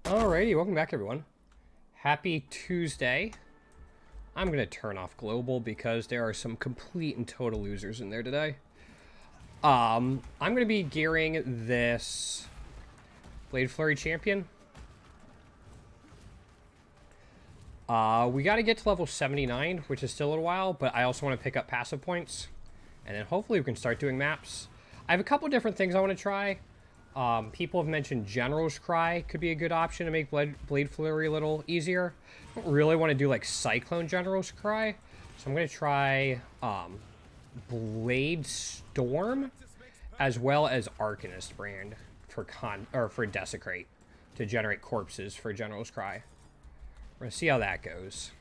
Alrighty, welcome back everyone. Happy Tuesday. I'm going to turn off global because there are some complete and total losers in there today. I'm going to be gearing this Blade Flurry champion. We got to get to level 79, which is still a little while, but I also want to pick up passive points. And then hopefully we can start doing maps. I have a couple different things I want to try. People have mentioned General's Cry could be a good option to make Blade Flurry a little easier. I don't really want to do like Cyclone General's Cry, so I'm going to try Blade Storm as well as Arcanist Brand for Desecrate to generate corpses for General's Cry. We're going to see how that goes.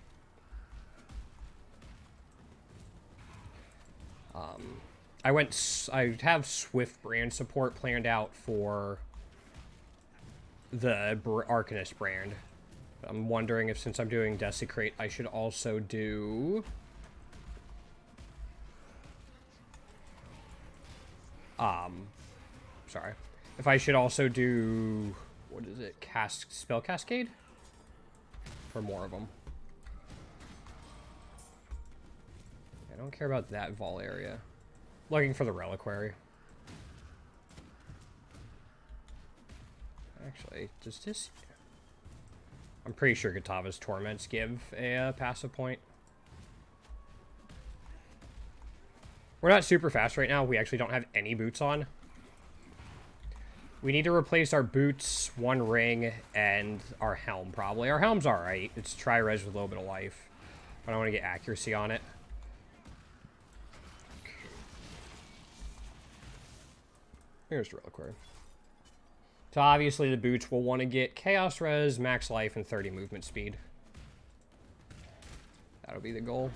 I have Swift brand support planned out for the Arcanist brand. I'm wondering if, since I'm doing Desecrate, I should also do sorry. If I should also do, what is it? Spell Cascade? For more of them. I don't care about that Vol area. Looking for the Reliquary. Actually, does this... I'm pretty sure Gatava's Torments give a passive point. We're not super fast right now. We actually don't have any boots on. We need to replace our boots, one ring, and our helm, probably. Our helm's alright. It's tri-res with a little bit of life. But I want to get accuracy on it. Here's the Reliquary. So obviously the boots will want to get Chaos Res, Max Life, and 30 movement speed. That'll be the goal.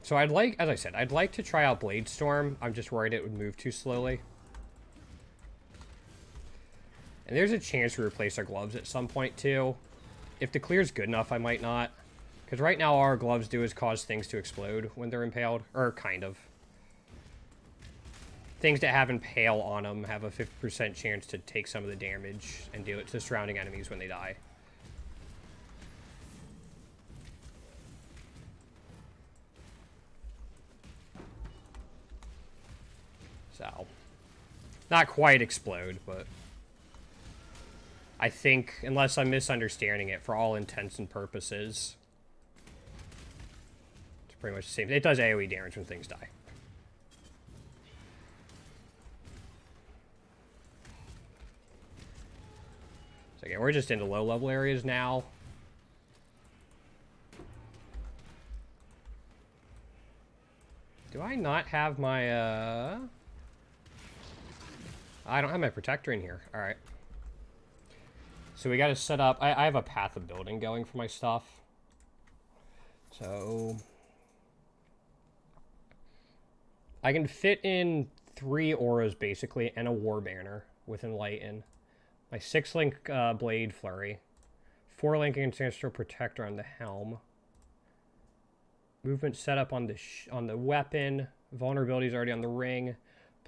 So I'd like, as I said, I'd like to try out Blade Storm. I'm just worried it would move too slowly. And there's a chance we replace our gloves at some point too. If the clear's good enough, I might not. Because right now all our gloves do is cause things to explode when they're impaled. Or kind of. Things that have impale on them have a 50% chance to take some of the damage and do it to surrounding enemies when they die. So, not quite explode, but I think, unless I'm misunderstanding it, for all intents and purposes, pretty much the same. It does AoE damage when things die. So again, we're just into low level areas now. Do I not have my I don't have my protector in here. Alright. So we gotta set up, I have a path of building going for my stuff. So I can fit in 3 auras, basically, and a war banner with Enlighten. My 6-link Blade Flurry. 4-link Ancestral Protector on the helm. Movement setup on the weapon. Vulnerability is already on the ring.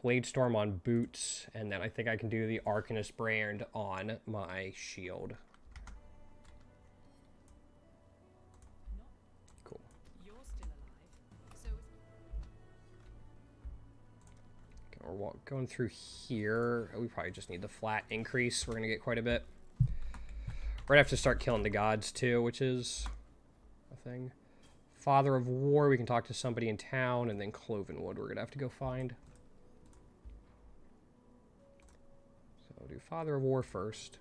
Blade Storm on boots. And then I think I can do the Arcanist brand on my shield. We're going through here. We probably just need the flat increase. We're going to get quite a bit. We're going to have to start killing the gods too, which is a thing. Father of War, we can talk to somebody in town, and then Clovenwood we're going to have to go find. So we'll do Father of War first.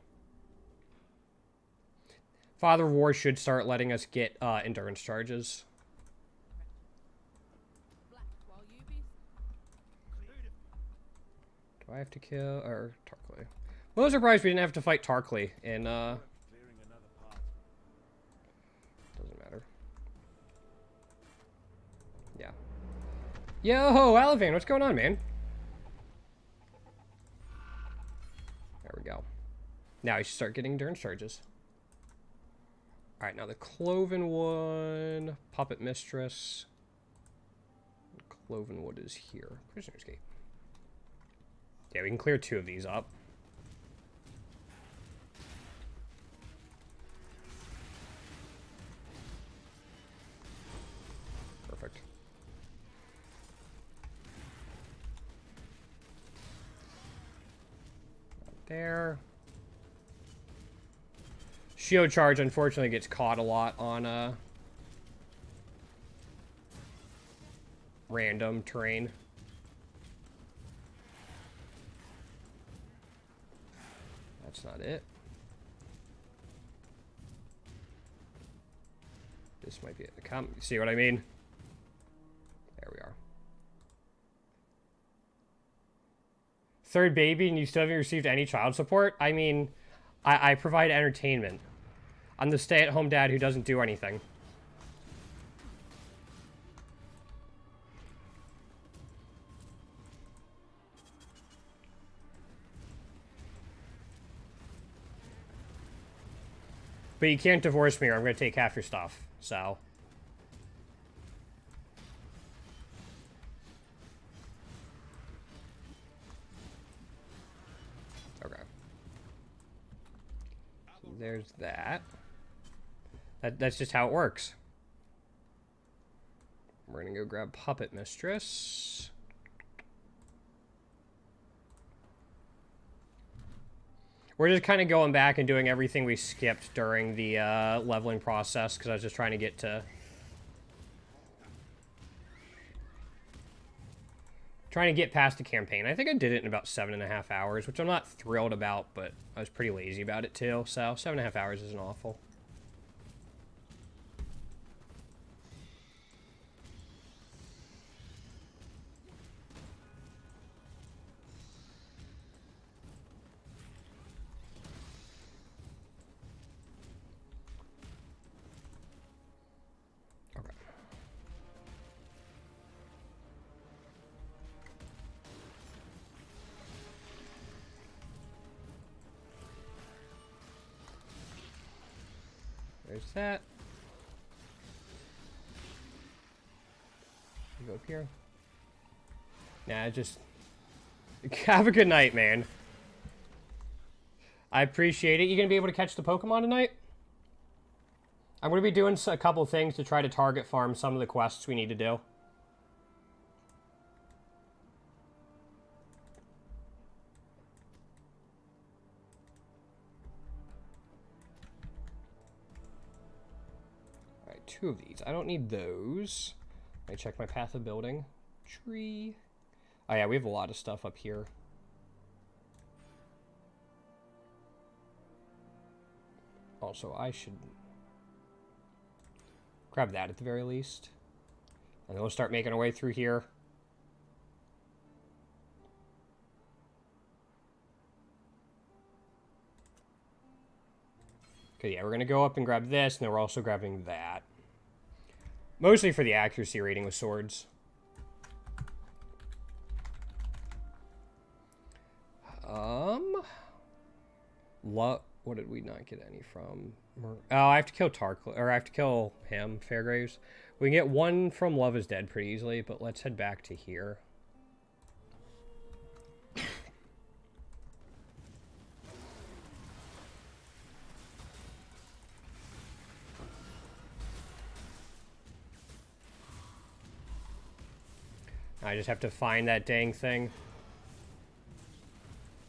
Father of War should start letting us get endurance charges. Do I have to kill, or Tarkley? Well, I was surprised we didn't have to fight Tarkley in, doesn't matter. Yeah. Yo, Alavan, what's going on, man? There we go. Now you should start getting endurance charges. Alright, now the Cloven one, Puppet Mistress. Clovenwood is here. Prisoner's Gate. Yeah, we can clear 2 of these up. Perfect. There. Shield Charge, unfortunately, gets caught a lot on random terrain. That's not it. This might be it. See what I mean? There we are. 3rd baby and you still haven't received any child support? I mean, I provide entertainment. I'm the stay-at-home dad who doesn't do anything. But you can't divorce me or I'm going to take half your stuff, so... Okay. So there's that. That's just how it works. We're going to go grab Puppet Mistress. We're just kind of going back and doing everything we skipped during the leveling process, because I was just trying to get to... Trying to get past the campaign. I think I did it in about 7.5 hours, which I'm not thrilled about, but I was pretty lazy about it too, so 7.5 hours isn't awful. There's that. You go up here. Nah, just... Have a good night, man. I appreciate it. You gonna be able to catch the Pokemon tonight? I'm gonna be doing a couple things to try to target farm some of the quests we need to do. Alright, 2 of these. I don't need those. I check my path of building. Tree. Oh yeah, we have a lot of stuff up here. Also, I should grab that at the very least. And then we'll start making our way through here. Okay, yeah, we're going to go up and grab this, and then we're also grabbing that. Mostly for the accuracy rating with swords. What did we not get any from? Oh, I have to kill or I have to kill him, Fairgraves. We can get 1 from Love is Dead pretty easily, but let's head back to here. I just have to find that dang thing.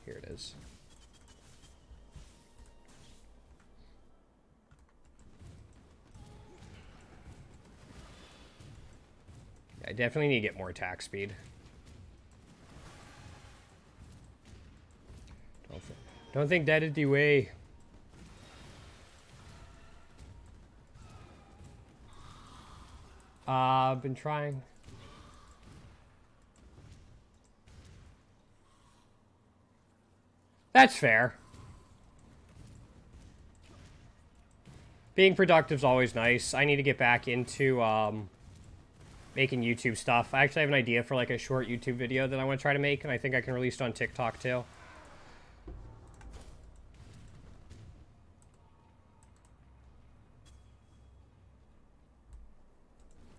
Here it is. I definitely need to get more attack speed. Don't think that is the way. I've been trying. That's fair. Being productive is always nice. I need to get back into making YouTube stuff. I actually have an idea for like a short YouTube video that I want to try to make, and I think I can release it on TikTok too.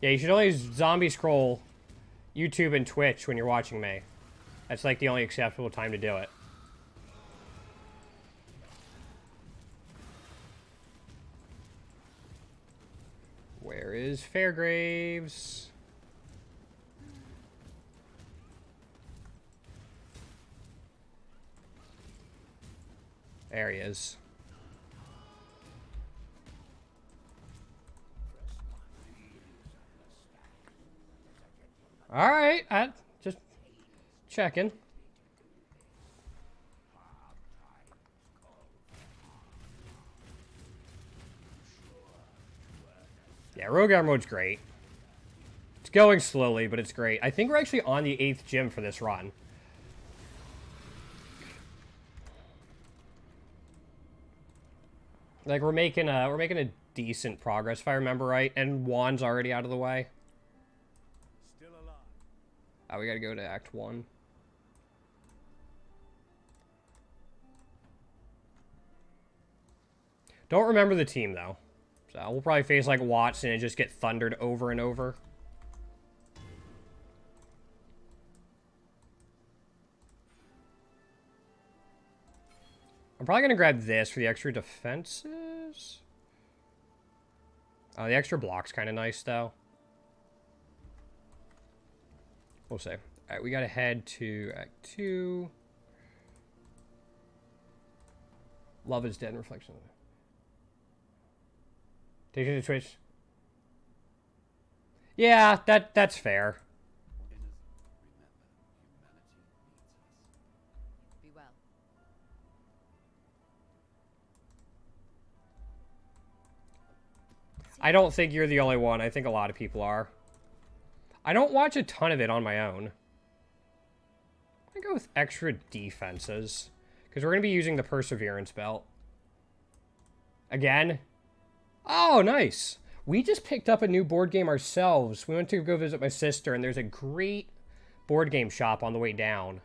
Yeah, you should always zombie scroll YouTube and Twitch when you're watching me. That's like the only acceptable time to do it. Where is Fairgraves? There he is. All right, just checking. Yeah, Rogar mode's great. It's going slowly, but it's great. I think we're actually on the 8th gym for this run. Like we're making a decent progress if I remember right, and Juan's already out of the way. Still alive. Oh, we gotta go to Act 1. Don't remember the team though. So we'll probably face like Watson and just get thundered over and over. I'm probably going to grab this for the extra defenses. The extra block's kind of nice, though. We'll see. All right, we got to head to Act 2. Love is dead. Reflection. Take it to Twitch. Yeah, that's fair. I don't think you're the only one. I think a lot of people are. I don't watch a ton of it on my own. I'm going to go with extra defenses. Because we're going to be using the Perseverance belt. Again. Oh, nice. We just picked up a new board game ourselves. We went to go visit my sister, and there's a great board game shop on the way down.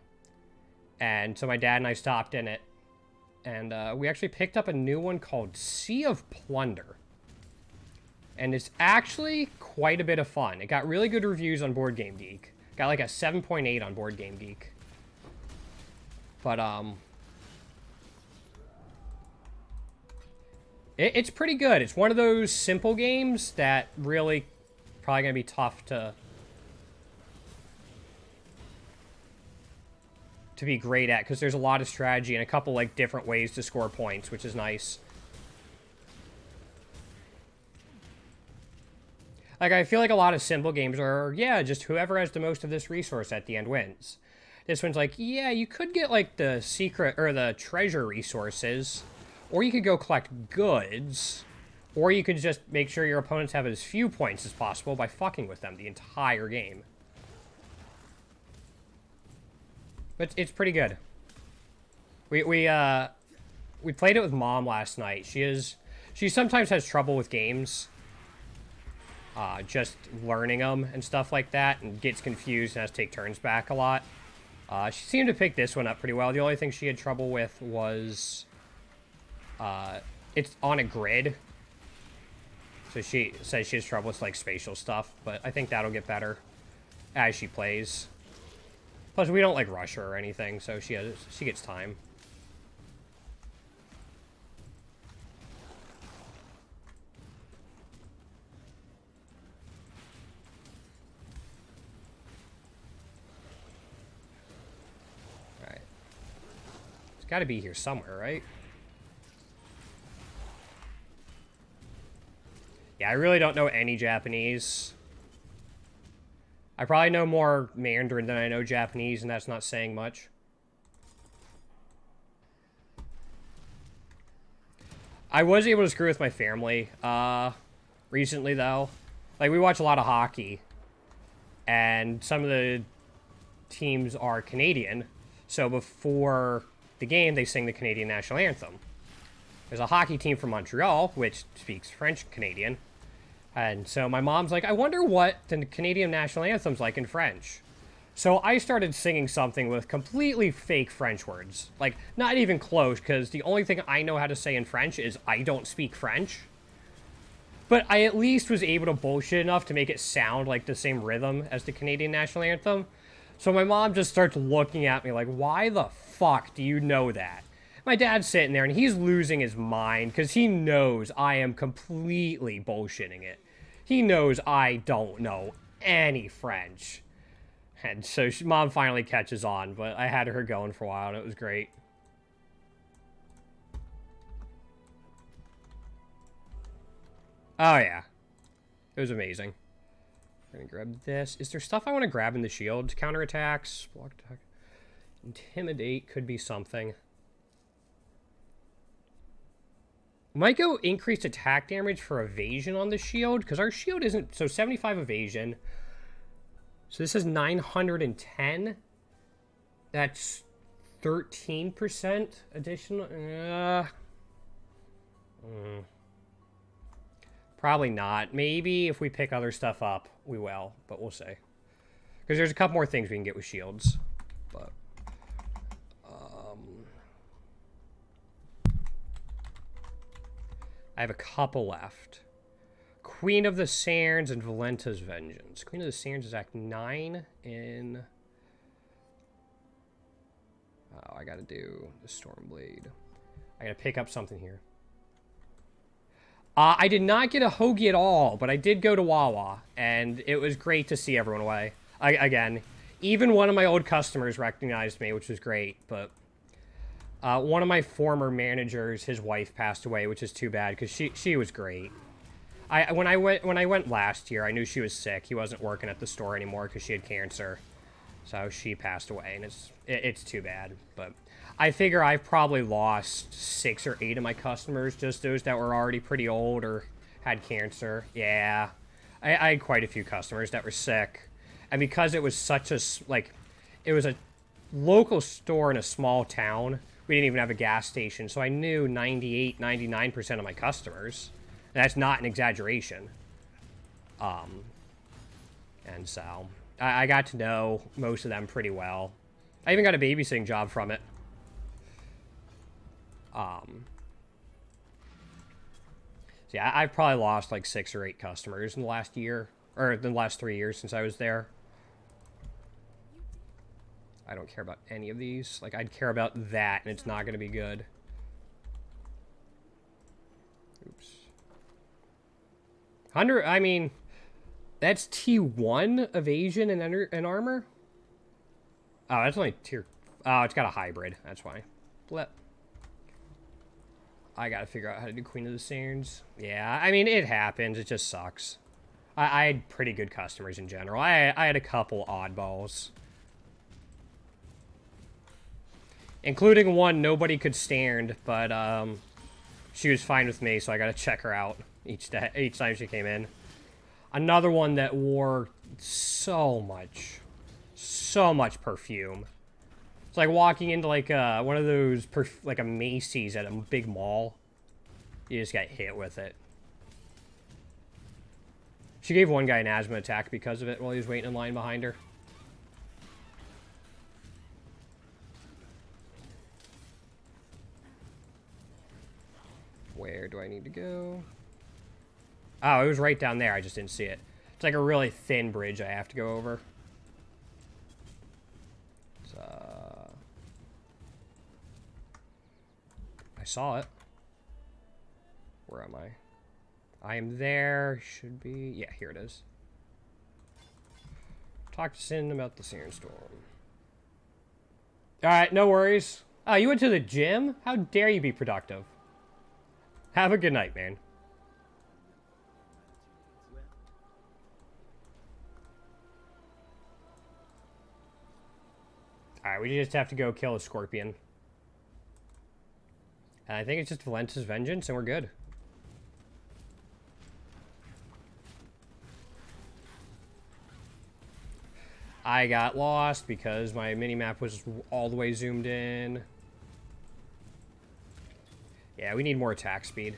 And so my dad and I stopped in it. And we actually picked up a new one called Sea of Plunder. And it's actually quite a bit of fun. It got really good reviews on Board Game Geek. Got like a 7.8 on Board Game Geek. But, it's pretty good. It's one of those simple games that really probably going to be tough to be great at. Because there's a lot of strategy and a couple like different ways to score points, which is nice. Like, I feel like a lot of simple games are, yeah, just whoever has the most of this resource at the end wins. This one's like, yeah, you could get, like, the secret, or the treasure resources, or you could go collect goods, or you could just make sure your opponents have as few points as possible by fucking with them the entire game. But it's pretty good. We played it with Mom last night. She sometimes has trouble with games. Just learning them and stuff like that, and gets confused and has to take turns back a lot. She seemed to pick this one up pretty well. The only thing she had trouble with was it's on a grid. So she says she has trouble with like spatial stuff, but I think that'll get better as she plays. Plus, we don't like rush her or anything, so she gets time. Got to be here somewhere, right? Yeah, I really don't know any Japanese. I probably know more Mandarin than I know Japanese, and that's not saying much. I was able to screw with my family recently, though. Like, we watch a lot of hockey, and some of the teams are Canadian, so before the game, they sing the Canadian national anthem. There's a hockey team from Montreal, which speaks French-Canadian. And so my mom's like, I wonder what the Canadian national anthem's like in French. So I started singing something with completely fake French words. Like, not even close, because the only thing I know how to say in French is, I don't speak French. But I at least was able to bullshit enough to make it sound like the same rhythm as the Canadian national anthem. So my mom just starts looking at me like, why the fuck do you know that? My dad's sitting there and he's losing his mind because he knows I am completely bullshitting it. He knows I don't know any French. And so mom finally catches on, but I had her going for a while and it was great. Oh yeah. It was amazing. I'm gonna grab this. Is there stuff I want to grab in the shield? Counterattacks, block attack. Intimidate could be something. Might go increased attack damage for evasion on the shield, because our shield isn't... So 75 evasion. So this is 910. That's 13% additional. Probably not. Maybe if we pick other stuff up, we will, but we'll see. Because there's a couple more things we can get with shields. But I have a couple left. Queen of the Sands and Valenta's Vengeance. Queen of the Sands is Act 9 in... Oh, I gotta do the Stormblade. I gotta pick up something here. I did not get a hoagie at all, but I did go to Wawa, and it was great to see everyone away. Again, even one of my old customers recognized me, which was great, but... one of my former managers, his wife passed away, which is too bad, because she was great. When I went last year, I knew she was sick. He wasn't working at the store anymore because she had cancer. So she passed away, and it's too bad. But I figure I've probably lost 6 or 8 of my customers, just those that were already pretty old or had cancer. Yeah, I had quite a few customers that were sick. And because it was such a, it was a local store in a small town, we didn't even have a gas station, so I knew 98, 99% of my customers. And that's not an exaggeration. And so I got to know most of them pretty well. I even got a babysitting job from it. So yeah, I've probably lost like 6 or 8 customers in the last year, or the last 3 years since I was there. I don't care about any of these. Like, I'd care about that, and it's not going to be good. Oops. 100, I mean, that's T1 evasion and armor? Oh, that's only tier... Oh, it's got a hybrid. That's why. Blip. I gotta figure out how to do Queen of the Sands. Yeah, I mean, it happens. It just sucks. I had pretty good customers in general. I had a couple oddballs. Including one nobody could stand, but she was fine with me, so I gotta check her out each time she came in. Another one that wore so much perfume. It's like walking into like one of those like a Macy's at a big mall. You just got hit with it. She gave one guy an asthma attack because of it while he was waiting in line behind her. Where do I need to go? Oh, it was right down there. I just didn't see it. It's like a really thin bridge I have to go over. I saw it. Where am I? I am there. Should be... Yeah, here it is. Talk to Sin about the Sandstorm. Alright, no worries. Oh, you went to the gym? How dare you be productive? Have a good night, man. Alright, we just have to go kill a scorpion. And I think it's just Valenta's Vengeance, and we're good. I got lost because my minimap was all the way zoomed in. Yeah, we need more attack speed.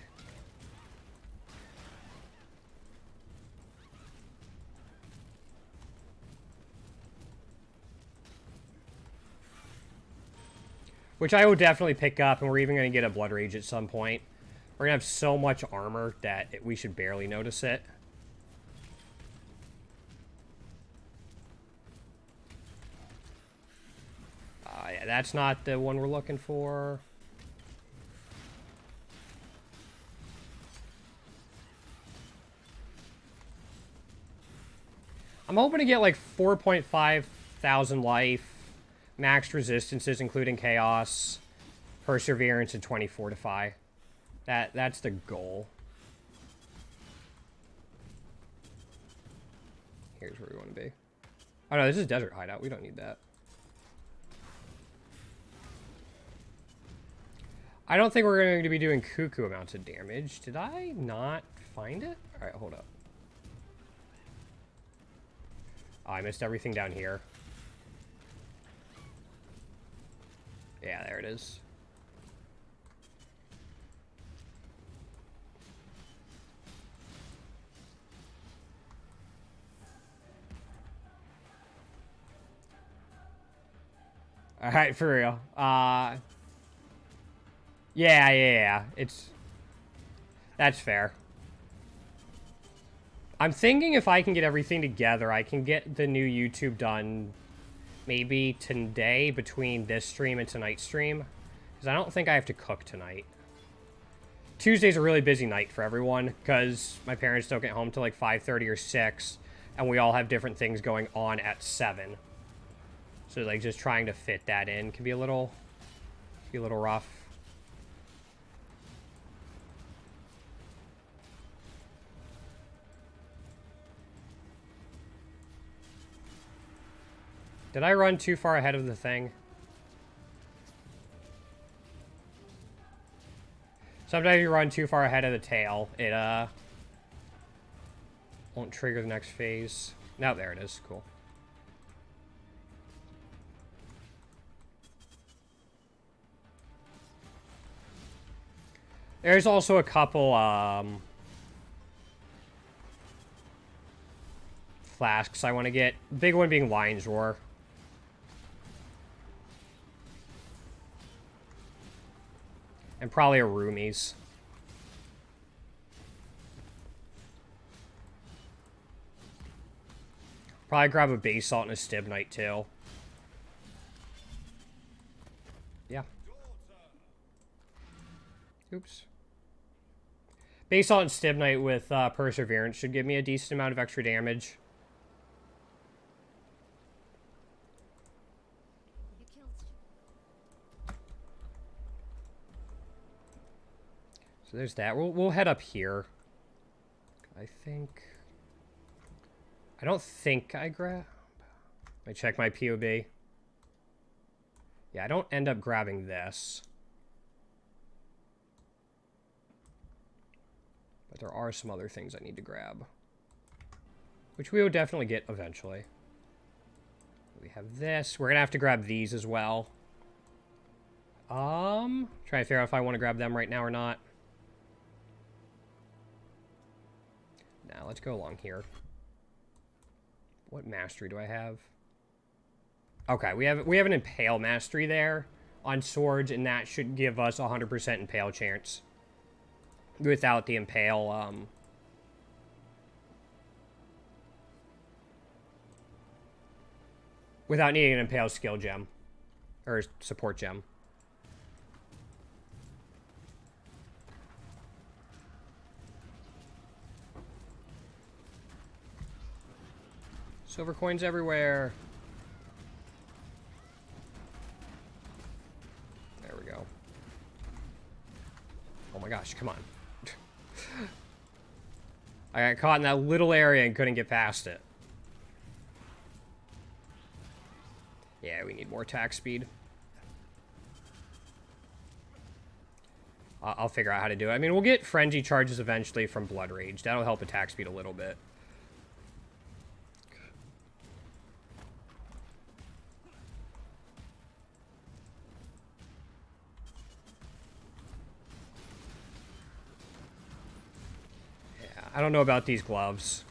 Which I will definitely pick up, and we're even going to get a Blood Rage at some point. We're gonna have so much armor that we should barely notice it. Yeah, that's not the one we're looking for. I'm hoping to get like 4.5 thousand life, maxed resistances including chaos, perseverance, and 20 fortify. That's the goal. Here's where we want to be. Oh no, this is desert hideout. We don't need that. I don't think we're going to be doing cuckoo amounts of damage. Did I not find it? Alright, hold up. Oh, I missed everything down here. Yeah, there it is. Alright, for real. Yeah. That's fair. I'm thinking if I can get everything together, I can get the new YouTube done maybe today between this stream and tonight's stream. Because I don't think I have to cook tonight. Tuesday's a really busy night for everyone because my parents don't get home till like 5:30 or 6. And we all have different things going on at 7. So like just trying to fit that in can be a little rough. Did I run too far ahead of the thing? Sometimes you run too far ahead of the tail. It, won't trigger the next phase. No, there it is. Cool. There's also a couple, flasks I want to get. Big one being Lion's Roar. And probably a Roomies. Probably grab a Base Salt and a Stibnite too. Yeah. Oops. Base Salt and Stibnite with Perseverance should give me a decent amount of extra damage. So there's that. We'll head up here. I don't think I grab. I check my POB. Yeah, I don't end up grabbing this. But there are some other things I need to grab. Which we will definitely get eventually. We have this. We're gonna have to grab these as well. Trying to figure out if I want to grab them right now or not. Now let's go along here. What mastery do I have? Okay, we have an Impale mastery there on swords, and that should give us 100% Impale chance. Without the Impale, without needing an Impale skill gem. Or support gem. Silver coins everywhere. There we go. Oh my gosh, come on. I got caught in that little area and couldn't get past it. Yeah, we need more attack speed. I'll figure out how to do it. I mean, we'll get frenzy charges eventually from Blood Rage. That'll help attack speed a little bit. I don't know about these gloves.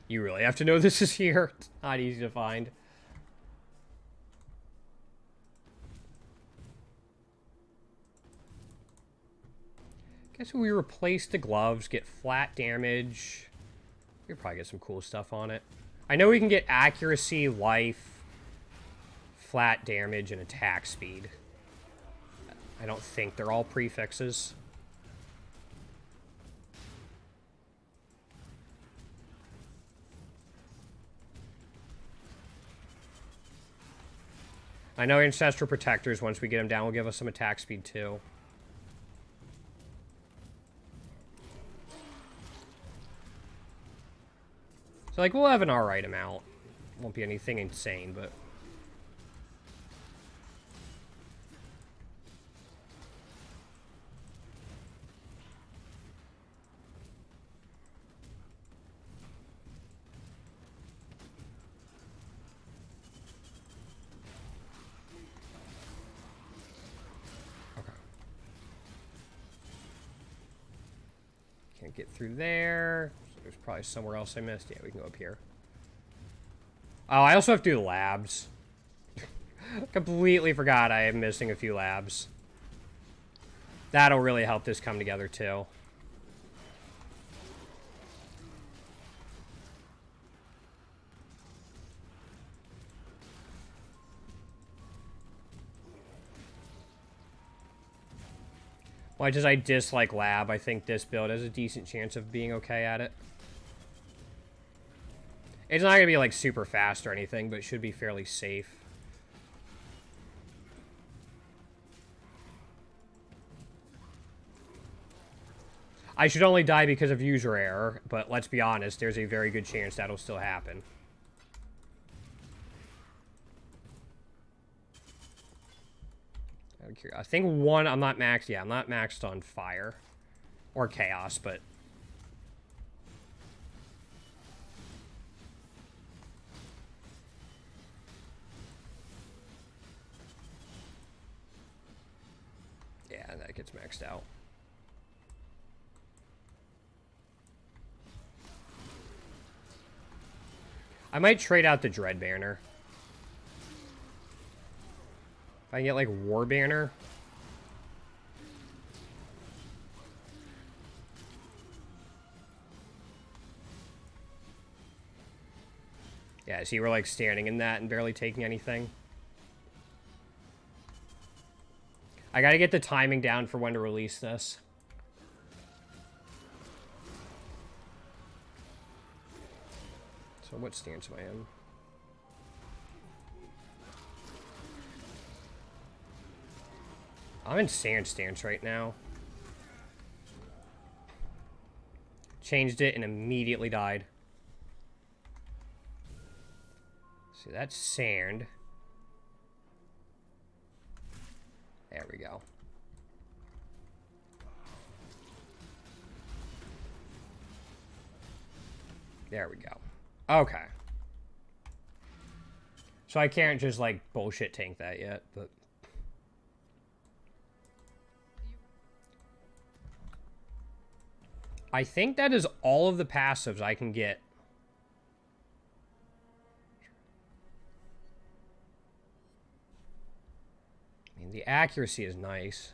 You really have to know this is here. It's not easy to find. Guess we replace the gloves, get flat damage. We could probably get some cool stuff on it. I know we can get accuracy, life, flat damage, and attack speed. I don't think they're all prefixes. I know Ancestral Protectors, once we get them down, will give us some attack speed too. So, like, we'll have an alright amount. Won't be anything insane, but... Can't get through there. So there's probably somewhere else I missed. Yeah, we can go up here. Oh, I also have to do the labs. Completely forgot I am missing a few labs. That'll really help this come together, too. Much as I dislike lab, I think this build has a decent chance of being okay at it. It's not going to be, like, super fast or anything, but it should be fairly safe. I should only die because of user error, but let's be honest, there's a very good chance that'll still happen. I think one, I'm not maxed. Yeah, I'm not maxed on fire or chaos, but yeah, that gets maxed out. I might trade out the Dread Banner. If I can get, like, War Banner. Yeah, see, we're, like, standing in that and barely taking anything. I gotta get the timing down for when to release this. So what stance am I in? I'm in sand stance right now. Changed it and immediately died. See, that's sand. There we go. There we go. Okay. So I can't just, like, bullshit tank that yet, but... I think that is all of the passives I can get. I mean, the accuracy is nice.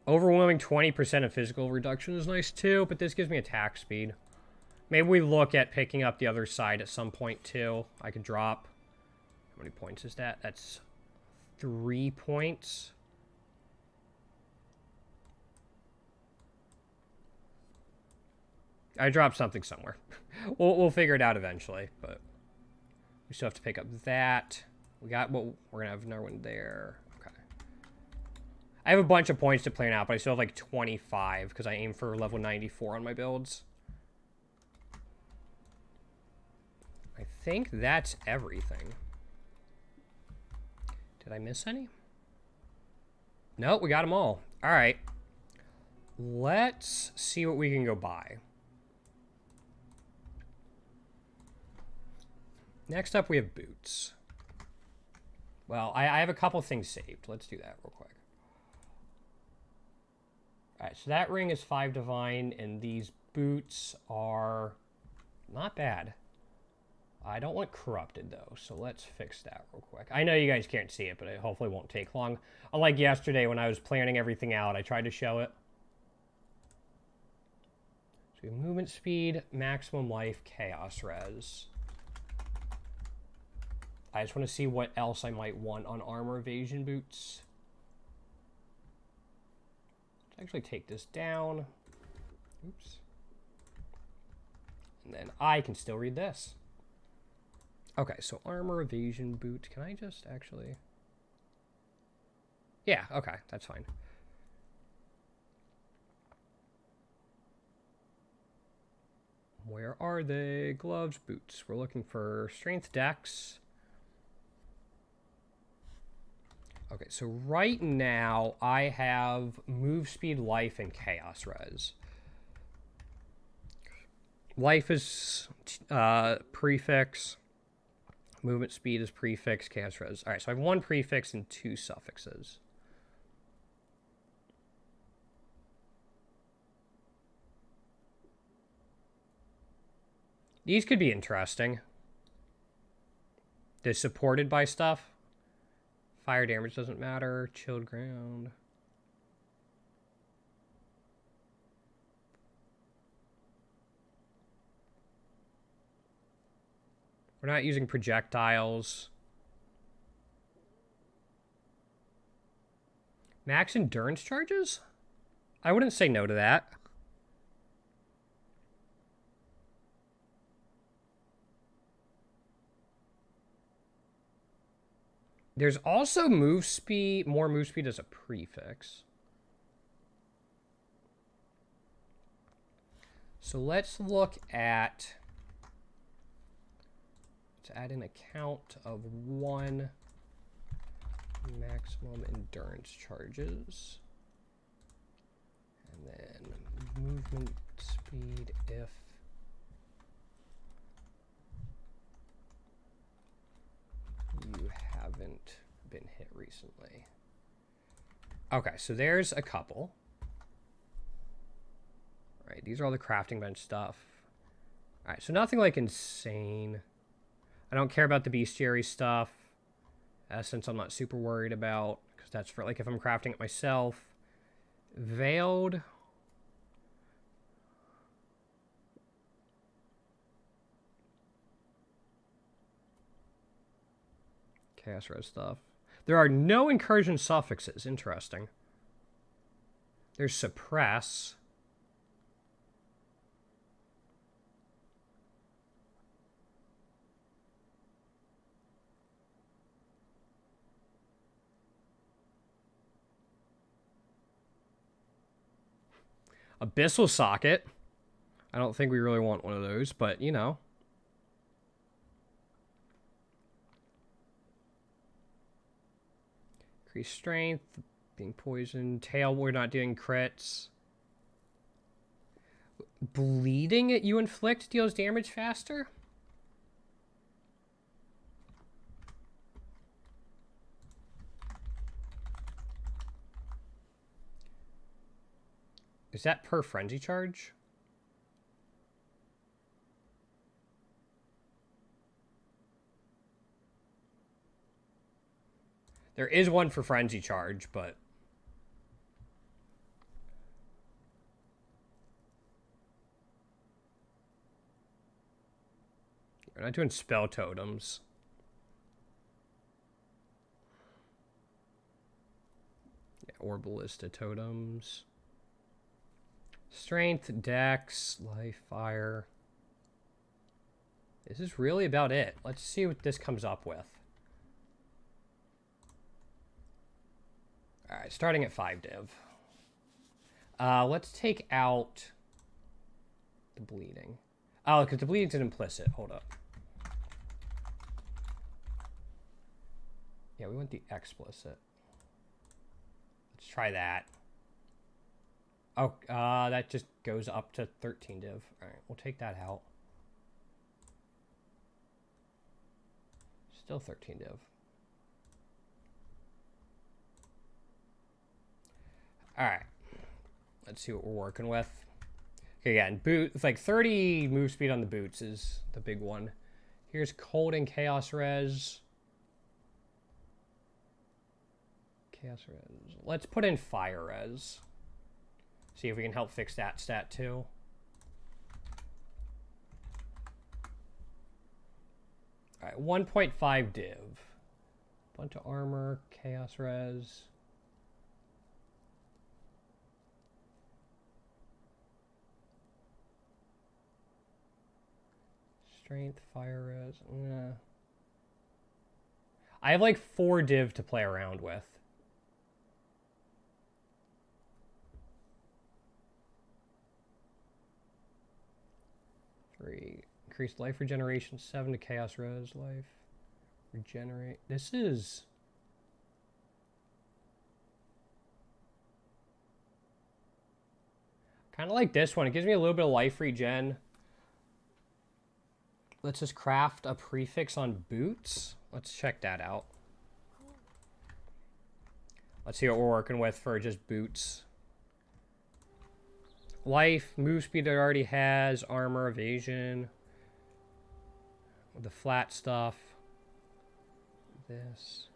Overwhelming 20% of physical reduction is nice too, but this gives me attack speed. Maybe we look at picking up the other side at some point too. I could drop. How many points is that? That's 3 points. I dropped something somewhere. We'll figure it out eventually, but we still have to pick up that. We got what we're gonna have another one there. Okay. I have a bunch of points to plan out, but I still have like 25 because I aim for level 94 on my builds. I think that's everything. Did I miss any? Nope, we got them all. All right. Let's see what we can go buy. Next up, we have boots. Well, I have a couple things saved. Let's do that real quick. All right, so that ring is 5 divine, and these boots are not bad. I don't want corrupted though, so let's fix that real quick. I know you guys can't see it, but it hopefully won't take long. Unlike yesterday when I was planning everything out, I tried to show it. So we have movement speed, maximum life, chaos res. I just want to see what else I might want on armor evasion boots. Let's actually take this down. Oops. And then I can still read this. Okay, so armor evasion boot. Can I just actually... Yeah, okay, that's fine. Where are they? Gloves, boots. We're looking for strength dex. Okay, so right now I have move speed, life, and chaos res. Life is prefix. Movement speed is prefix, chaos res. All right, so I have one prefix and two suffixes. These could be interesting. They're supported by stuff. Fire damage doesn't matter. Chilled ground. We're not using projectiles. Max endurance charges? I wouldn't say no to that. There's also move speed, more move speed as a prefix. So let's look at, let's add in a count of 1 maximum endurance charges. And then movement speed if you haven't been hit recently. Okay, so there's a couple. All right, these are all the crafting bench stuff. All right, so nothing like insane. I don't care about the bestiary stuff. Essence I'm not super worried about, because that's for like if I'm crafting it myself. Veiled. Chaos res stuff. There are no incursion suffixes. Interesting. There's suppress. Abyssal socket. I don't think we really want one of those, but you know. Increase strength, being poisoned. Tail, we're not doing crits. Bleeding you inflict deals damage faster? Is that per frenzy charge? There is one for frenzy charge, but we're not doing spell totems. Yeah, or ballista totems. Strength, dex, life, fire. This is really about it. Let's see what this comes up with. All right, starting at 5 div. Let's take out the bleeding. Oh, because the bleeding's an implicit. Hold up. Yeah, we want the explicit. Let's try that. Oh, that just goes up to 13 div. All right, we'll take that out. Still 13 div. All right, let's see what we're working with. Okay, again, boot. It's like 30 move speed on the boots is the big one Here's cold and chaos res. Chaos res. Let's put in fire res. See if we can help fix that stat too. All right, 1.5 div. Bunch of armor, chaos res. Strength, fire res. Nah. I have like 4 div to play around with. Increased life regeneration, 7 to chaos res life. Regenerate. This is... kind of like this one. It gives me a little bit of life regen. Let's just craft a prefix on boots. Let's check that out. Let's see what we're working with for just boots. Life, move speed it already has, armor, evasion. The flat stuff. This.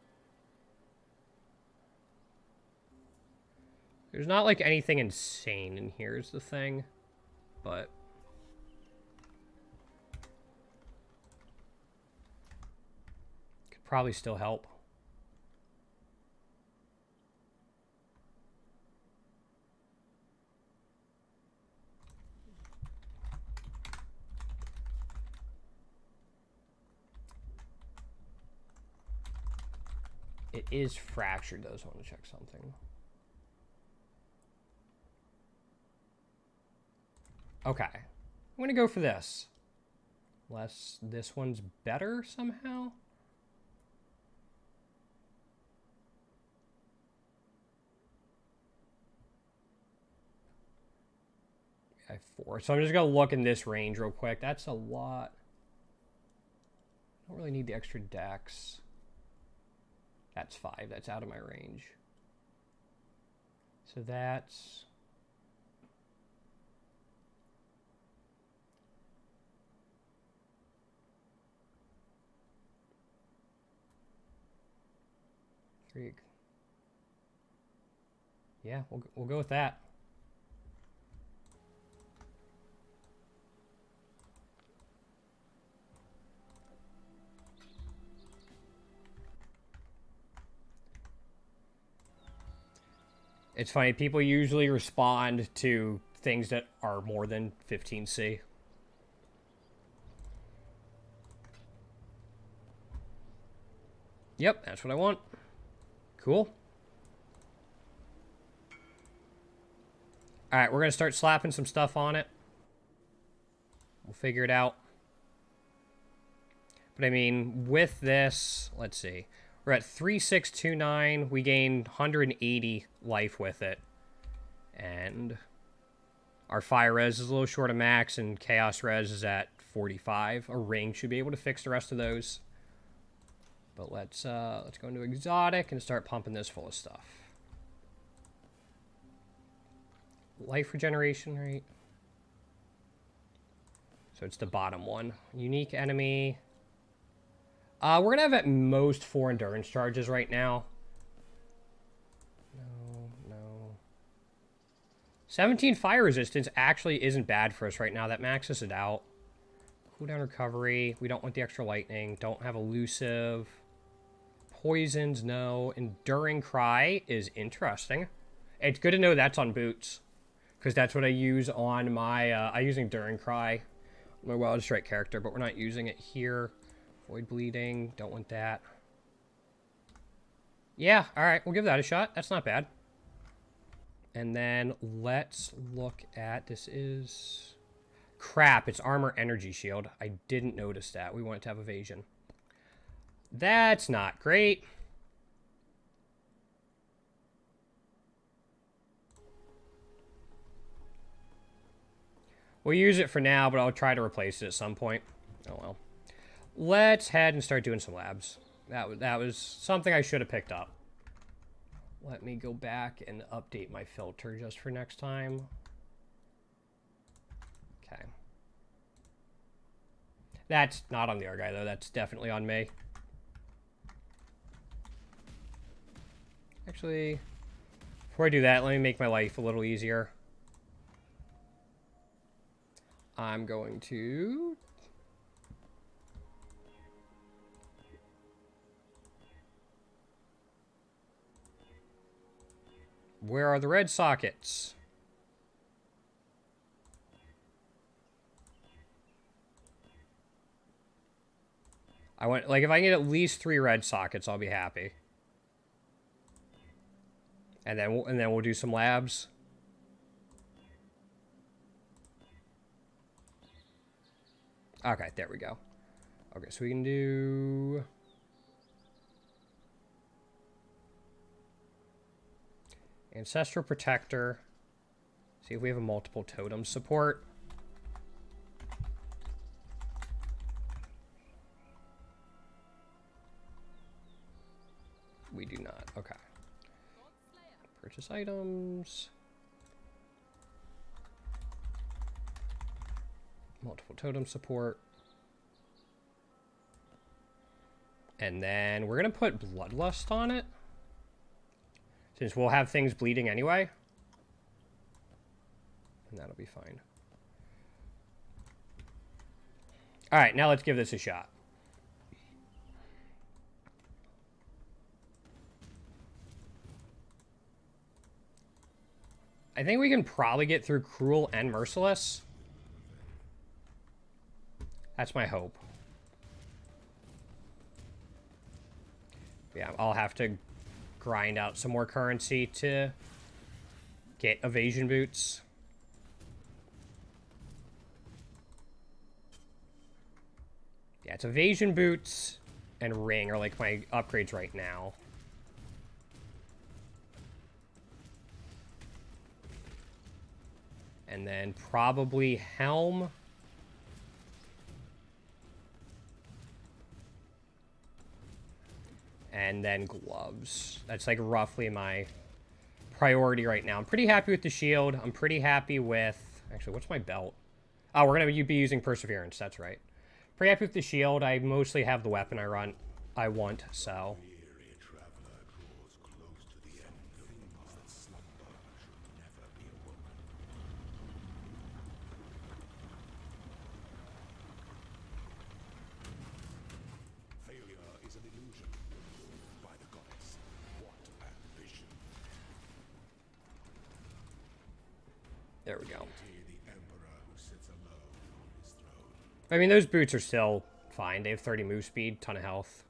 There's not like anything insane in here is the thing, but could probably still help. It is fractured though, so I want to check something. Okay. I'm going to go for this. Unless this one's better somehow. I have 4. So I'm just going to look in this range real quick. That's a lot. I don't really need the extra dex. That's 5. That's out of my range. So that's... yeah, we'll go with that. It's funny, people usually respond to things that are more than 15C. Yep, that's what I want. Cool. All right, we're going to start slapping some stuff on it. We'll figure it out. But I mean, with this, let's see. We're at 3629. We gained 180 life with it. And our fire res is a little short of max, and chaos res is at 45. A ring should be able to fix the rest of those. But let's go into exotic and start pumping this full of stuff. Life regeneration rate. So it's the bottom one. Unique enemy. We're going to have at most 4 endurance charges right now. No. 17 fire resistance actually isn't bad for us right now. That maxes it out. Cooldown recovery. We don't want the extra lightning. Don't have elusive. Poisons, no. Enduring cry is interesting. It's good to know that's on boots. Because that's what I use on my... I use Enduring Cry. My Wild Strike character, but we're not using it here. Void Bleeding. Don't want that. Yeah, alright. We'll give that a shot. That's not bad. And then let's look at... This is... Crap, it's Armor Energy Shield. I didn't notice that. We want it to have evasion. That's not great. We'll use it for now, but I'll try to replace it at some point. Oh well. Let's head and start doing some labs. That was something I should have picked up. Let me go back and update my filter just for next time. Okay. That's not on the other guy, though. That's definitely on me. Actually, before I do that, let me make my life a little easier. I'm going to... Where are the red sockets? I want, like, if I can get at least 3 red sockets, I'll be happy. And then we'll do some labs. Okay, there we go. Okay, so we can do... Ancestral Protector. See if we have a multiple totem support. We do not. Okay. Purchase items. Multiple totem support. And then we're going to put Bloodlust on it. Since we'll have things bleeding anyway. And that'll be fine. Alright, now let's give this a shot. I think we can probably get through Cruel and Merciless. That's my hope. Yeah, I'll have to grind out some more currency to get evasion boots. Yeah, it's evasion boots and ring are like my upgrades right now. And then probably helm. And then gloves. That's like roughly my priority right now. I'm pretty happy with the shield. I'm pretty happy with... Actually, what's my belt? Oh, we're going to be using Perseverance. That's right. Pretty happy with the shield. I mostly have the weapon I want, so... There we go. I mean, those boots are still fine. They have 30 move speed, ton of health.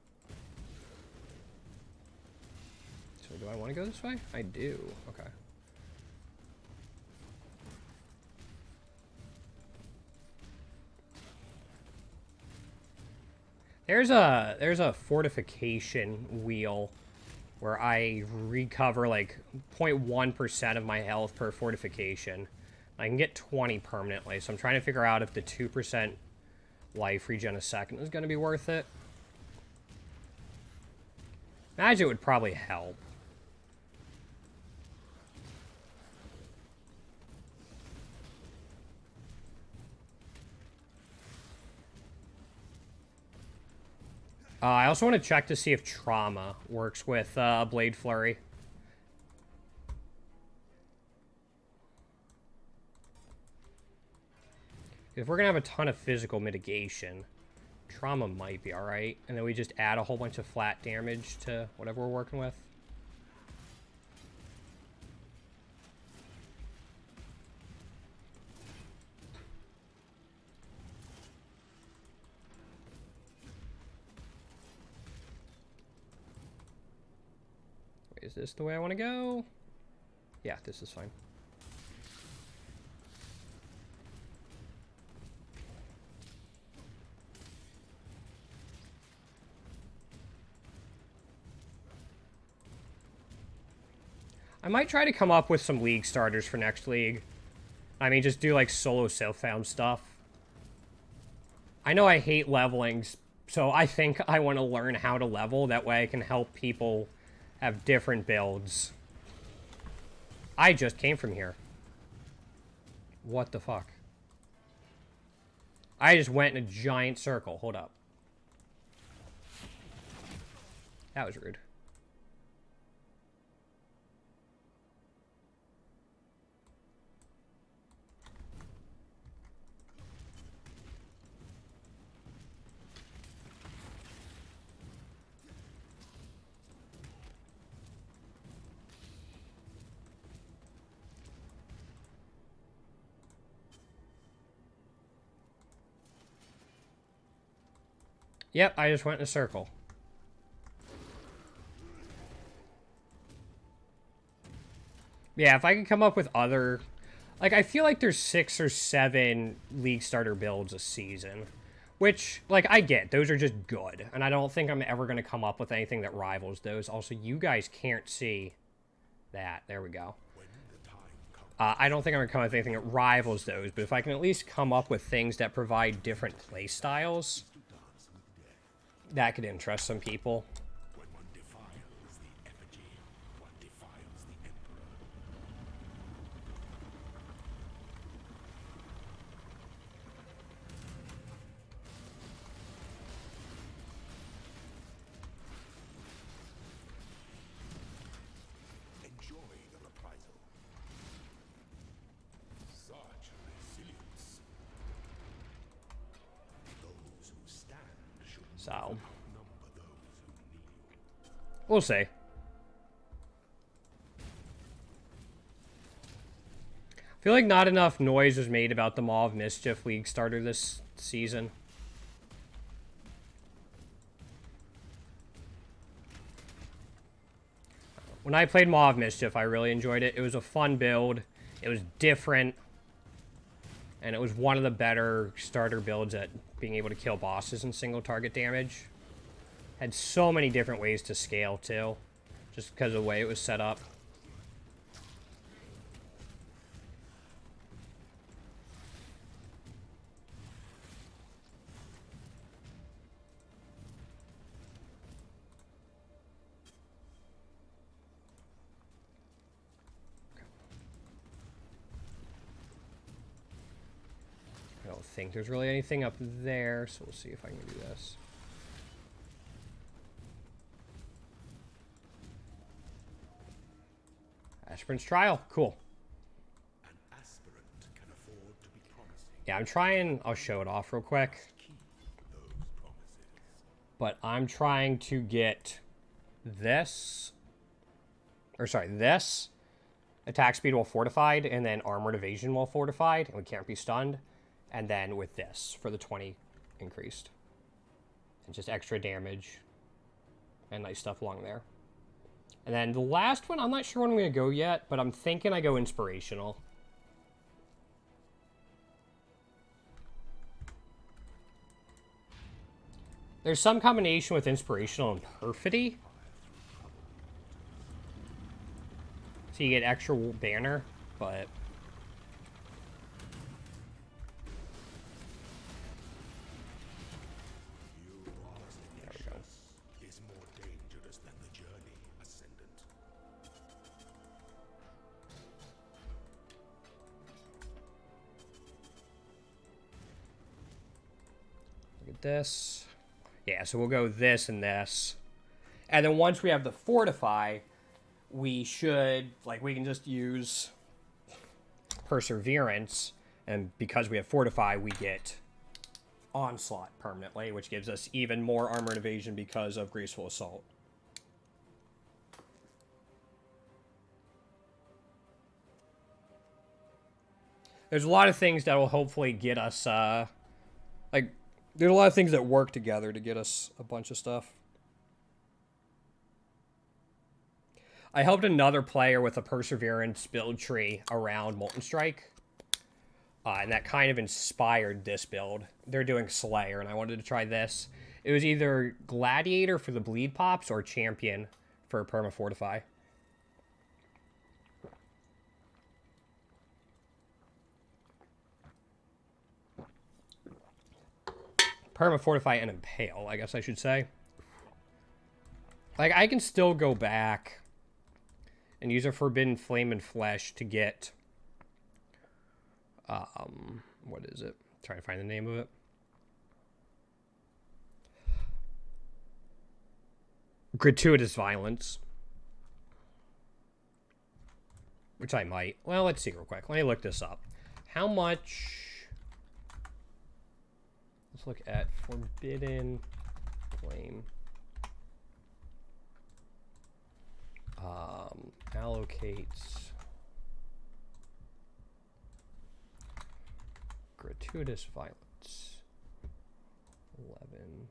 So do I want to go this way? I do. Okay. There's a fortification wheel where I recover like 0.1% of my health per fortification. I can get 20 permanently, so I'm trying to figure out if the 2% life regen a second is going to be worth it. Imagine it would probably help. I also want to check to see if Trauma works with Blade Flurry. If we're going to have a ton of physical mitigation, Trauma might be alright. And then we just add a whole bunch of flat damage to whatever we're working with. Wait, is this the way I want to go? Yeah, this is fine. I might try to come up with some league starters for next league. I mean, just do like solo self-found stuff. I know I hate leveling, so I think I want to learn how to level. That way I can help people have different builds. I just came from here. What the fuck? I just went in a giant circle. Hold up. That was rude. Yep, I just went in a circle. Yeah, if I can come up with other... Like, I feel like there's 6 or 7 League starter builds a season. Which, like, I get. Those are just good. And I don't think I'm ever going to come up with anything that rivals those. Also, you guys can't see that. There we go. I don't think I'm going to come up with anything that rivals those. But if I can at least come up with things that provide different play styles... That could interest some people. When one defiles the effigy, one defiles the emperor. Enjoy the reprisal. Such resilience. Those who stand should So, outnumber those who kneel. we'll see. I feel like not enough noise was made about the Maw of Mischief League starter this season. When I played Maw of Mischief, I really enjoyed it. It was a fun build. It was different. And it was one of the better starter builds at being able to kill bosses in single target damage. Had so many different ways to scale, too. Just because of the way it was set up. I don't think there's really anything up there, so we'll see if I can do this. Aspirant's Trial. Cool. An aspirant can afford to be promising. Yeah, I'm trying... I'll show it off real quick. Keep those promises. But I'm trying to get this... Or sorry, this. Attack speed while fortified, and then armored evasion while fortified, and we can't be stunned. And then with this for the 20 increased. And just extra damage. And nice stuff along there. And then the last one, I'm not sure when I'm going to go yet, but I'm thinking I go inspirational. There's some combination with inspirational and perfidy. So you get extra banner, but... There we go. Is more dangerous than the journey, Ascendant. Look at this. Yeah, so we'll go this and this. And then once we have the Fortify, we should, like, we can just use Perseverance. And because we have Fortify, we get Onslaught permanently, which gives us even more armor and evasion because of Graceful Assault. There's a lot of things that will hopefully get us, like, there's a lot of things that work together to get us a bunch of stuff. I helped another player with a Perseverance build tree around Molten Strike. And that kind of inspired this build. They're doing Slayer, and I wanted to try this. It was either Gladiator for the bleed pops or Champion for Perma Fortify. Perma Fortify and Impale, I guess I should say. Like, I can still go back and use a Forbidden Flame and Flesh to get... what is it? Trying to find the name of it. gratuitous violence. Which I might. Well, let's see real quick. Let me look this up. How much... Let's look at Forbidden Flame. Allocates gratuitous violence. 11.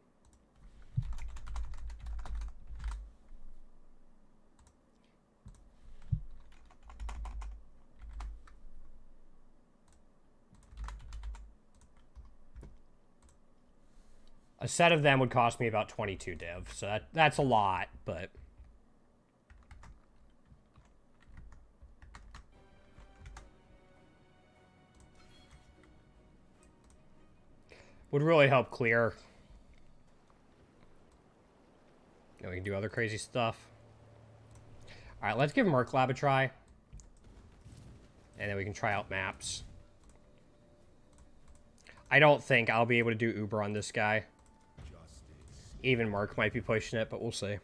A set of them would cost me about 22 div, so that's a lot, but... would really help clear. And we can do other crazy stuff. Alright, let's give Merc Lab a try. And then we can try out maps. I don't think I'll be able to do Uber on this guy. Even Merc might be pushing it, but we'll see.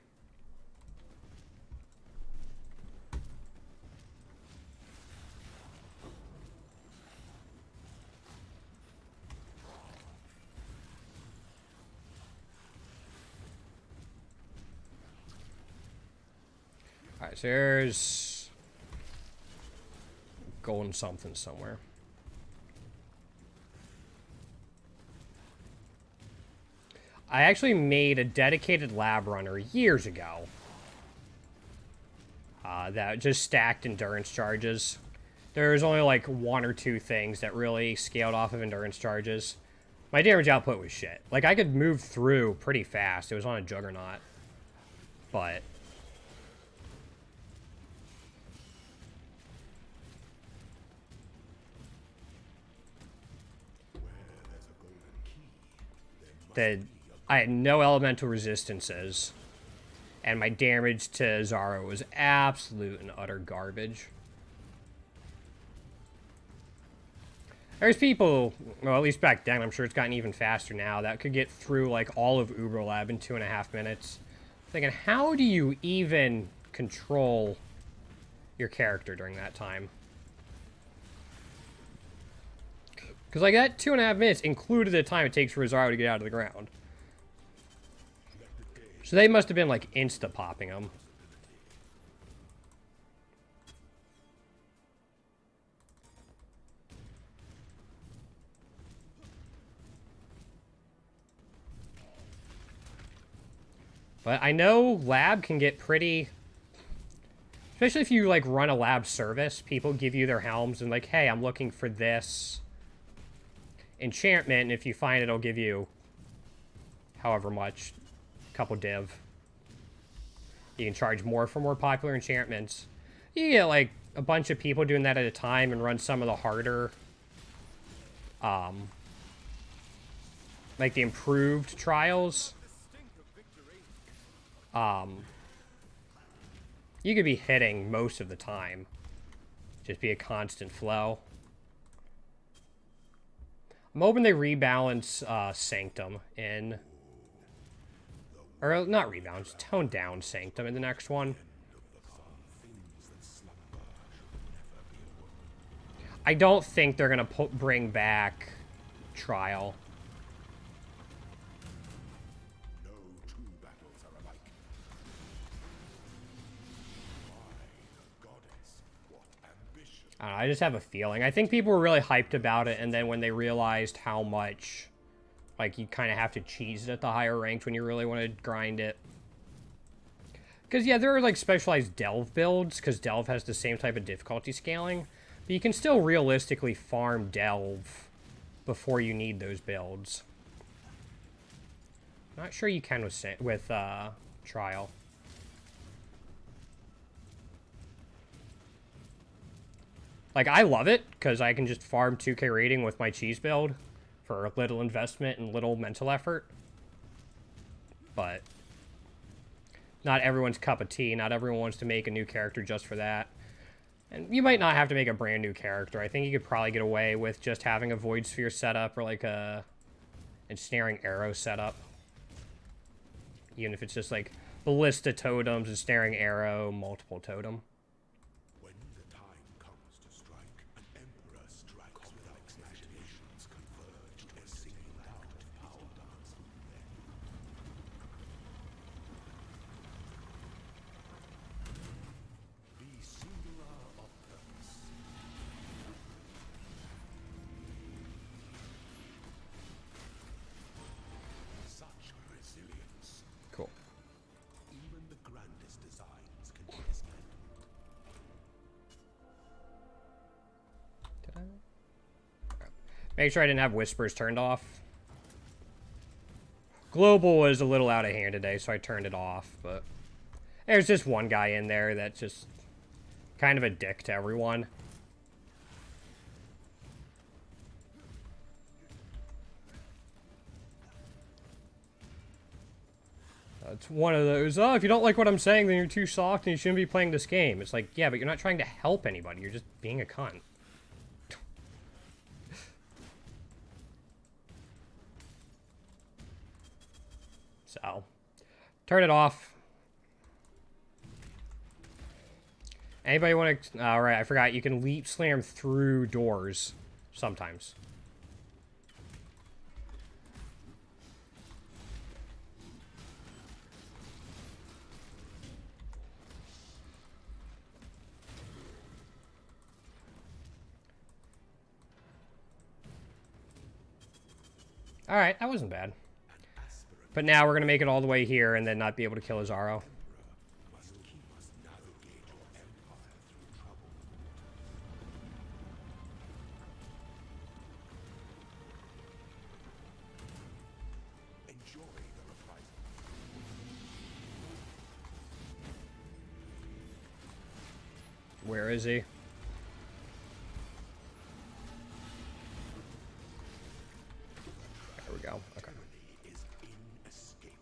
Alright, so there's golden something somewhere. I actually made a dedicated lab runner years ago that just stacked endurance charges. There's only like 1 or 2 things that really scaled off of endurance charges. My damage output was shit. Like, I could move through pretty fast. It was on a juggernaut. But... I had no elemental resistances, and my damage to Zara was absolute and utter garbage. There's people, well, at least back then, I'm sure it's gotten even faster now, that could get through like all of Uber Lab in 2.5 minutes. Thinking, how do you even control your character during that time? Because like that 2.5 minutes included the time it takes for Zara to get out of the ground. So they must have been, like, insta-popping them. But I know lab can get pretty... Especially if you, like, run a lab service. People give you their helms and, like, hey, I'm looking for this enchantment. And if you find it, it'll give you however much... couple div. You can charge more for more popular enchantments. You get like a bunch of people doing that at a time and run some of the harder like the improved trials. You could be hitting most of the time. Just be a constant flow. I'm hoping they rebalance Sanctum in... Or, not rebalance, tone down Sanctum in the next one. I don't think they're going to bring back Trial. No two battles are alike. My goddess, what ambition. I don't know, I just have a feeling. I think people were really hyped about it, and then when they realized how much... Like, you kind of have to cheese it at the higher ranks when you really want to grind it. Because, yeah, there are, like, specialized Delve builds, because Delve has the same type of difficulty scaling. But you can still realistically farm Delve before you need those builds. Not sure you can with Trial. Like, I love it, because I can just farm 2k rating with my cheese build. For little investment and little mental effort. But not everyone's cup of tea. Not everyone wants to make a new character just for that. And you might not have to make a brand new character. I think you could probably get away with just having a Void Sphere setup or like a Ensnaring Arrow setup. Even if it's just like ballista totems, and snaring arrow, multiple totem. When the time comes to strike, an emperor strikes without imaginations converge to a single act of power. Be singular of purpose. Such resilience. Cool. Even the grandest designs can be dismantled. Did I? Make sure I didn't have whispers turned off. Global was a little out of hand today, so I turned it off, but there's just one guy in there that's just kind of a dick to everyone. It's one of those, oh, if you don't like what I'm saying, then you're too soft and you shouldn't be playing this game. It's like, yeah, but you're not trying to help anybody. You're just being a cunt. So, turn it off. Anybody want to... Alright, I forgot. You can leap slam through doors sometimes. Alright, that wasn't bad. But now we're going to make it all the way here and then not be able to kill Azaro. Must keep us navigate your empire through trouble. Enjoy the reprisal. Where is he? There we go. Okay. Tyranny is inescapable.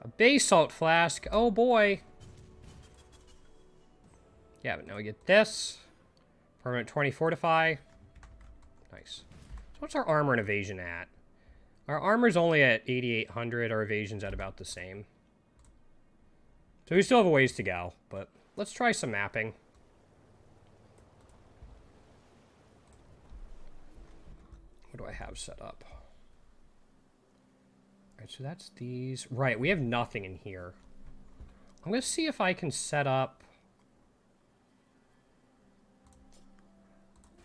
A base salt flask. Oh boy. Yeah, but now we get this. Permanent 20 fortify. Nice. So what's our armor and evasion at? Our armor's only at 8,800. Our evasion's at about the same. So we still have a ways to go, but let's try some mapping. What do I have set up? Alright, so that's these. Right, we have nothing in here. I'm going to see if I can set up...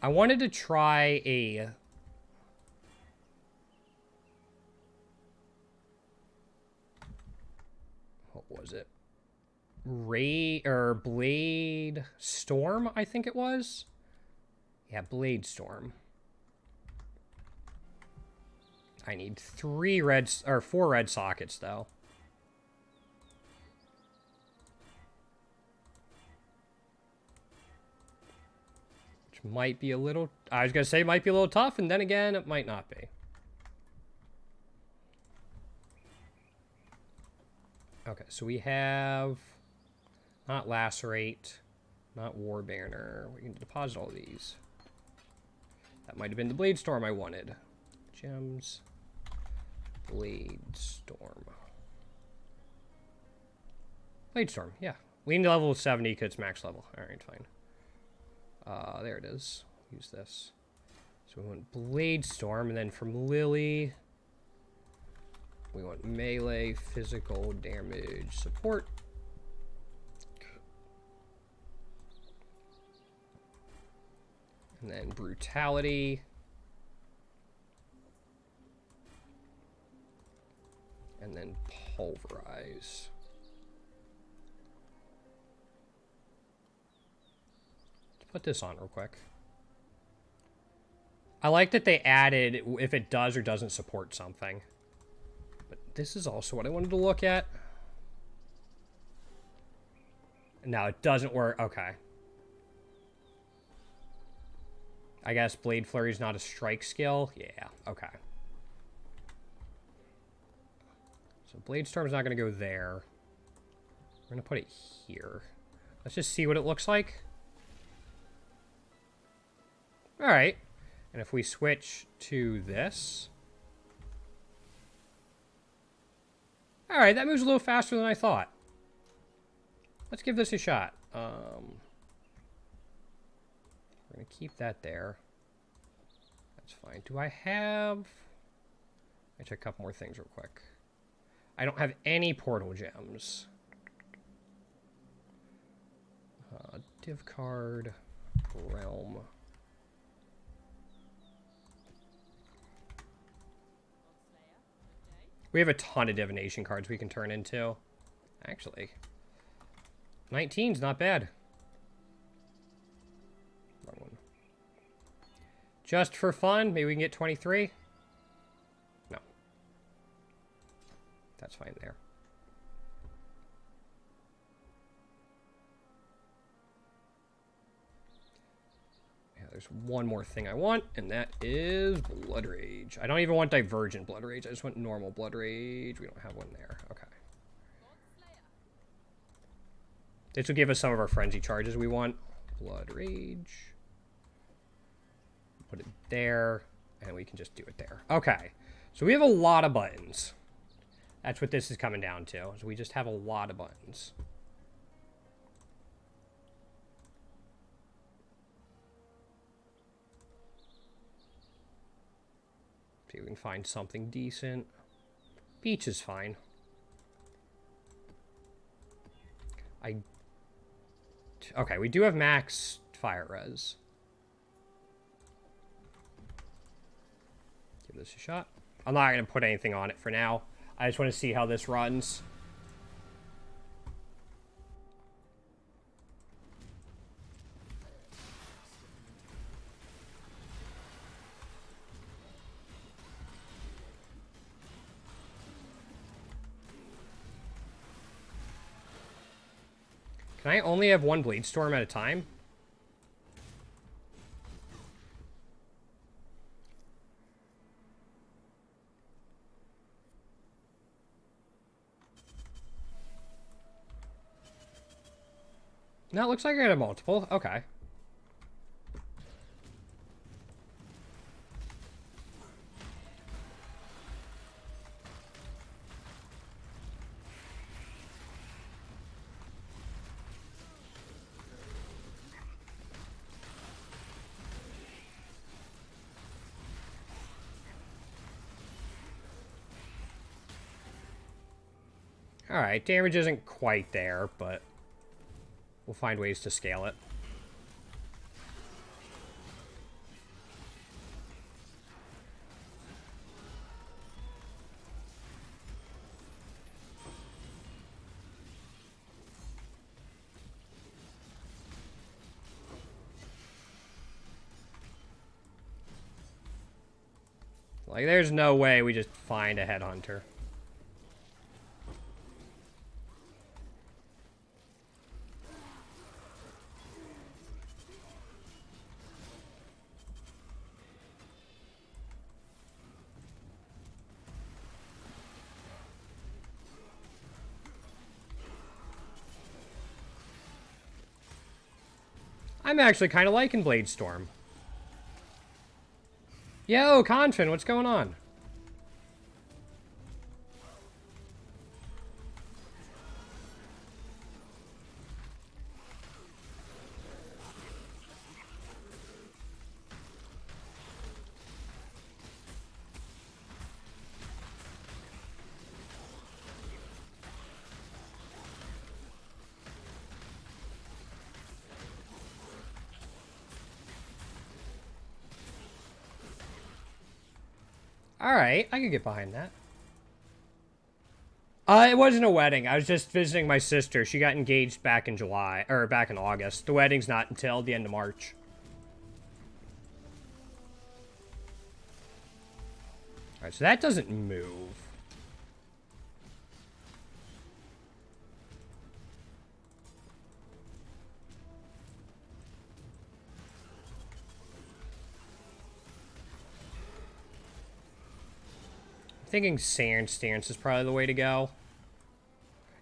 I wanted to try a... What was it? Blade Storm, I think it was. Yeah, Blade Storm. I need 4 red sockets though. Which might be a little, I was gonna say might be a little tough, and then again it might not be. Okay, so we have not Lacerate, not War Banner. We can deposit all these. That might have been the Blade Storm I wanted. Gems. Blade Storm. Blade Storm, yeah. We need level 70 because it's max level. Alright, fine. There it is. Use this. So we want Blade Storm, and then from Lily, we want melee, physical damage, support. And then brutality. And then pulverize. Let's put this on real quick. I like that they added if it does or doesn't support something. But this is also what I wanted to look at. No, it doesn't work. Okay. I guess Blade Flurry is not a strike skill. Yeah, okay. So Blade Storm's not going to go there. We're going to put it here. Let's just see what it looks like. Alright. And if we switch to this, Alright, that moves a little faster than I thought. Let's give this a shot. We're going to keep that there. That's fine. Do I have... Let me check a couple more things real quick. I don't have any portal gems. Div card. Realm. We have a ton of divination cards we can turn into. Actually. 19's not bad. Wrong one. Just for fun, maybe we can get 23? No. That's fine there. Yeah, there's one more thing I want, and that is Blood Rage. I don't even want Divergent Blood Rage. I just want normal Blood Rage. We don't have one there. Okay. This will give us some of our frenzy charges we want. Blood Rage. Put it there, and we can just do it there. Okay, so we have a lot of buttons. That's what this is coming down to. So we just have a lot of buttons. See if we can find something decent. Beach is fine. Okay, we do have max fire res. Give this a shot. I'm not going to put anything on it for now. I just want to see how this runs. Can I only have one Blade Storm at a time? No, it looks like I got a multiple. Okay. Alright, damage isn't quite there, but we'll find ways to scale it. Like, there's no way we just find a headhunter. I'm actually kind of liking Blade Storm. Yo, Confin, what's going on? Alright, I could get behind that. It wasn't a wedding. I was just visiting my sister. She got engaged back in July, or back in August. The wedding's not until the end of March. Alright, so that doesn't move. Thinking Sand Stance is probably the way to go.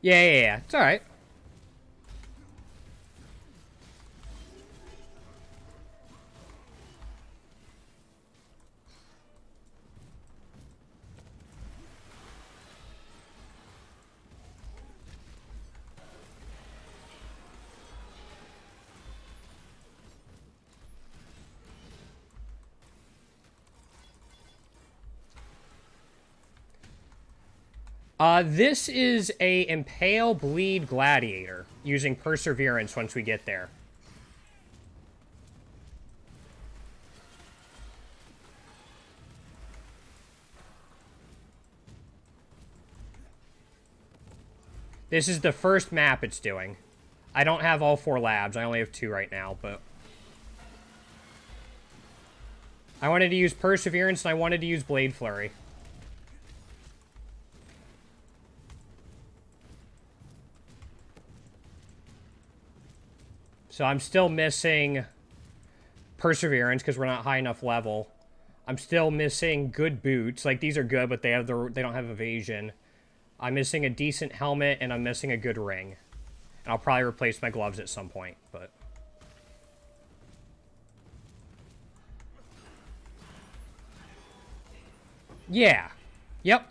Yeah. It's alright. This is a Impale Bleed Gladiator, using Perseverance once we get there. This is the first map it's doing. I don't have all 4 labs. I only have 2 right now, but... I wanted to use Perseverance, and I wanted to use Blade Flurry. So I'm still missing Perseverance, because we're not high enough level. I'm still missing good boots. Like, these are good, but they don't have evasion. I'm missing a decent helmet, and I'm missing a good ring. And I'll probably replace my gloves at some point, but... Yeah. Yep.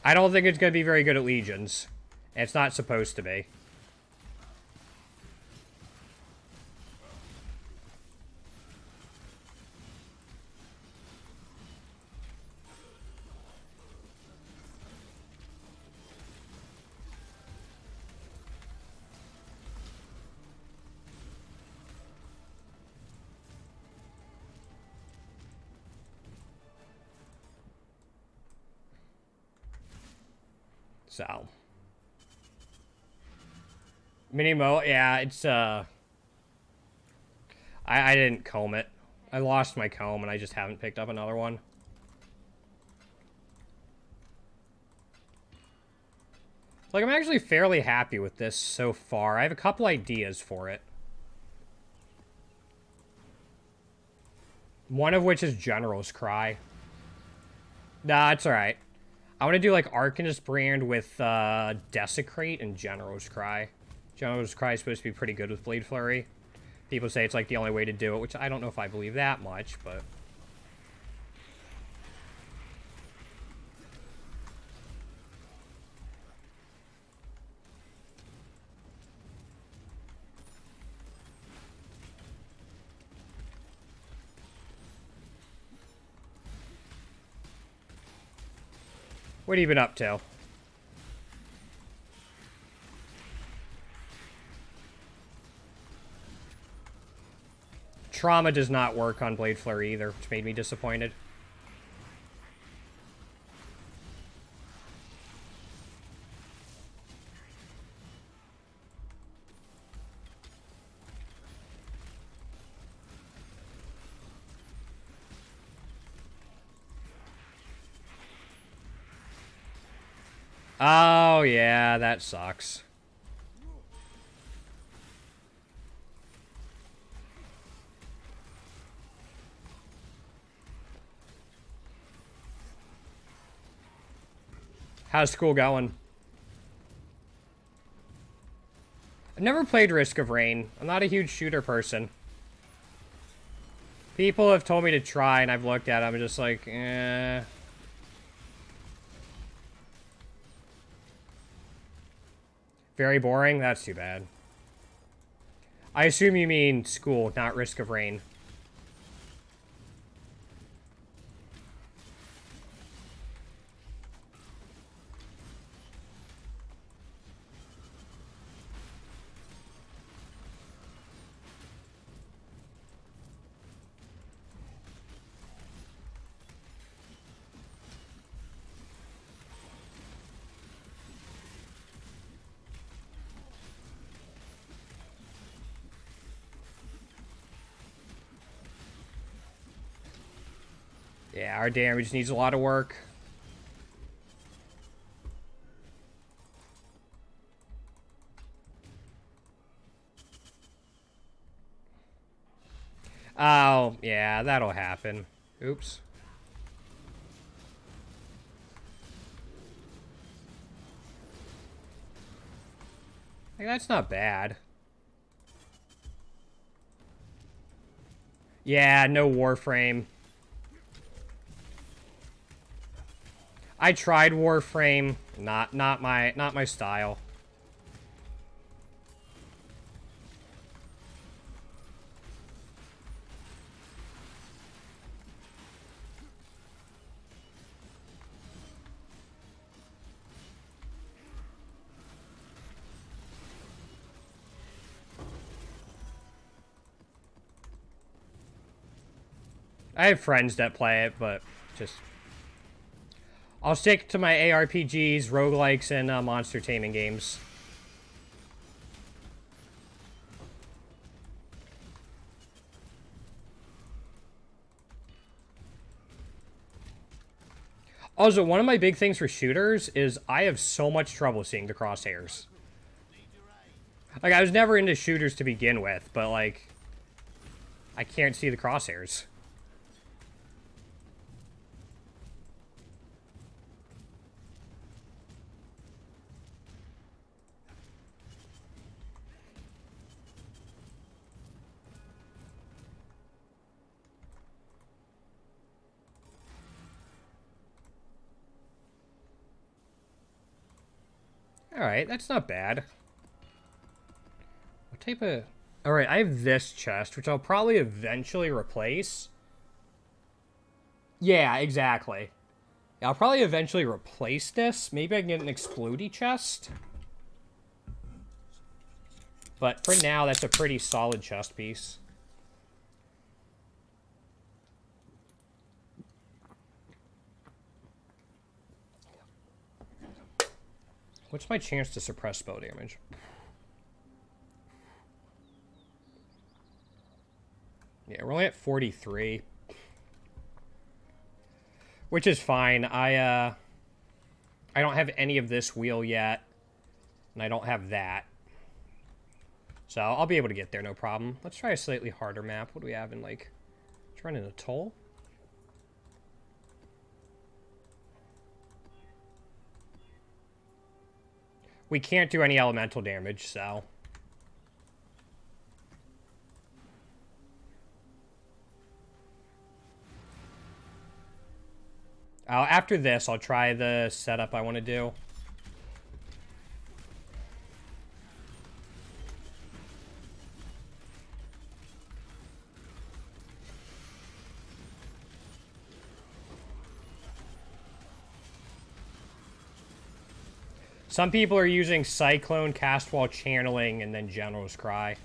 I don't think it's going to be very good at Legions. It's not supposed to be. So. Minimo, yeah, it's, I didn't comb it. I lost my comb, and I just haven't picked up another one. Like, I'm actually fairly happy with this so far. I have a couple ideas for it. One of which is General's Cry. Nah, it's alright. I want to do, like, Arcanist Brand with, Desecrate and General's Cry. General's Cry is supposed to be pretty good with Blade Flurry. People say it's, like, the only way to do it, which I don't know if I believe that much, but... What have you been up to? Trauma does not work on Blade Flurry either, which made me disappointed. Oh, yeah, that sucks. How's school going? I've never played Risk of Rain. I'm not a huge shooter person. People have told me to try, and I've looked at it. I'm just like, eh. Very boring? That's too bad. I assume you mean school, not Risk of Rain. Yeah, our damage needs a lot of work. Oh, yeah, that'll happen. Oops. Like, that's not bad. Yeah, no Warframe. I tried Warframe. Not my style. I have friends that play it, but just... I'll stick to my ARPGs, roguelikes, and monster taming games. Also, one of my big things for shooters is I have so much trouble seeing the crosshairs. Like, I was never into shooters to begin with, but, like, I can't see the crosshairs. Alright, that's not bad. What type of... Alright, I have this chest, which I'll probably eventually replace. Yeah, exactly. Yeah, I'll probably eventually replace this. Maybe I can get an explodey chest. But for now, that's a pretty solid chest piece. What's my chance to suppress spell damage? Yeah, we're only at 43. Which is fine. I don't have any of this wheel yet. And I don't have that. So I'll be able to get there, no problem. Let's try a slightly harder map. What do we have in, like... Let's run in a toll. We can't do any elemental damage, so... After this, I'll try the setup I want to do. Some people are using Cyclone, Cast while channeling, and then General's Cry.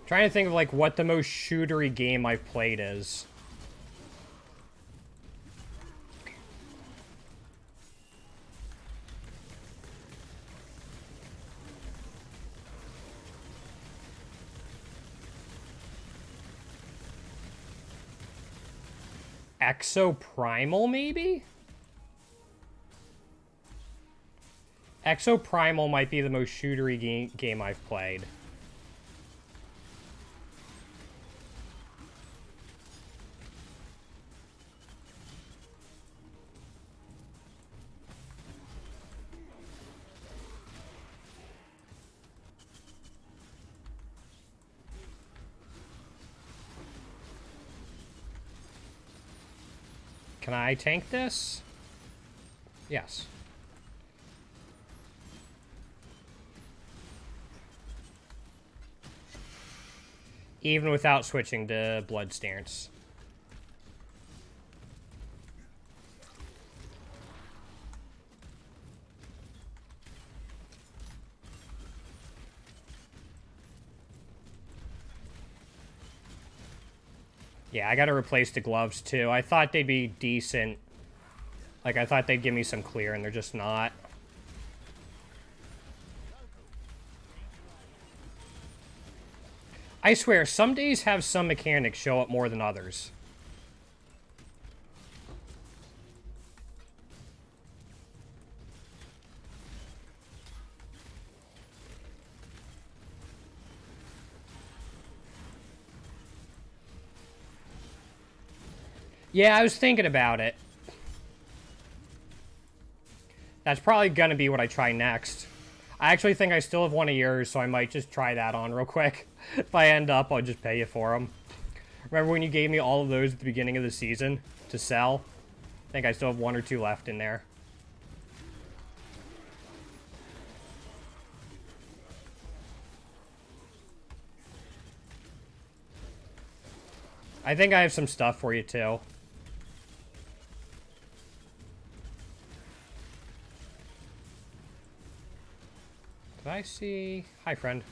Trying to think of, like, what the most shootery game I've played is. Exoprimal, maybe? Exoprimal might be the most shootery game I've played. Can I tank this? Yes. Even without switching to Blood Stance. Yeah, I gotta replace the gloves too. I thought they'd be decent. Like, I thought they'd give me some clear, and they're just not. I swear, some days have some mechanics show up more than others. Yeah, I was thinking about it. That's probably gonna be what I try next. I actually think I still have one of yours, so I might just try that on real quick. If I end up, I'll just pay you for them. Remember when you gave me all of those at the beginning of the season to sell? I think I still have 1 or 2 left in there. I think I have some stuff for you, too. Did I see... Hi, friend.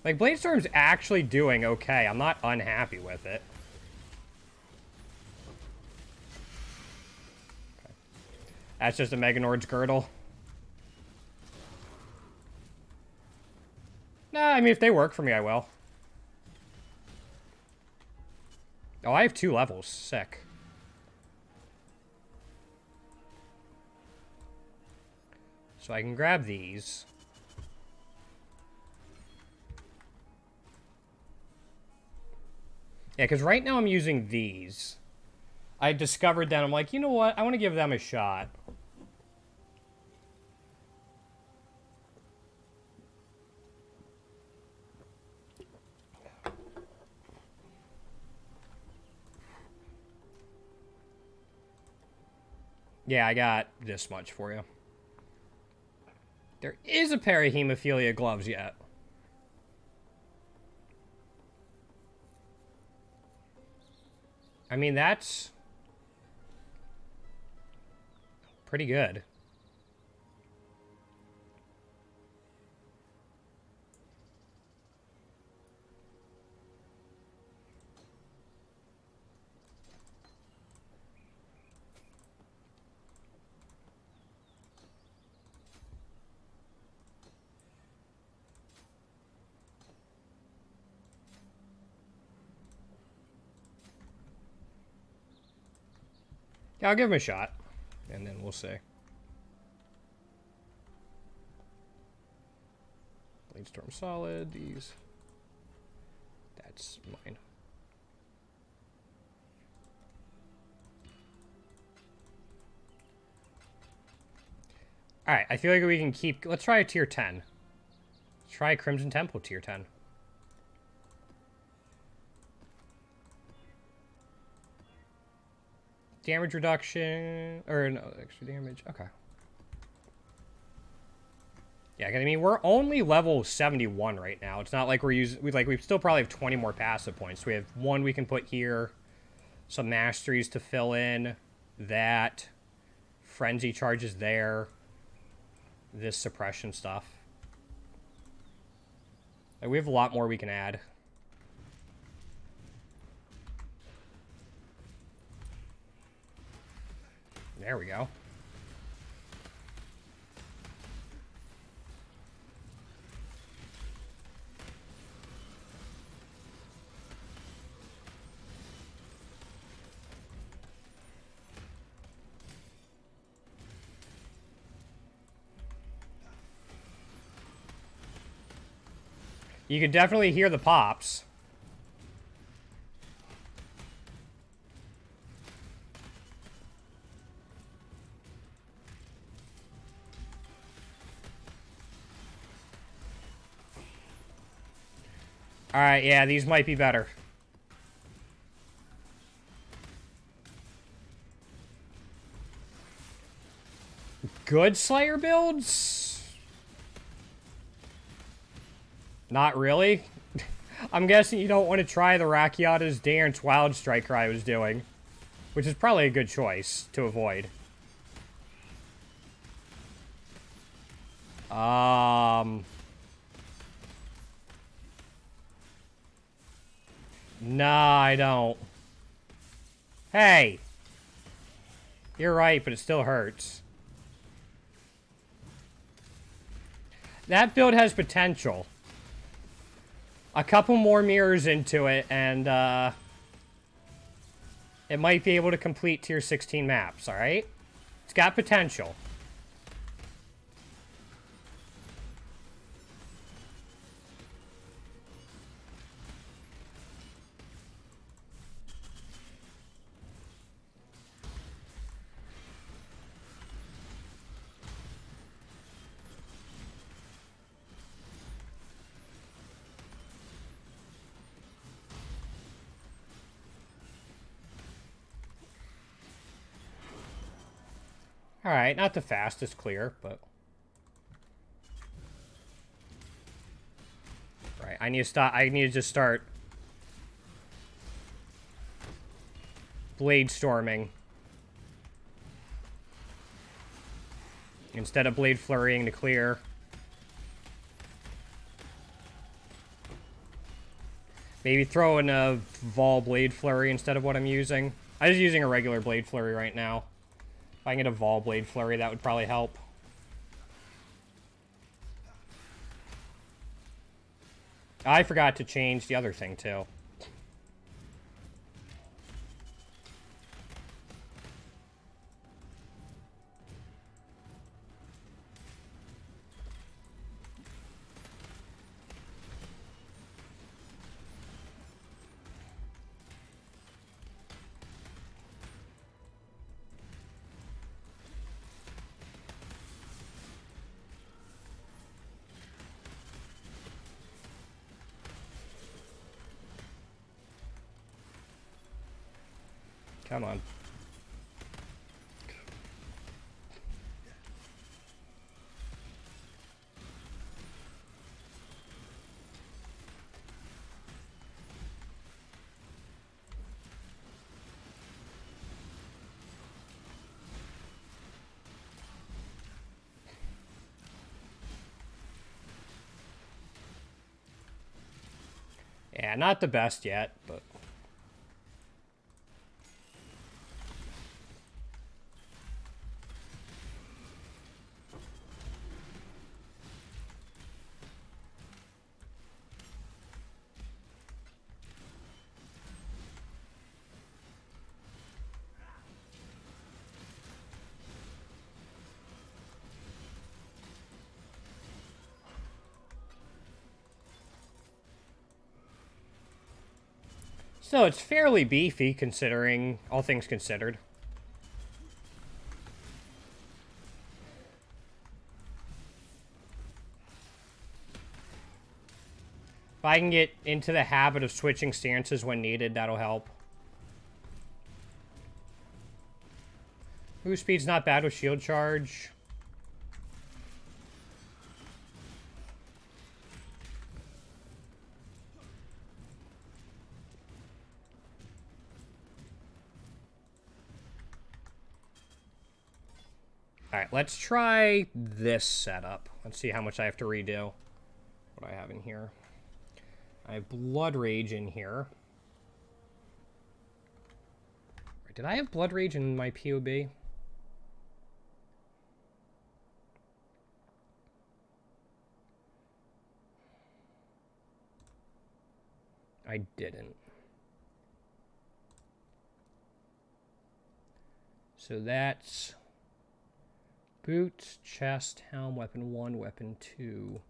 Like, Bladestorm's actually doing okay. I'm not unhappy with it. Okay. That's just a Meganord's girdle. Nah, I mean, if they work for me, I will. Oh, I have 2 levels. Sick. So I can grab these. Yeah, because right now I'm using these. I discovered that. I'm like, you know what? I want to give them a shot. Yeah, I got this much for you. There is a pair of hemophilia gloves yet. I mean, that's pretty good. Yeah, I'll give him a shot, and then we'll see. Bladestorm solid, these. That's mine. Alright, I feel like we can keep... Let's try a tier 10. Let's try Crimson Temple tier 10. Damage reduction... Or, no, extra damage. Okay. Yeah, I mean, we're only level 71 right now. It's not like we're using... We still probably have 20 more passive points. We have 1 we can put here. Some masteries to fill in. That. Frenzy charges there. This suppression stuff. Like, we have a lot more we can add. There we go. You can definitely hear the pops. Alright, yeah, these might be better. Good Slayer builds? Not really. I'm guessing you don't want to try the Rakiata's Dance Wild Striker I was doing. Which is probably a good choice to avoid. Nah, I don't. Hey! You're right, but it still hurts. That build has potential. A couple more mirrors into it, and, it might be able to complete tier 16 maps, alright? It's got potential. Alright, not the fastest clear, but... Right, I need to stop. I need to just start... Blade storming. Instead of blade flurrying to clear. Maybe throw in a Vol blade flurry instead of what I'm using. I'm just using a regular blade flurry right now. If I can get a Vol blade flurry, that would probably help. I forgot to change the other thing, too. Come on. Yeah, not the best yet, but... So it's fairly beefy, considering all things considered. If I can get into the habit of switching stances when needed, that'll help. Move speed's not bad with shield charge. Alright, let's try this setup. Let's see how much I have to redo. What do I have in here? I have Blood Rage in here. Did I have Blood Rage in my POB? I didn't. So that's boots, chest, helm, weapon 1, weapon 2.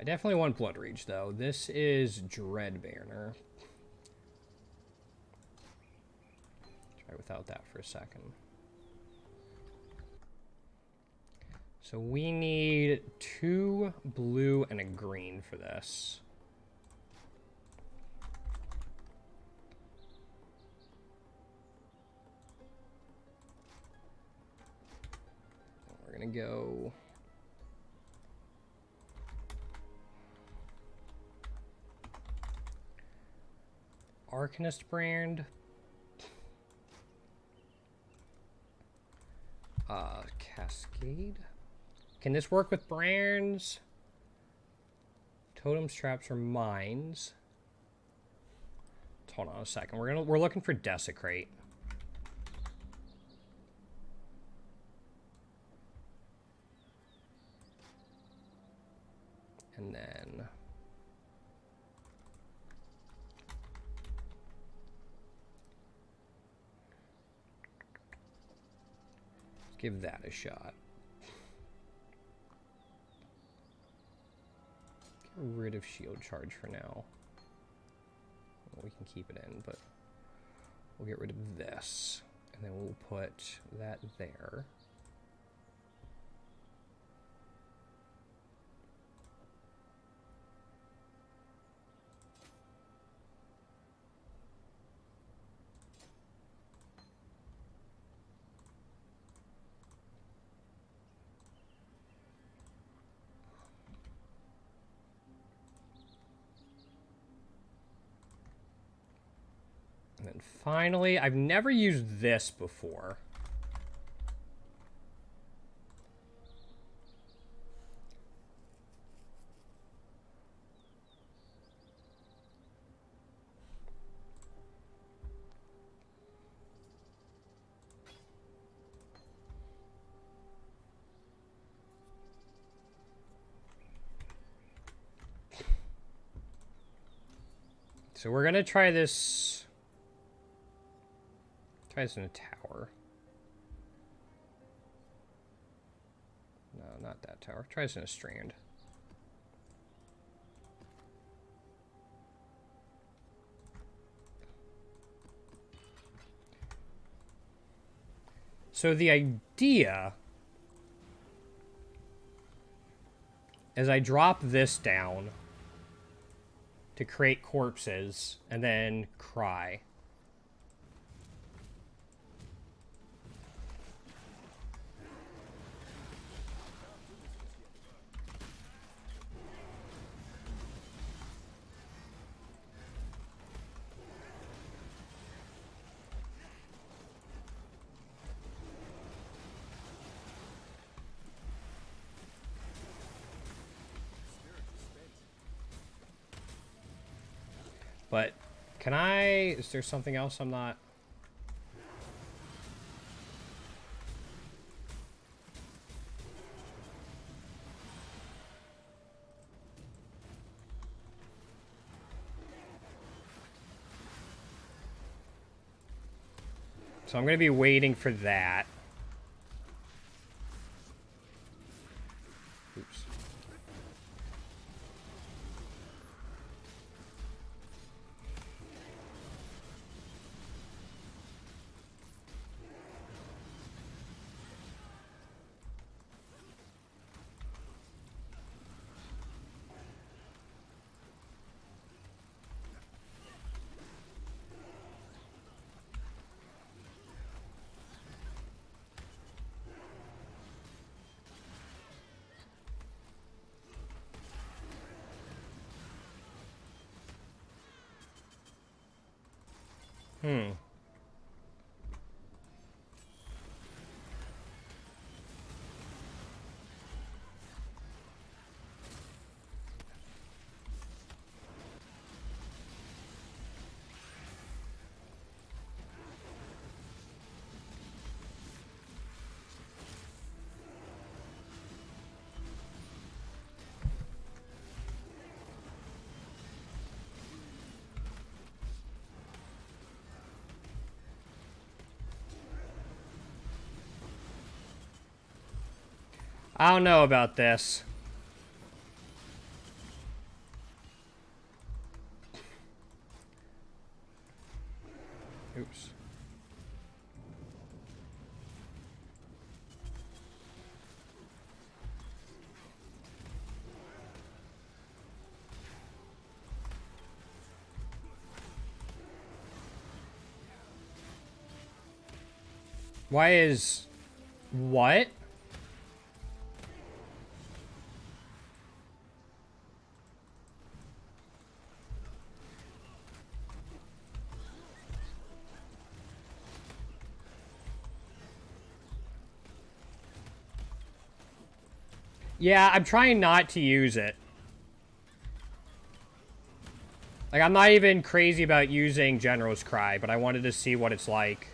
I definitely want Blood Rage, though. This is Dread Banner. Try without that for a second. So we need 2 blue and a green for this. We're gonna go... Arcanist brand. Cascade. Can this work with brands? Totems, traps, or mines? Hold on a second. We're looking for Desecrate. give that a shot. Get rid of shield charge for now. Well, we can keep it in, but we'll get rid of this. And then we'll put that there. And then finally, I've never used this before. So we're gonna try this. Try this in a tower. No, not that tower. Try this in a strand. So the idea is I drop this down to create corpses and then cry. But can I... Is there something else I'm not... So I'm going to be waiting for that. Oops. I don't know about this. Oops. Why is... What? Yeah, I'm trying not to use it. Like, I'm not even crazy about using General's Cry, but I wanted to see what it's like.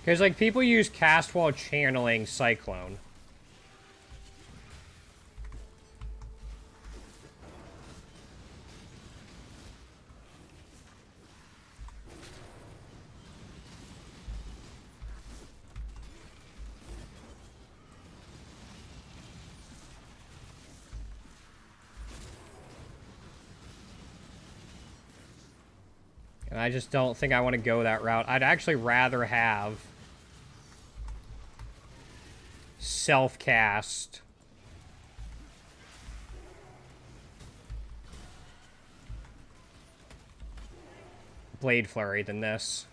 Because, like, people use cast while channeling Cyclone. And I just don't think I want to go that route. I'd actually rather have self-cast Blade Flurry than this.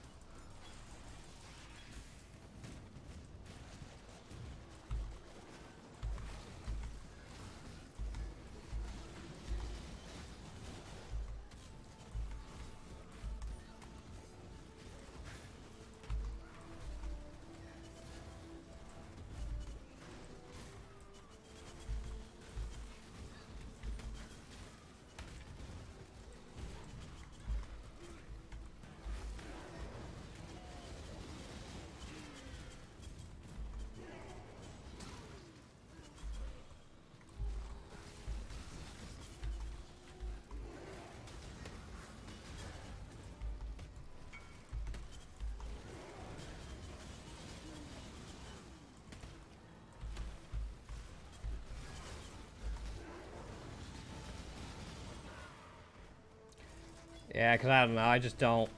Yeah, because I don't know, I just don't.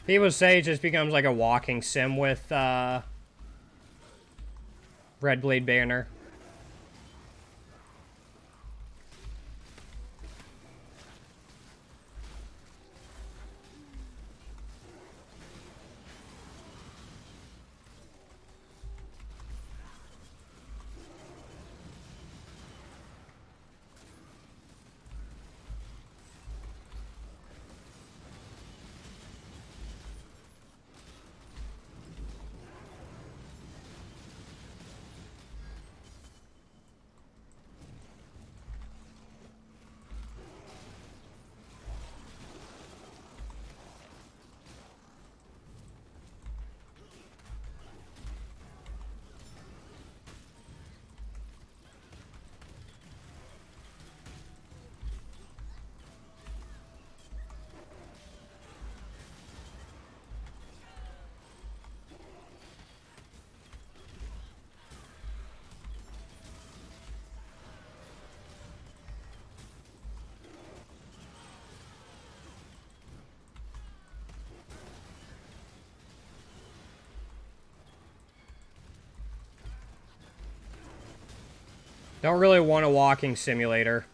People say it just becomes like a walking sim with Red Blade Banner. Don't really want a walking simulator.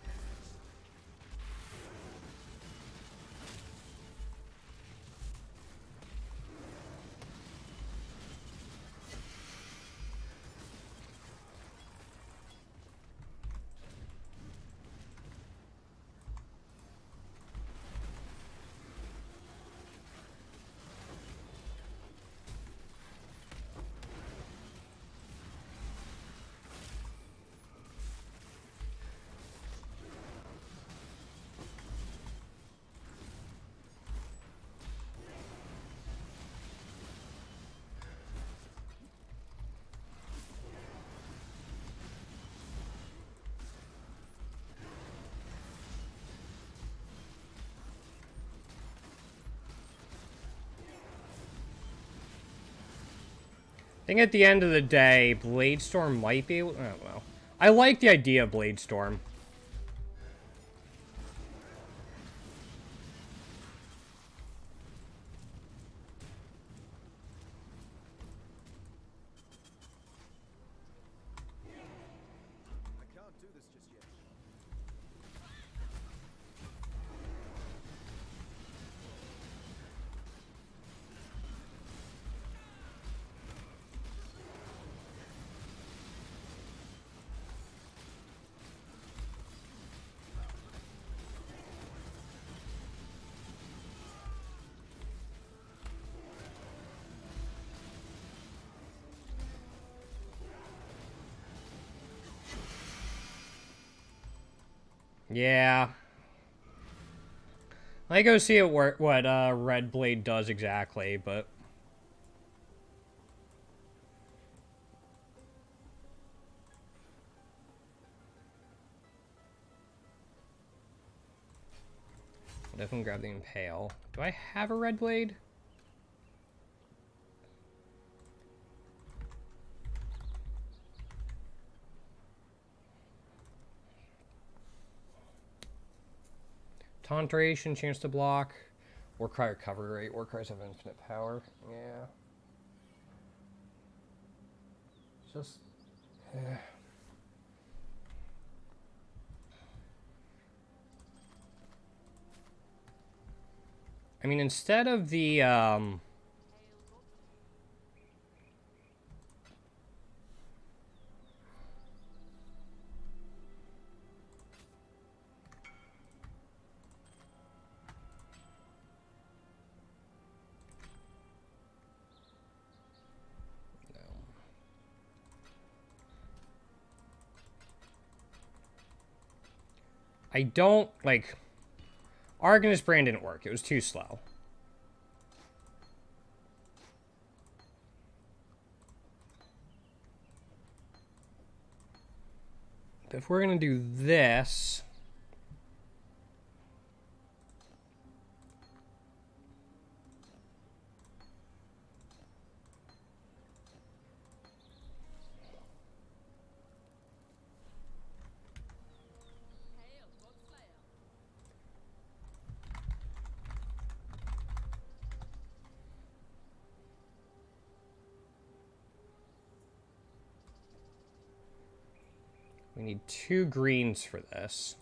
I think at the end of the day, Bladestorm might be... I don't know. I like the idea of Bladestorm. Yeah. I go see it what Red Blade does exactly, but I'll definitely grab the Impale. Do I have a Red Blade? Taunt duration, chance to block. Warcry recovery rate. Warcries have infinite power. Yeah. Just... I mean, instead of the, I don't, like... Arcanist Brand didn't work. It was too slow. But if we're going to do this... We need 2 greens for this.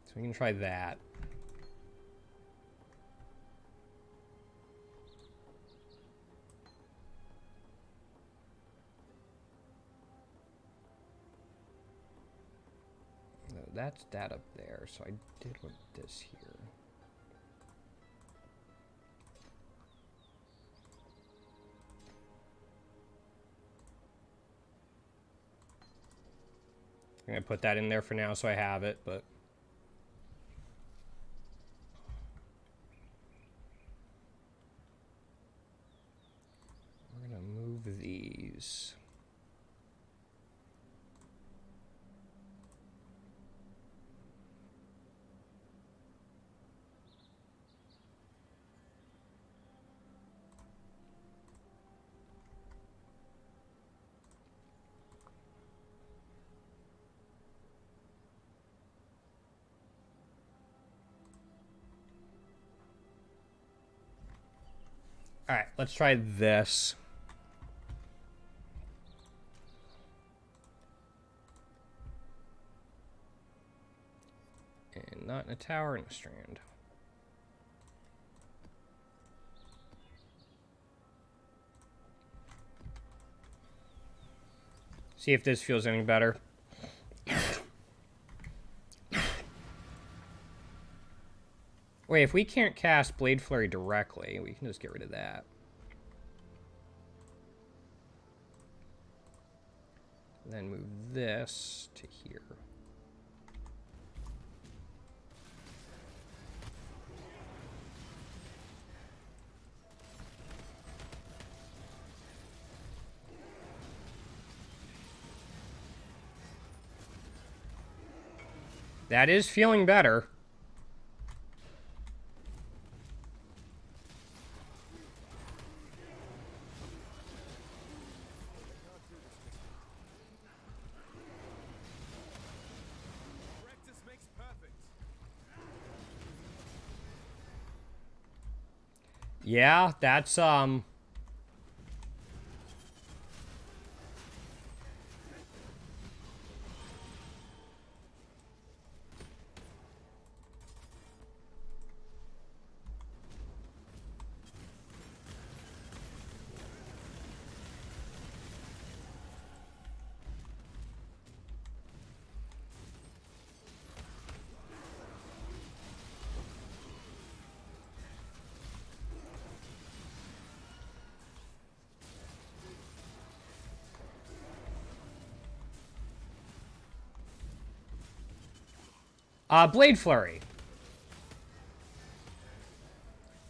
So we can try that. No, that's that up there, so I did want this here. I'm going to put that in there for now so I have it, but... We're going to move these. Alright, let's try this. And not in a tower, in a strand. See if this feels any better. Wait, if we can't cast Blade Flurry directly, we can just get rid of that. Then move this to here. That is feeling better. Yeah, that's, Blade Flurry.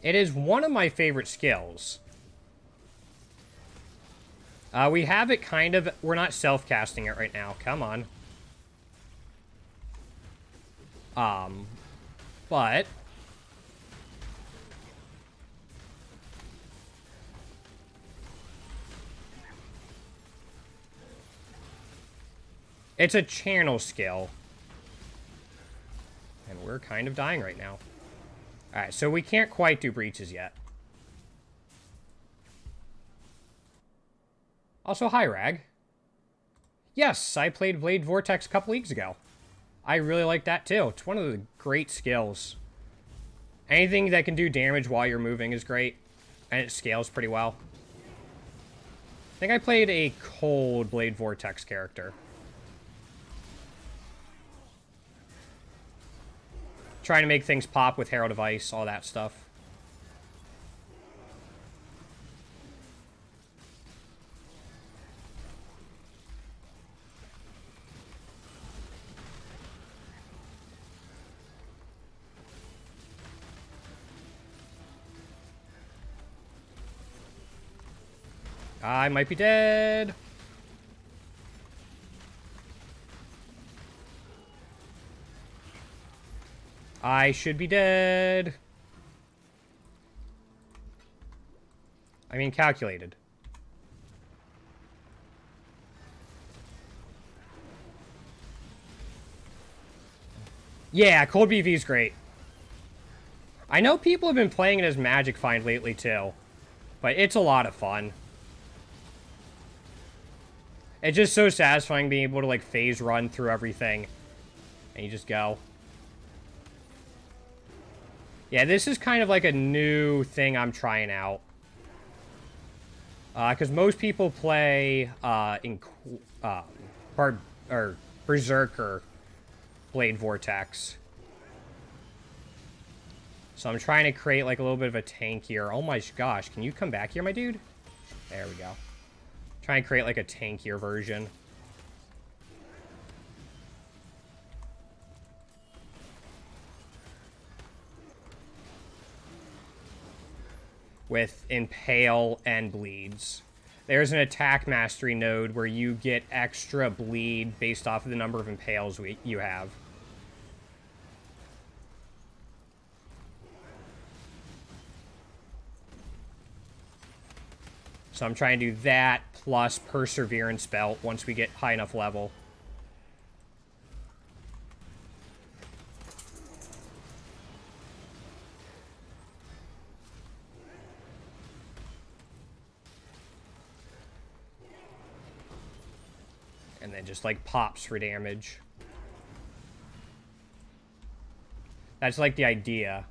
It is one of my favorite skills. We have it kind of... We're not self-casting it right now. Come on. But... It's a channel skill. And we're kind of dying right now. Alright, so we can't quite do breaches yet. Also, hi, Rag. Yes, I played Blade Vortex a couple weeks ago. I really like that, too. It's one of the great skills. Anything that can do damage while you're moving is great. And it scales pretty well. I think I played a cold Blade Vortex character. Trying to make things pop with Herald of Ice, all that stuff. I might be dead. I should be dead. I mean, calculated. Yeah, Cold BV is great. I know people have been playing it as Magic Find lately, too. But it's a lot of fun. It's just so satisfying being able to, like, phase run through everything. And you just go. Yeah, this is kind of like a new thing I'm trying out. Because most people play Berserker Blade Vortex. So I'm trying to create like a little bit of a tankier... Oh my gosh, can you come back here, my dude? There we go. Try and create like a tankier version. With Impale and Bleeds. There's an attack mastery node where you get extra bleed based off of the number of Impales you have. So I'm trying to do that plus Perseverance Belt once we get high enough level. And then just, like, pops for damage. That's, like, the idea.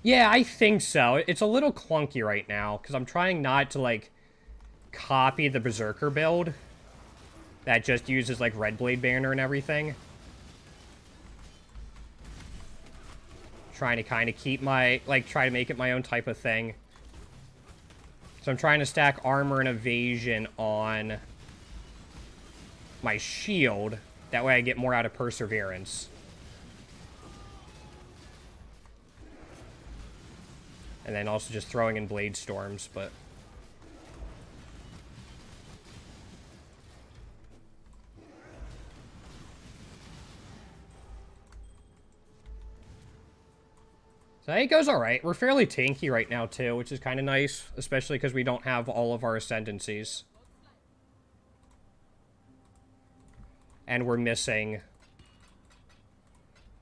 Yeah, I think so. It's a little clunky right now, because I'm trying not to, like, copy the Berserker build. That just uses, like, Red Blade Banner and everything. Trying to kind of keep my, like, try to make it my own type of thing. So I'm trying to stack armor and evasion on my shield. That way I get more out of Perseverance. And then also just throwing in Blade Storms, but... So it goes alright. We're fairly tanky right now, too, which is kind of nice. Especially because we don't have all of our ascendancies. And we're missing...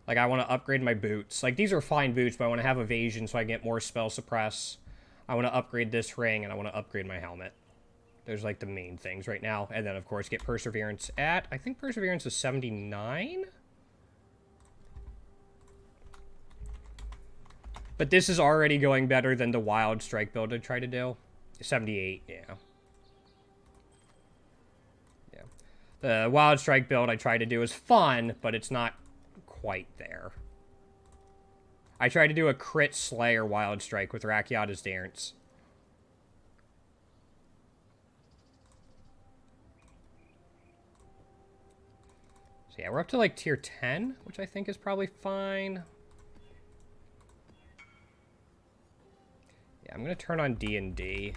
Like, I want to upgrade my boots. Like, these are fine boots, but I want to have evasion so I can get more spell suppress. I want to upgrade this ring, and I want to upgrade my helmet. Those are, like, the main things right now. And then, of course, get Perseverance at... I think Perseverance is 79? But this is already going better than the Wild Strike build I tried to do. 78, yeah. Yeah. The Wild Strike build I tried to do is fun, but it's not quite there. I tried to do a crit Slayer Wild Strike with Rakiata's Dance. So So yeah, we're up to like tier 10, which I think is probably fine. Yeah, I'm going to turn on D&D.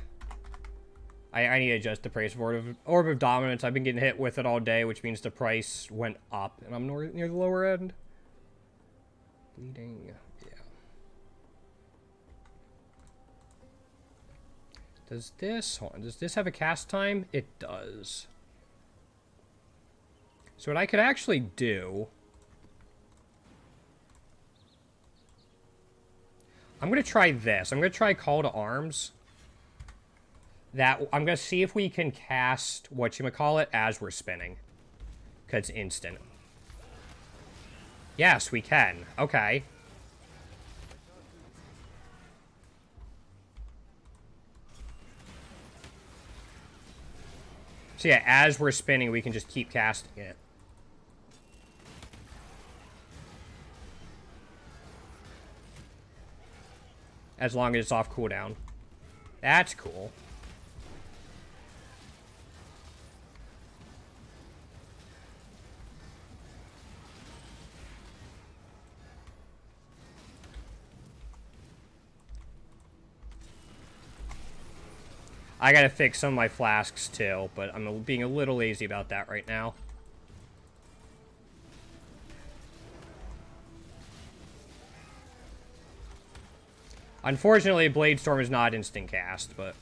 I need to adjust the price of Orb of Dominance. I've been getting hit with it all day, which means the price went up, and I'm near the lower end. Bleeding, yeah. Does this have a cast time? It does. So what I could actually do... I'm going to try this. I'm going to try Call to Arms. I'm going to see if we can cast whatchamacallit as we're spinning. Because it's instant. Yes, we can. Okay. So yeah, as we're spinning, we can just keep casting it. As long as it's off cooldown. That's cool. I gotta fix some of my flasks too, but I'm being a little lazy about that right now. Unfortunately, Blade Storm is not instant cast, but...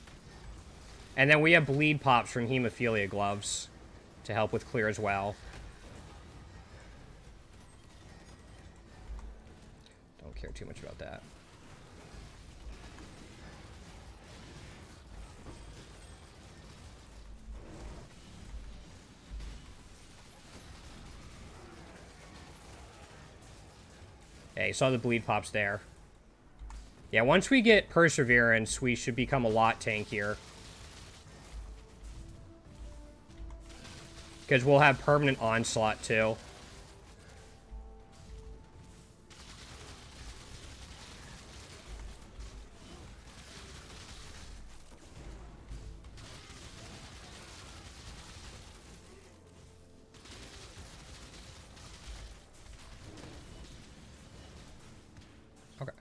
And then we have bleed pops from Hemophilia gloves to help with clear as well. Don't care too much about that. Yeah, you saw the bleed pops there. Yeah, once we get Perseverance, we should become a lot tankier. Because we'll have permanent Onslaught, too. Okay.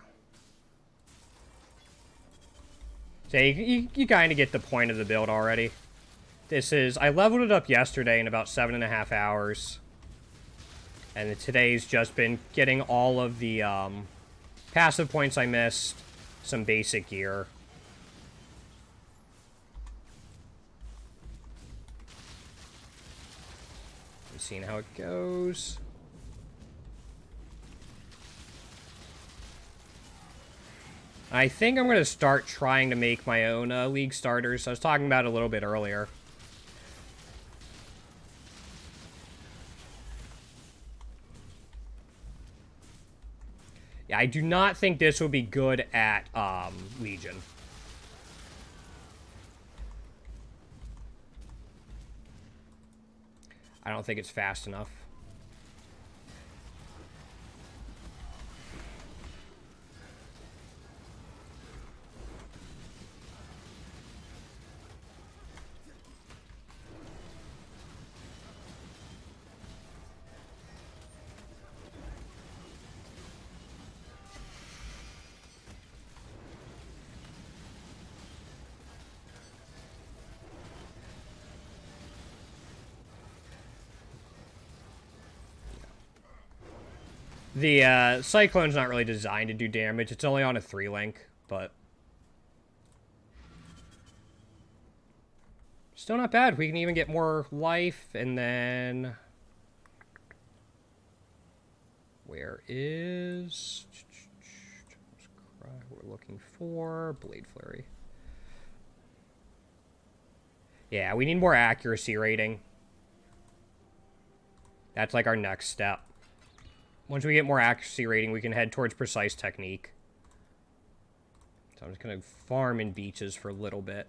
So you kind of get the point of the build already. I leveled it up yesterday in about 7.5 hours. And today's just been getting all of the passive points I missed, some basic gear. And seeing how it goes. I think I'm going to start trying to make my own league starters. I was talking about it a little bit earlier. Yeah, I do not think this will be good at Legion. I don't think it's fast enough. The Cyclone's not really designed to do damage. It's only on a 3-link, but... Still not bad. We can even get more life, and then... Where is... We're looking for Blade Flurry. Yeah, we need more accuracy rating. That's like our next step. Once we get more accuracy rating, we can head towards precise technique. So I'm just going to farm in beaches for a little bit.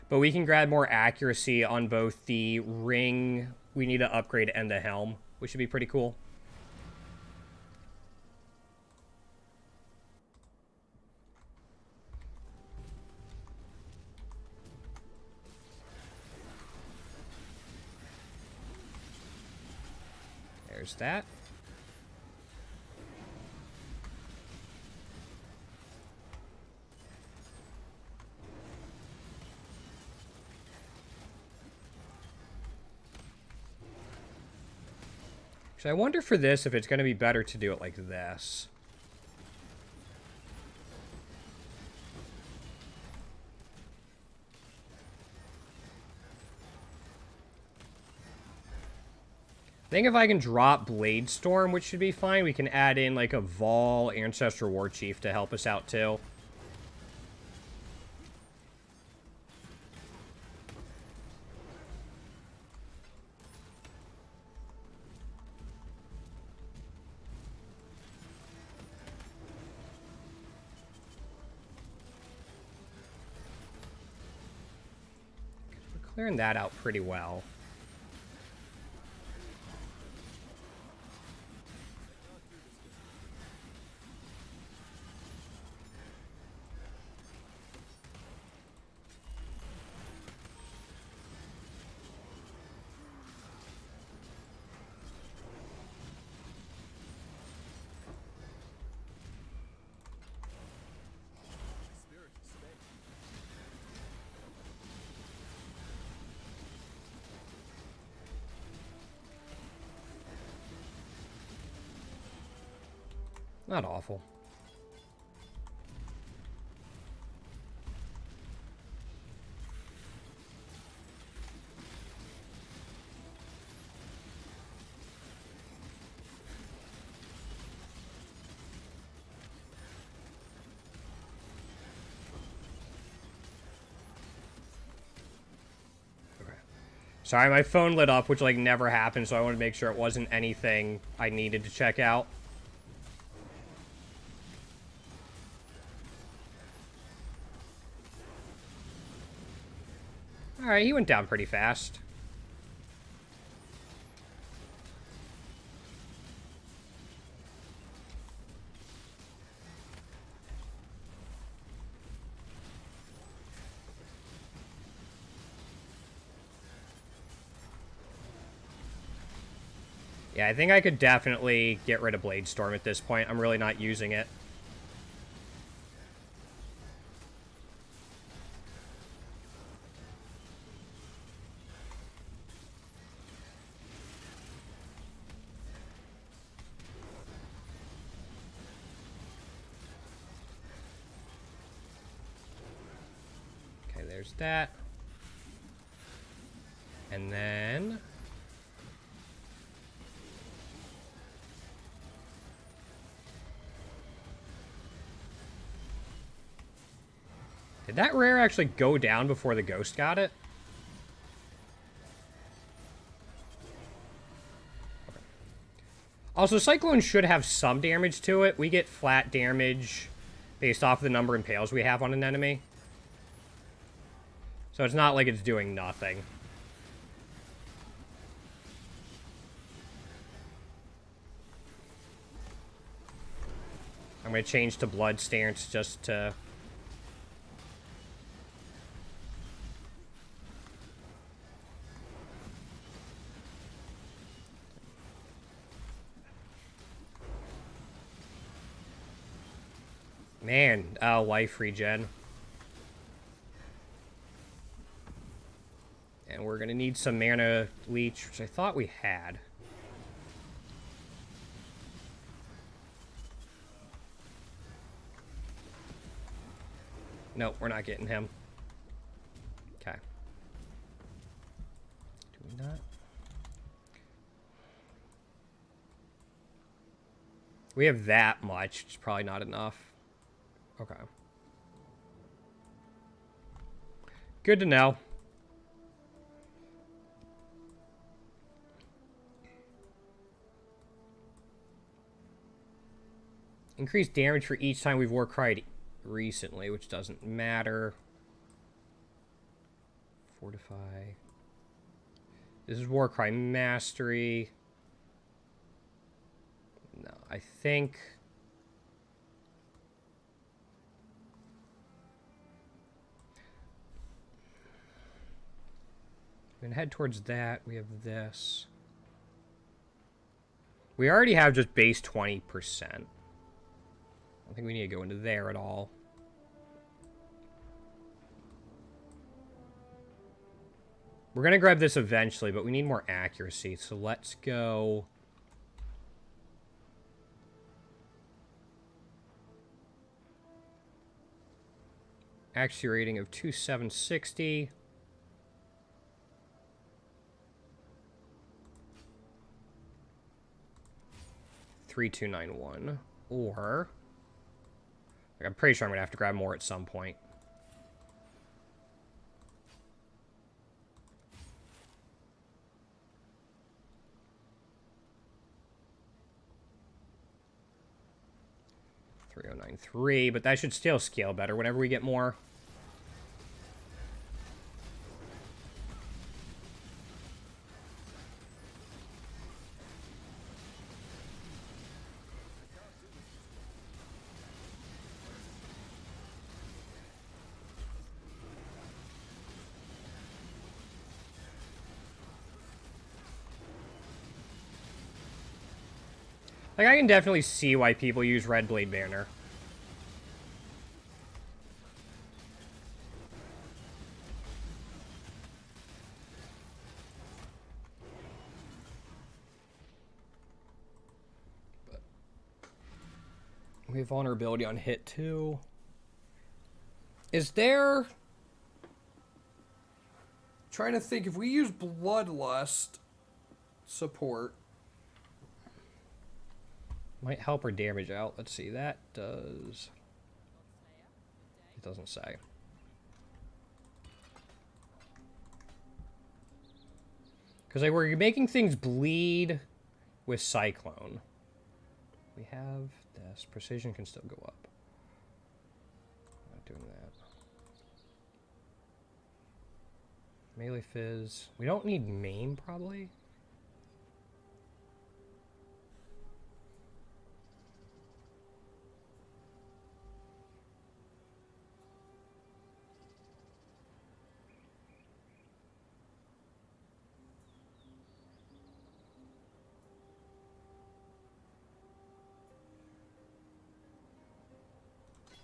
But we can grab more accuracy on both the ring we need to upgrade and the helm, which should be pretty cool. There's that. So I wonder for this if it's going to be better to do it like this. I think if I can drop Blade Storm, which should be fine, we can add in like a Vol Ancestor War Chief to help us out too. Clearing that out pretty well. Not awful. Okay. Sorry, my phone lit up, which like never happened, so I wanted to make sure it wasn't anything I needed to check out. Alright, he went down pretty fast. Yeah, I think I could definitely get rid of Blade Storm at this point. I'm really not using it. Okay, there's that. And then... did that rare actually go down before the ghost got it? Okay. Also, Cyclone should have some damage to it. We get flat damage based off the number of impales we have on an enemy. So it's not like it's doing nothing. I'm going to change to Blood Stance just to... man, life regen. And we're going to need some mana leech, which I thought we had. Nope, we're not getting him. Okay. Do we not? We have that much. It's probably not enough. Okay. Good to know. Increased damage for each time we've Warcried recently, which doesn't matter. Fortify. This is Warcry Mastery. No, I think... we're going to head towards that. We have this. We already have just base 20%. I don't think we need to go into there at all. We're going to grab this eventually, but we need more accuracy. So let's go... Accuracy rating of 2760. $3,291. Or... I'm pretty sure I'm going to have to grab more at some point. $3,093, but that should still scale better whenever we get more. Like, I can definitely see why people use Red Blade Banner. But we have vulnerability on hit too. Is there... Trying to think, if we use Bloodlust support... Might help our damage out. Let's see. That does... It doesn't say. Because like, we're making things bleed with Cyclone. We have this. Precision can still go up. Not doing that. Melee Fizz. We don't need Maim, probably.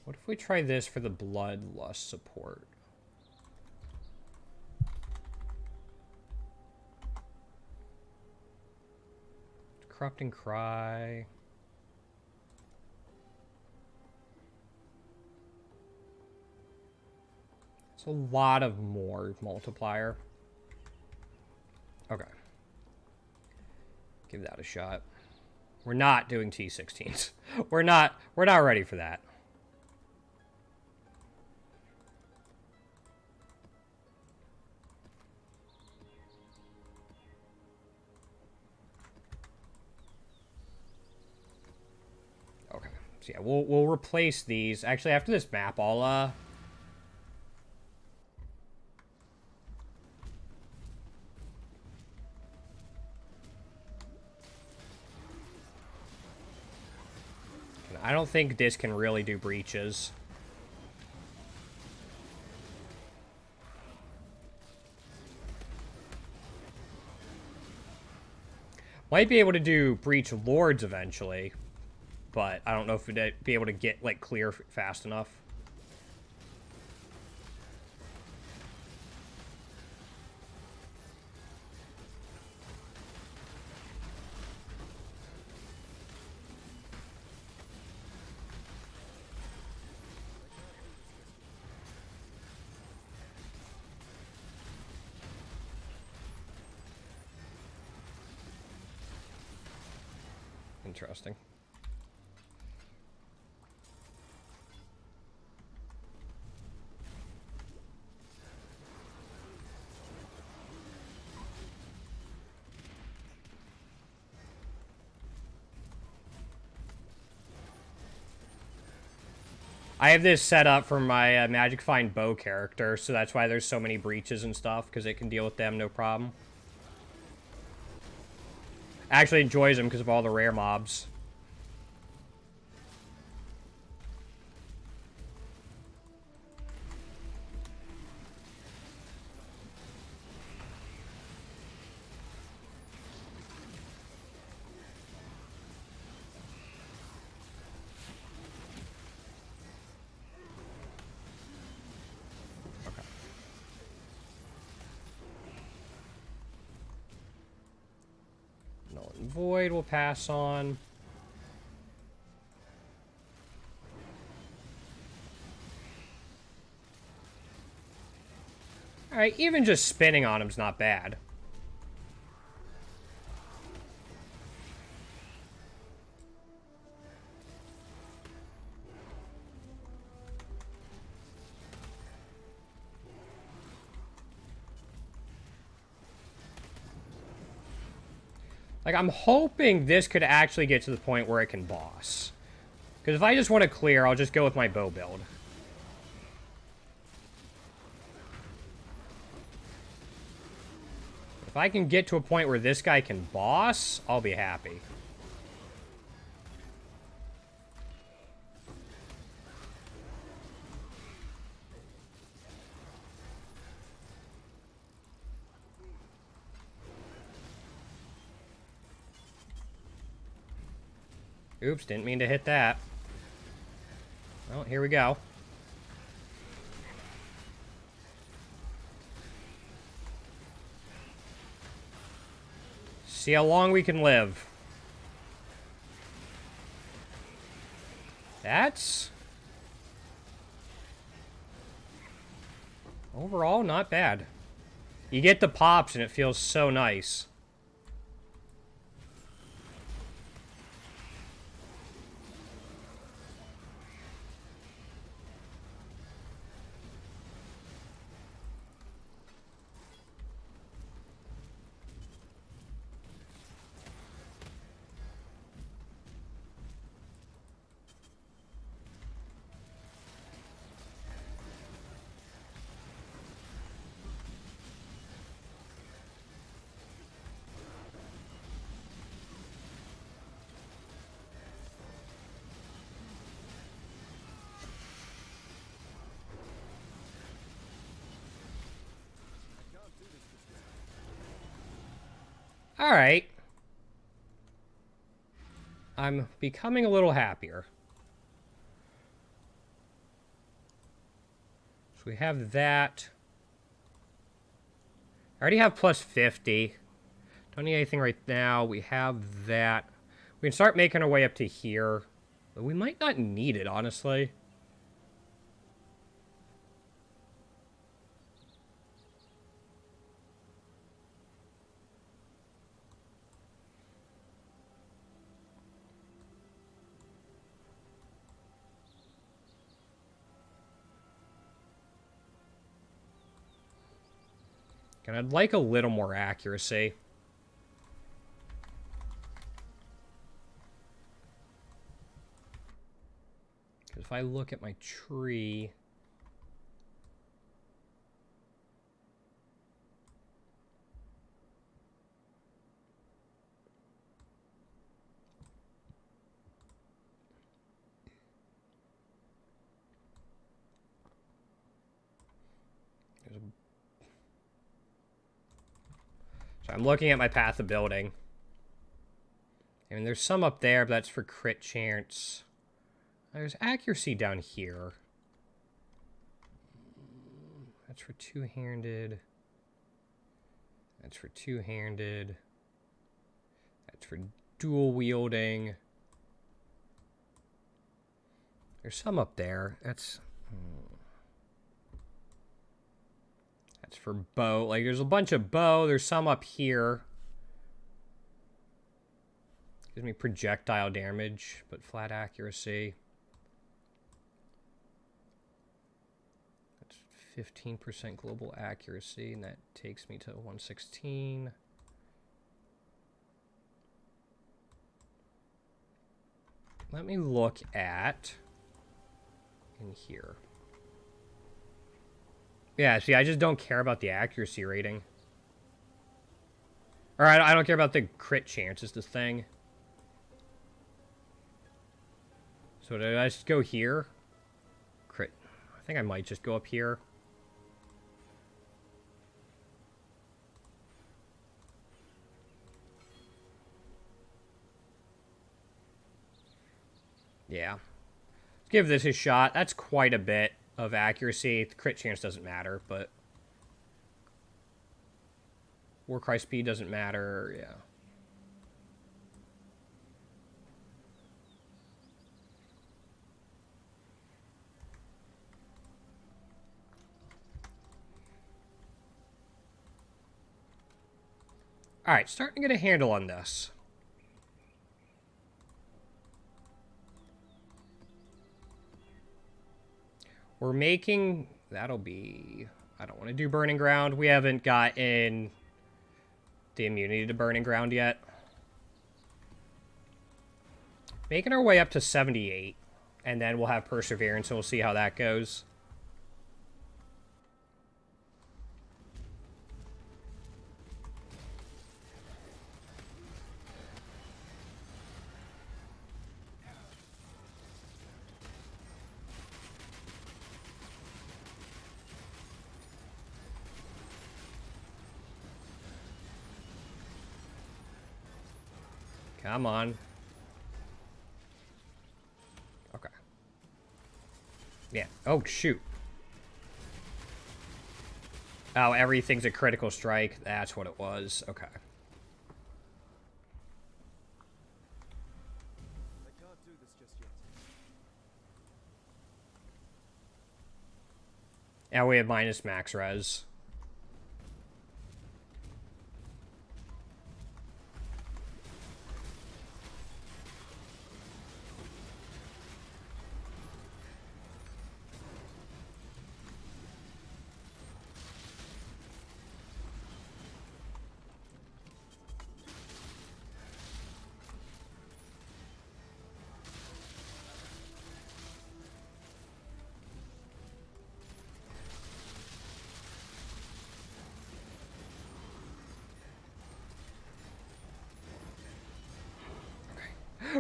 What if we try this for the Bloodlust support? Corrupting Cry. It's a lot of more multiplier. Okay. Give that a shot. We're not doing T16s. We're not ready for that. Okay. So yeah, we'll replace these. Actually, after this map, I'll I don't think this can really do breaches. Might be able to do breach lords eventually, but I don't know if we'd be able to get like clear fast enough. Interesting. I have this set up for my Magic Find Bow character, so that's why there's so many breaches and stuff, because it can deal with them no problem. Actually enjoys them because of all the rare mobs. Void will pass on. Alright, even just spinning on him's not bad. Like, I'm hoping this could actually get to the point where it can boss. Because if I just want to clear, I'll just go with my bow build. If I can get to a point where this guy can boss, I'll be happy. Oops, didn't mean to hit that. Well, here we go. See how long we can live. That's... overall, not bad. You get the pops and it feels so nice. Alright. I'm becoming a little happier. So we have that. I already have plus 50. Don't need anything right now. We have that. We can start making our way up to here. But we might not need it, honestly. And I'd like a little more accuracy. Because if I look at my tree... So I'm looking at my path of building. And there's some up there, but that's for crit chance. There's accuracy down here. That's for two-handed. That's for two-handed. That's for dual wielding. There's some up there. That's for bow. Like, there's a bunch of bow. There's some up here. Gives me projectile damage, but flat accuracy. That's 15% global accuracy, and that takes me to 116. Let me look at in here. Yeah, see, I just don't care about the accuracy rating. Or I don't care about the crit chance is the thing. So did I just go here? Crit. I think I might just go up here. Yeah. Let's give this a shot. That's quite a bit of accuracy. The crit chance doesn't matter, but Warcry speed doesn't matter. Yeah. Alright, starting to get a handle on this. We're making... That'll be... I don't want to do Burning Ground. We haven't gotten the immunity to Burning Ground yet. Making our way up to 78. And then we'll have Perseverance, and we'll see how that goes. Come on. Okay. Yeah. Oh, shoot. Oh, everything's a critical strike. That's what it was. Okay. I can't do this just yet. Now we have minus max res.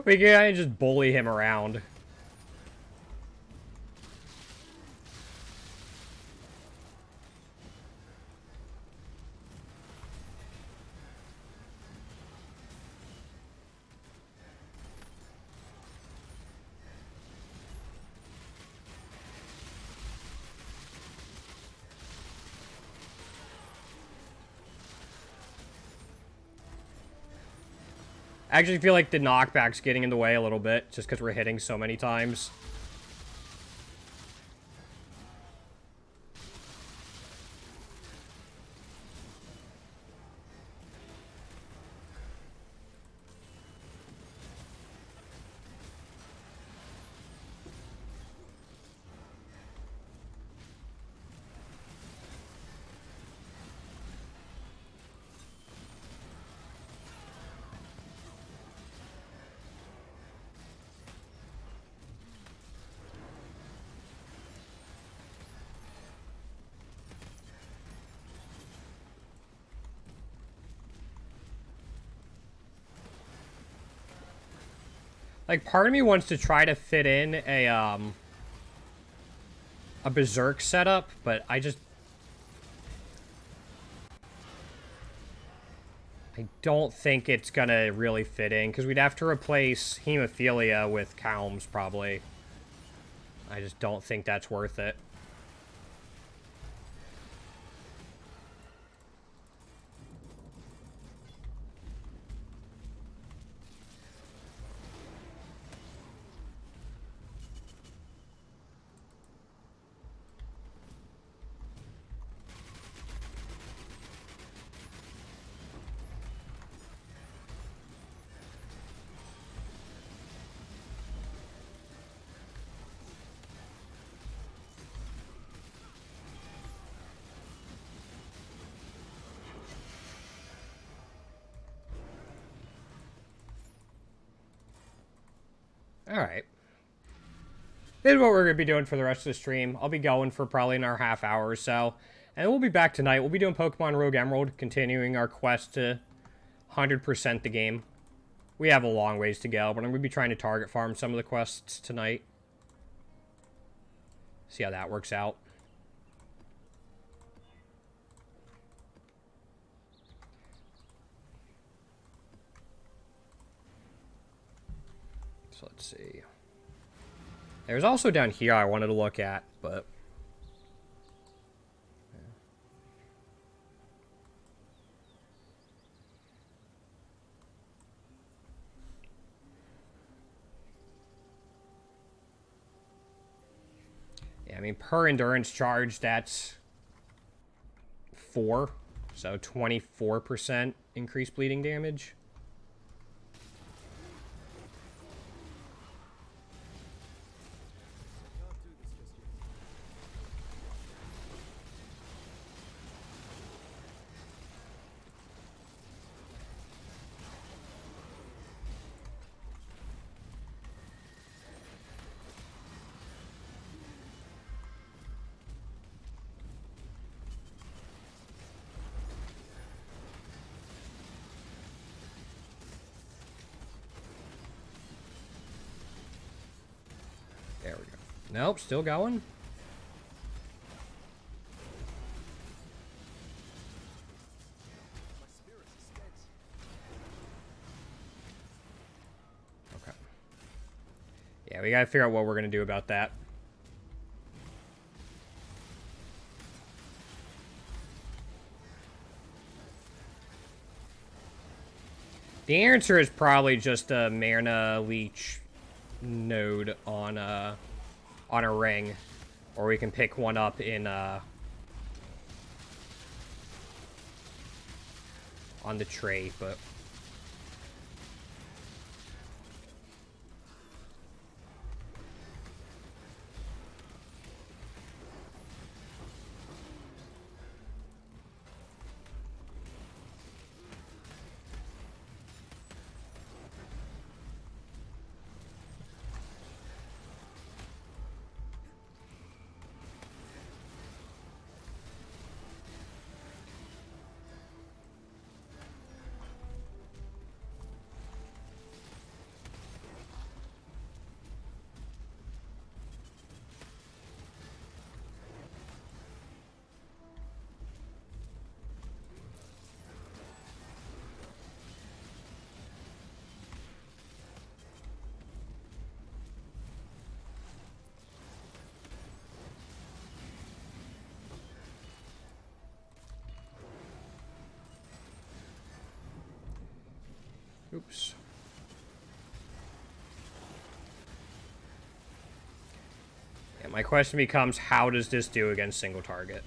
We can kind of just bully him around. I actually feel like the knockback's getting in the way a little bit, just because we're hitting so many times. Like, part of me wants to try to fit in a Berserk setup, but I don't think it's gonna really fit in, because we'd have to replace Hemophilia with Calms, probably. I just don't think that's worth it. Alright. This is what we're going to be doing for the rest of the stream. I'll be going for probably another half hour or so. And we'll be back tonight. We'll be doing Pokemon Rogue Emerald, continuing our quest to 100% the game. We have a long ways to go, but I'm going to be trying to target farm some of the quests tonight. See how that works out. So let's see. There's also down here I wanted to look at, but... yeah, I mean, per endurance charge, that's 4. So 24% increased bleeding damage. Can't do this just yet. There we go. Nope, still going. My spirit is spent. Okay. Yeah, we gotta figure out what we're gonna do about that. The answer is probably just a mana leech node on a ring, or we can pick one up in on the tray, but oops. Yeah, my question becomes, how does this do against single target?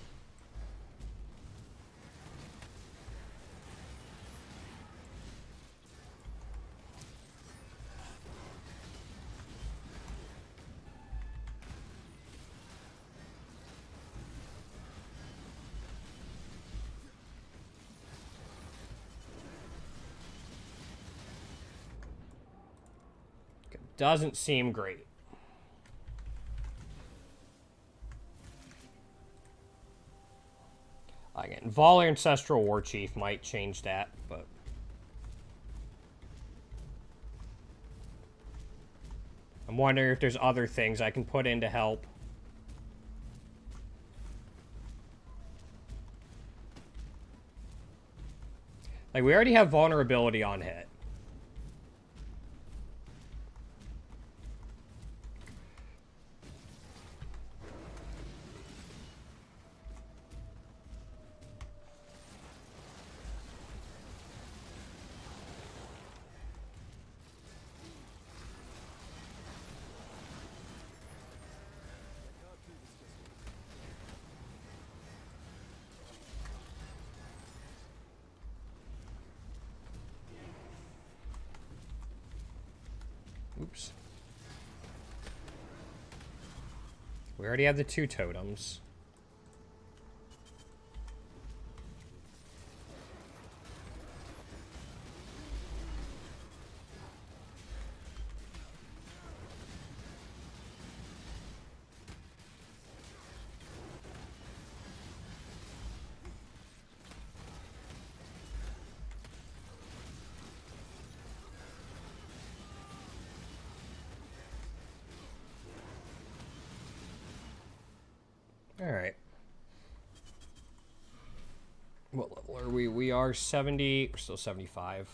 Doesn't seem great. Again, Vol Ancestral War Chief might change that, but I'm wondering if there's other things I can put in to help. Like, we already have vulnerability on hit. Can't do this just yet. Oops. We already have the 2 totems. Alright. What level are we? We are 70. We're still 75.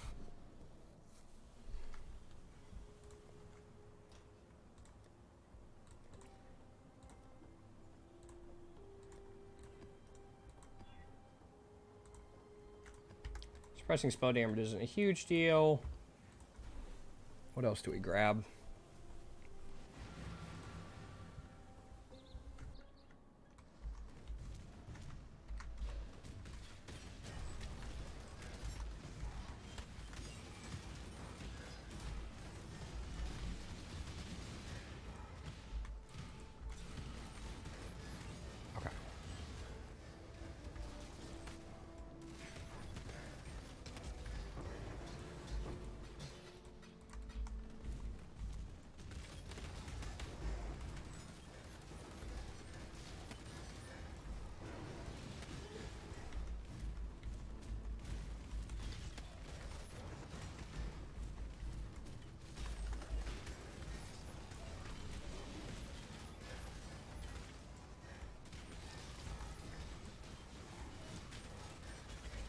Suppressing spell damage isn't a huge deal. What else do we grab?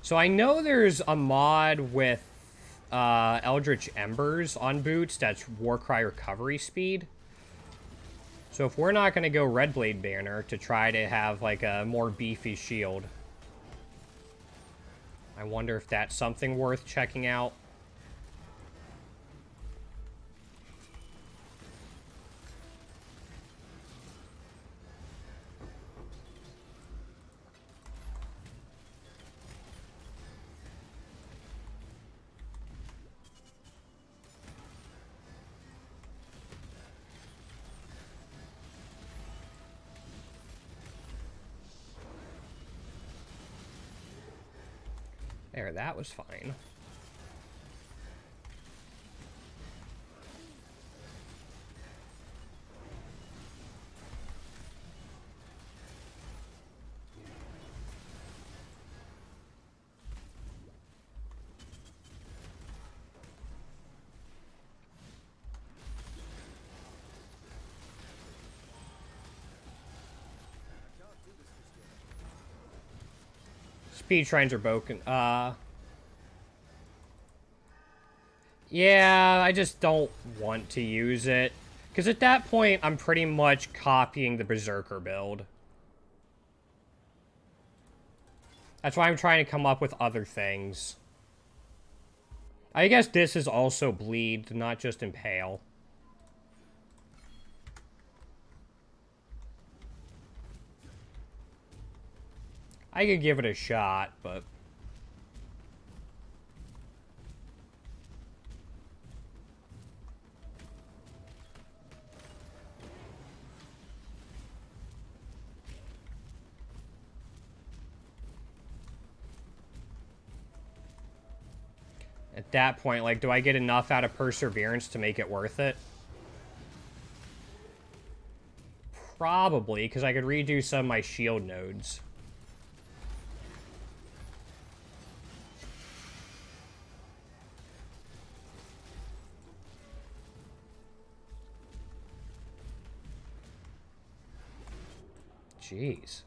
So I know there's a mod with Eldritch Embers on boots that's Warcry recovery speed. So if we're not going to go Red Blade banner to try to have like a more beefy shield, I wonder if that's something worth checking out. There, that was fine. Speed shrines are broken. Yeah, I just don't want to use it. Because at that point, I'm pretty much copying the Berserker build. That's why I'm trying to come up with other things. I guess this is also bleed, not just impale. I could give it a shot, but... At that point, like, do I get enough out of Perseverance to make it worth it? Probably, because I could redo some of my shield nodes. Jeez.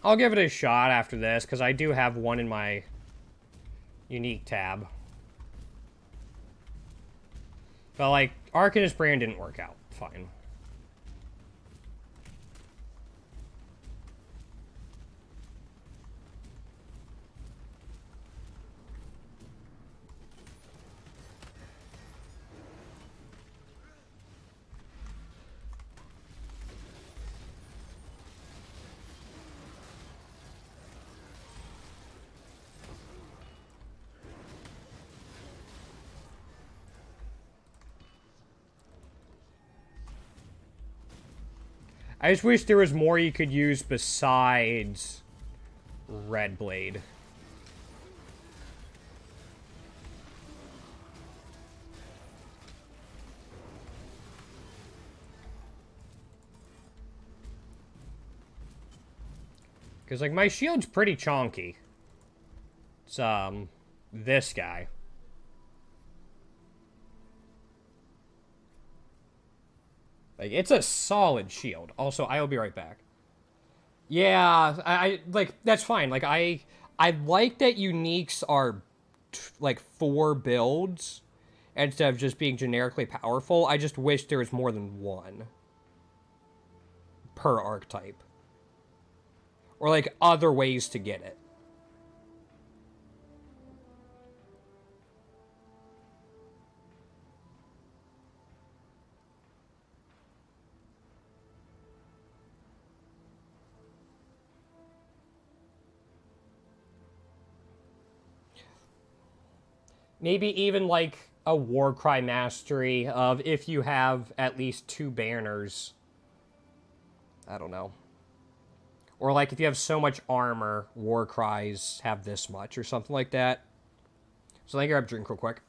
I'll give it a shot after this, because I do have one in my unique tab. But, like, Arcanist Brand didn't work out. Fine. I just wish there was more you could use besides Red Blade. Because, like, my shield's pretty chonky. It's, this guy. Like, it's a solid shield. Also, I'll be right back. Yeah, I like, that's fine. Like, I like that uniques are, like, 4 builds instead of just being generically powerful. I just wish there was more than one per archetype. Or, like, other ways to get it. Maybe even, like, a Warcry mastery of if you have at least 2 banners. I don't know. Or, like, if you have so much armor, Warcries have this much, or something like that. So let me grab a drink real quick.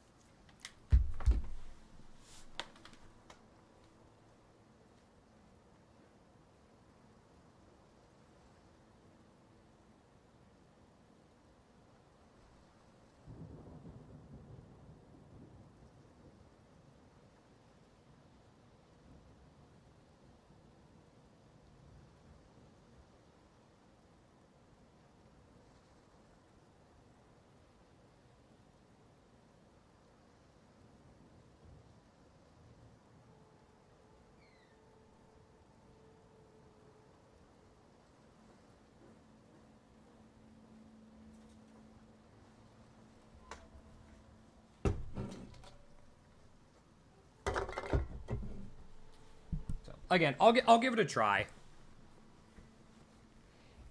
Again, I'll give it a try.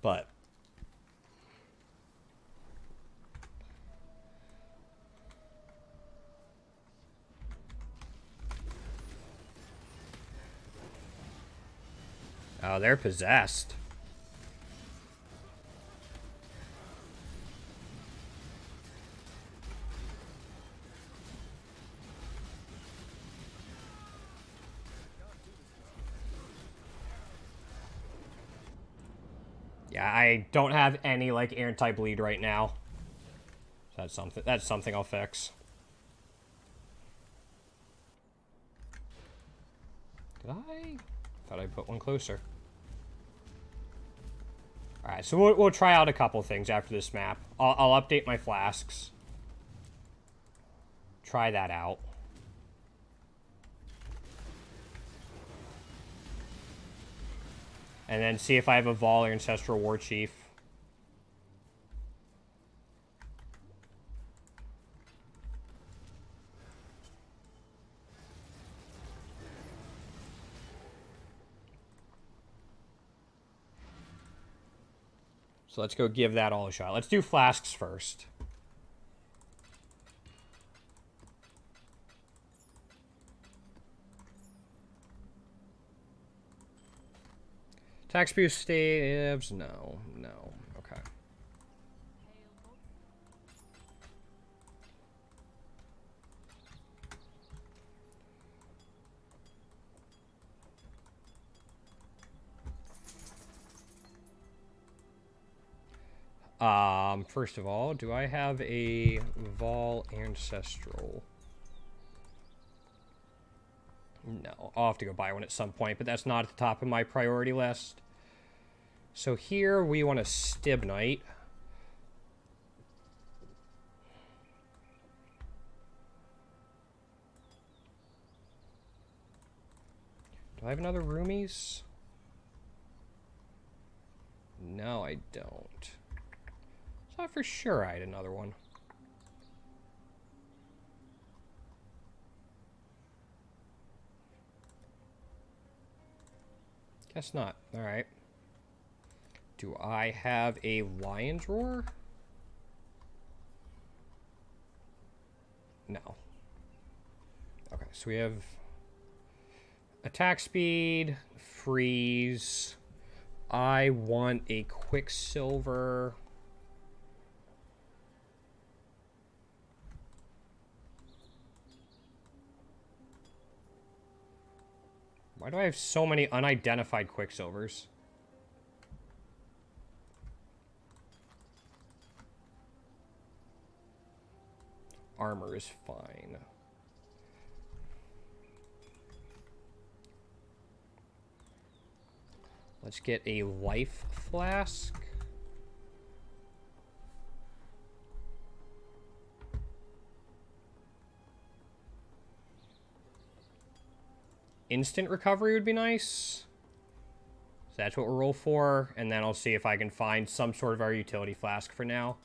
But oh, they're possessed. Yeah, I don't have any like anti-bleed right now. So that's something I'll fix. Did I? Thought I put one closer. Alright, so we'll try out a couple things after this map. I'll update my flasks. Try that out. And then see if I have a Vol or Ancestral War Chief. So let's go give that all a shot. Let's do flasks first. Tax boost staves? No, no. Okay. First of all, do I have a Vol Ancestral? No, I'll have to go buy one at some point, but that's not at the top of my priority list. So here we want a Stibnite. Do I have another Roomies? No, I don't. Thought for sure I had another one. Guess not. Alright. Do I have a Lion's Roar? No. Okay, so we have attack speed, freeze. I want a Quicksilver. Why do I have so many unidentified Quicksilvers? Armor is fine. Let's get a life flask. Instant recovery would be nice. So that's what we'll roll for, and then I'll see if I can find some sort of our utility flask for now.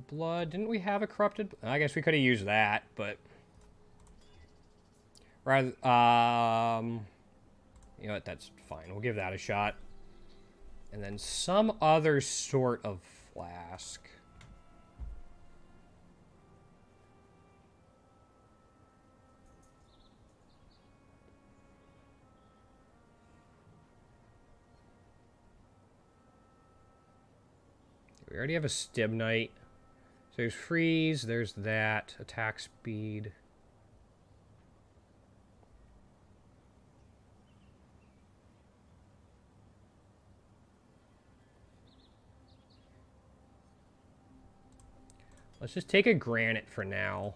Blood. Didn't we have a corrupted? I guess we could have used that, but rather, you know what? That's fine. We'll give that a shot. And then some other sort of flask. We already have a Stibnite. So there's freeze, there's that, attack speed. Let's just take a granite for now.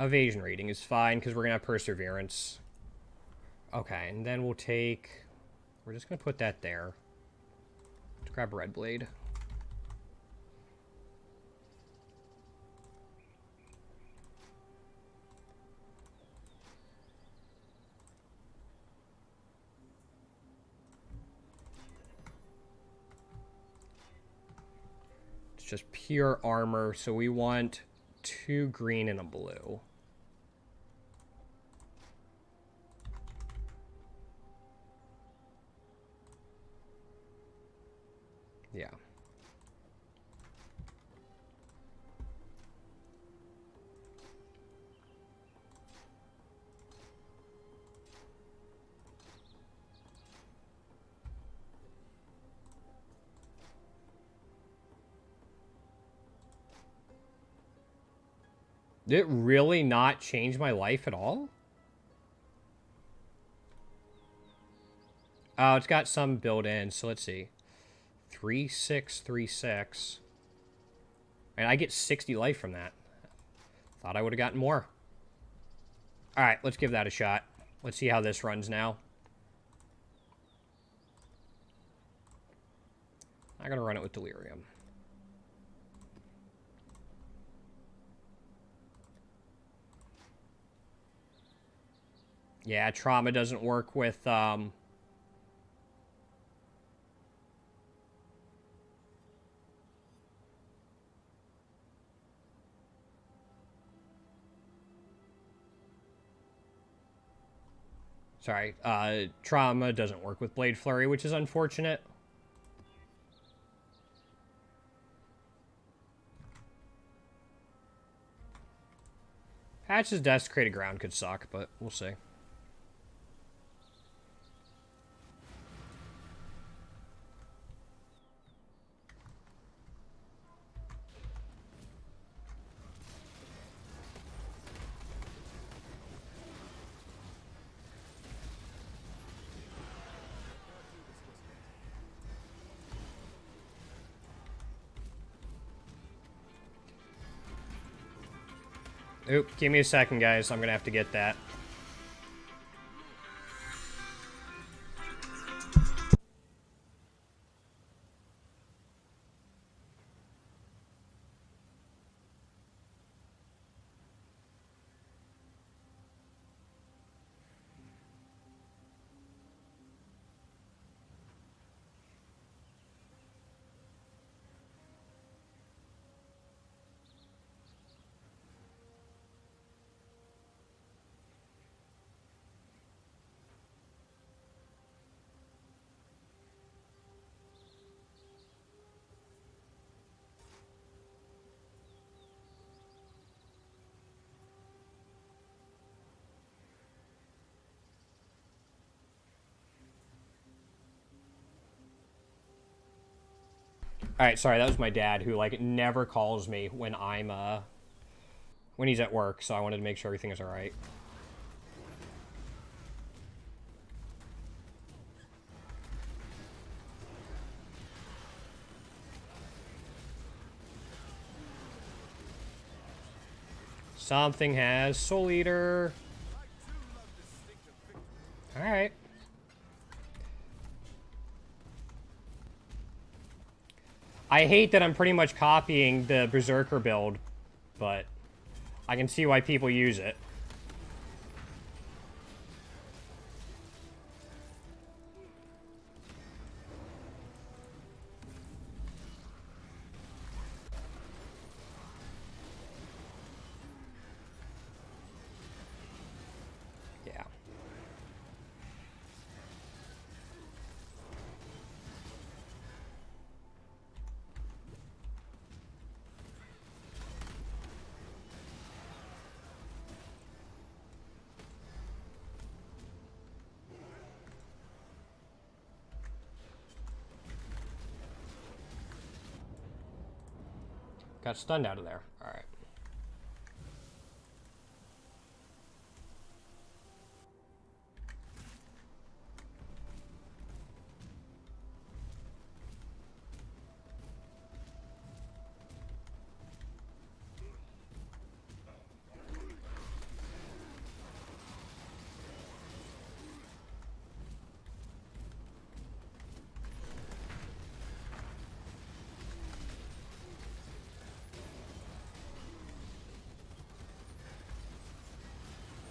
Evasion rating is fine because we're going to have Perseverance. Okay, and then we'll take... We're just going to put that there. Let's grab Red Blade. It's just pure armor, so we want 2 green and a blue. Yeah. Did it really not change my life at all? Oh, it's got some built in, so let's see. 3636. And I get 60 life from that. Thought I would have gotten more. Alright, let's give that a shot. Let's see how this runs now. I'm gonna run it with Delirium. Yeah, Trauma doesn't work with, Sorry, Trauma doesn't work with Blade Flurry, which is unfortunate. Patch's Desecrated Ground could suck, but we'll see. Oop, give me a second, guys. I'm gonna have to get that. Alright, sorry, that was my dad who, like, never calls me when I'm, when he's at work, so I wanted to make sure everything is alright. Something has Soul Eater. Alright. I hate that I'm pretty much copying the Berserker build, but I can see why people use it. Yeah. Got stunned out of there. Alright.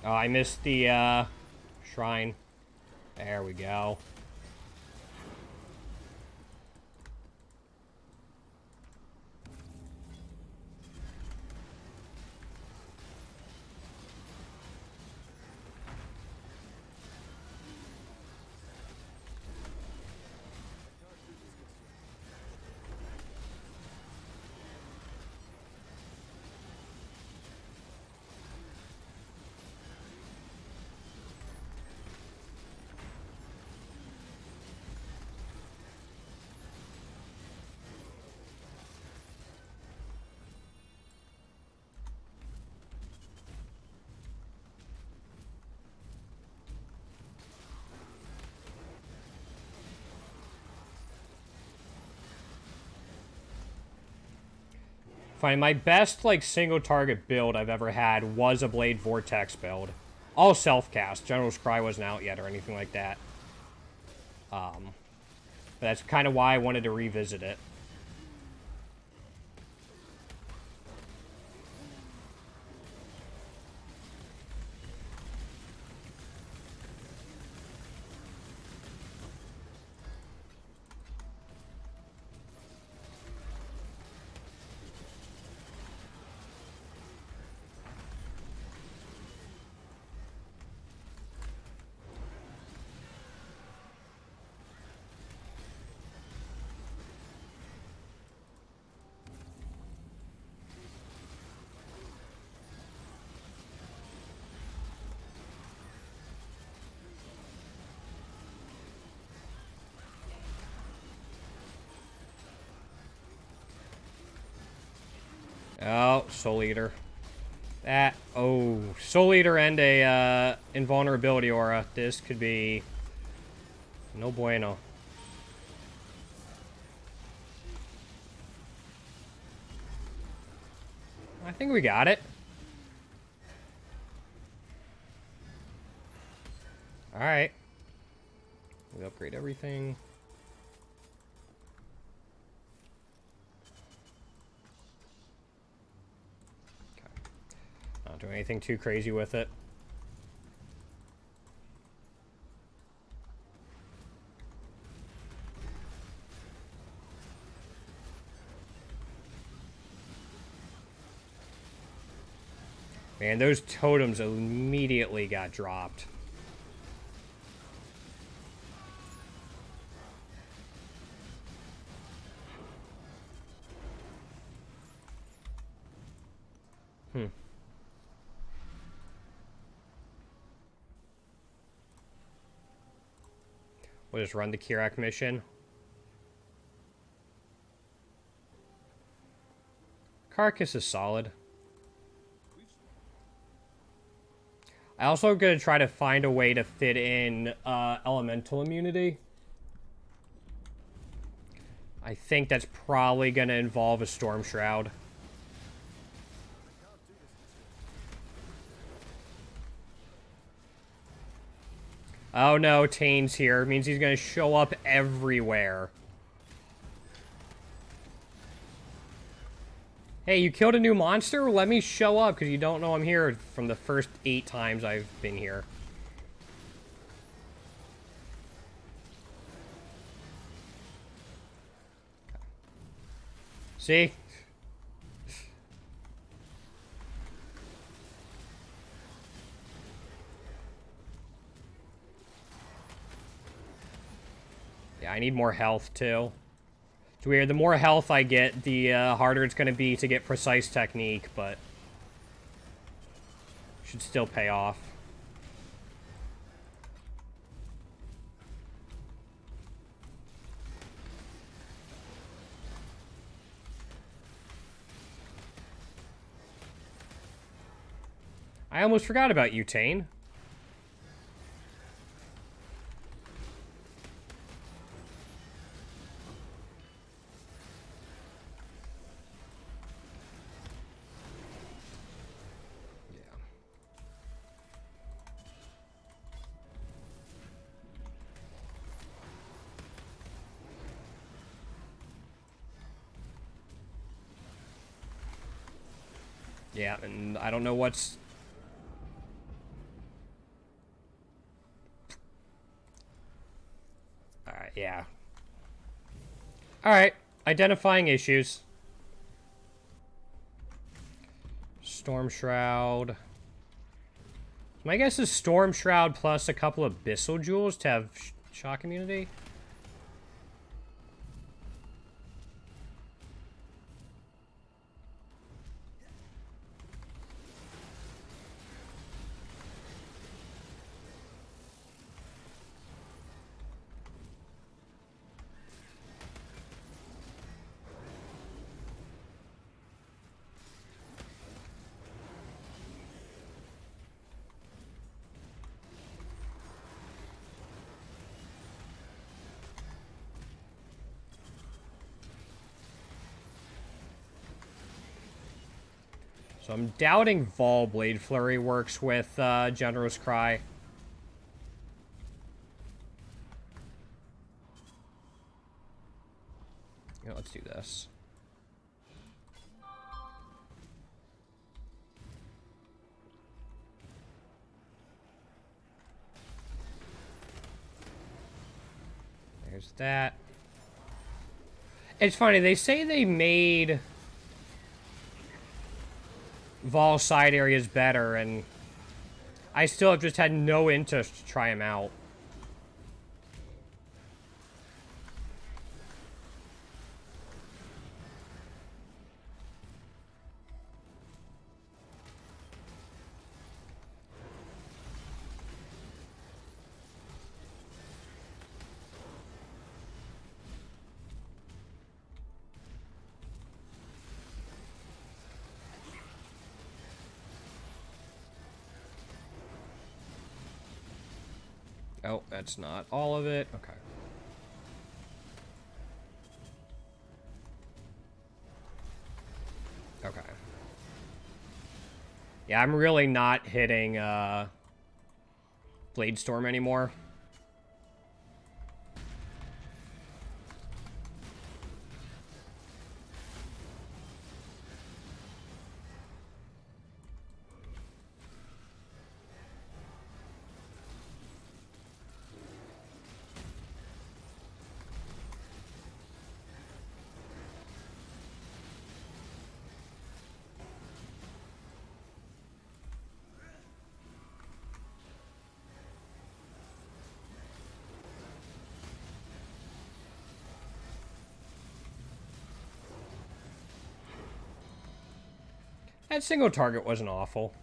Oh, I missed the shrine. There we go. Fine, my best, like, single target build I've ever had was a Blade Vortex build. All self-cast. General's Cry wasn't out yet or anything like that. But that's kind of why I wanted to revisit it. Oh, Soul Eater. That, oh, Soul Eater and a Invulnerability Aura. This could be no bueno. I think we got it. Alright. We upgrade everything. Not doing anything too crazy with it. Man, those totems immediately got dropped. We'll just run the Kirak mission. Carcass is solid. I also gonna try to find a way to fit in elemental immunity. I think that's probably gonna involve a Storm Shroud. Oh no, Tane's here. It means he's gonna show up everywhere. Hey, you killed a new monster? Let me show up, because you don't know I'm here from the first 8 times I've been here. See? Yeah, I need more health, too. It's weird. The more health I get, the harder it's going to be to get precise technique, but should still pay off. I almost forgot about you, Tane. Yeah, and I don't know what's... Yeah. Alright. Identifying issues. Storm Shroud. My guess is Storm Shroud plus a couple of Abyssal Jewels to have shock immunity. So I'm doubting Vol Blade Flurry works with General's Cry. Yeah, let's do this. There's that. It's funny, they say they made Vol side areas better, and I still have just had no interest to try them out. Oh, that's not all of it. Okay. Okay. Yeah, I'm really not hitting Blade Storm anymore. That single target wasn't awful.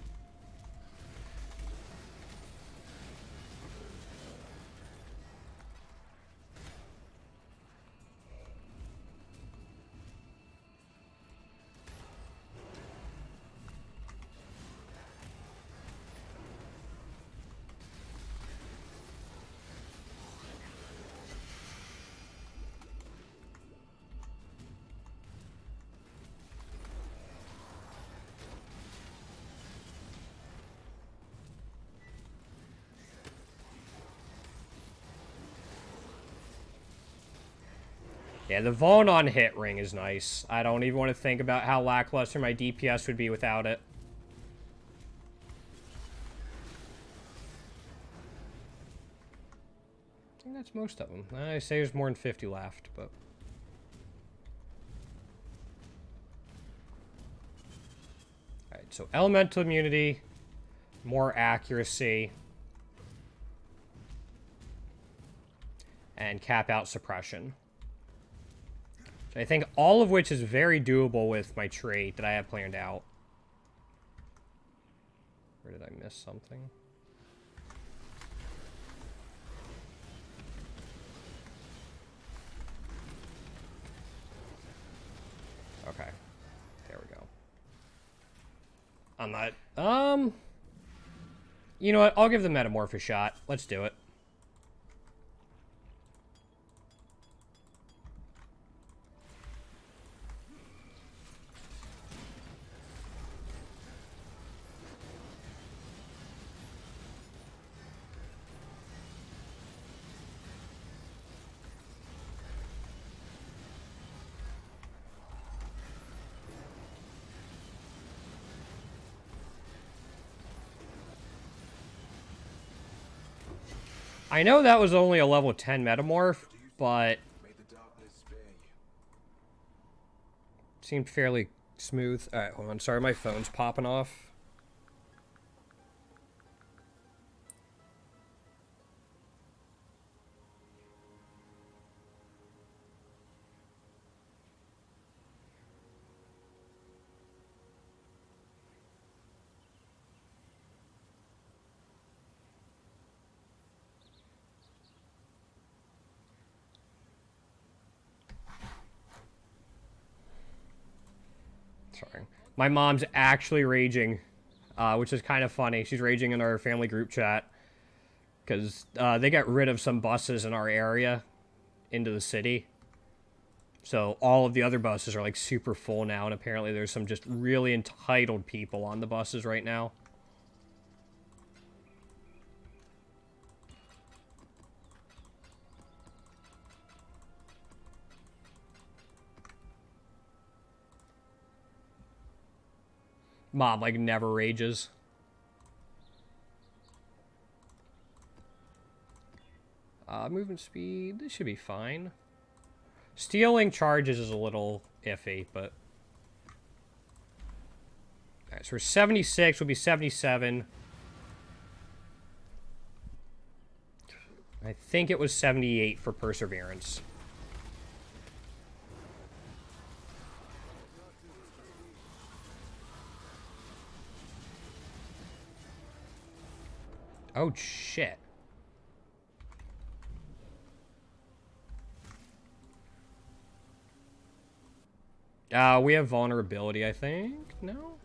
Yeah, the Vaughn on hit ring is nice. I don't even want to think about how lackluster my DPS would be without it. I think that's most of them. I say there's more than 50 left, but... Alright, so elemental immunity, more accuracy, and cap out suppression. I think all of which is very doable with my trait that I have planned out. Or did I miss something? Okay. There we go. I'm not... You know what? I'll give the Metamorph a shot. Let's do it. I know that was only a level 10 Metamorph, but May the darkness spare you. seemed fairly smooth. All right, hold on. Sorry, my phone's popping off. Sorry. My mom's actually raging, which is kind of funny. She's raging in our family group chat because they got rid of some buses in our area into the city. So all of the other buses are like super full now, and apparently there's some just really entitled people on the buses right now. Mom, like, never rages. Movement speed, this should be fine. Stealing charges is a little iffy, but... Alright, so we're 76, we'll be 77. I think it was 78 for Perseverance. Oh, shit. We have vulnerability, I think? No? Okay.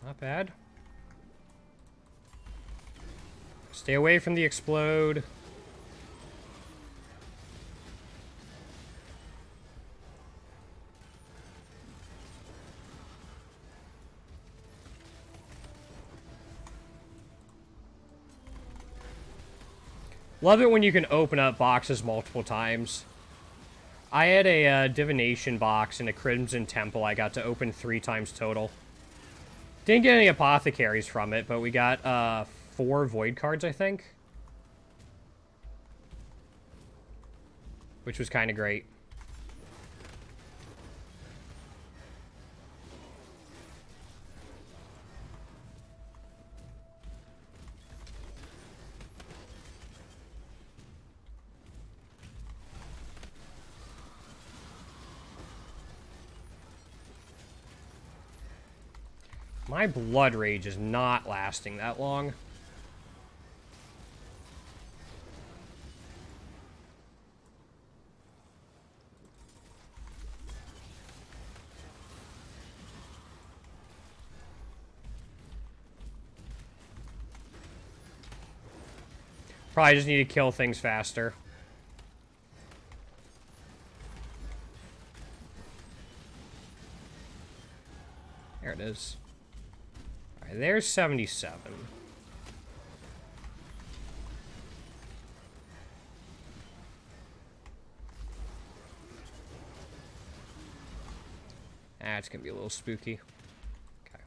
Not bad. Stay away from the explode. Love it when you can open up boxes multiple times. I had a divination box in a Crimson Temple I got to open 3 times total. Didn't get any apothecaries from it, but we got 4 void cards, I think. Which was kind of great. My blood rage is not lasting that long. Probably just need to kill things faster. There it is. Alright, there's 77. It's gonna be a little spooky. Okay.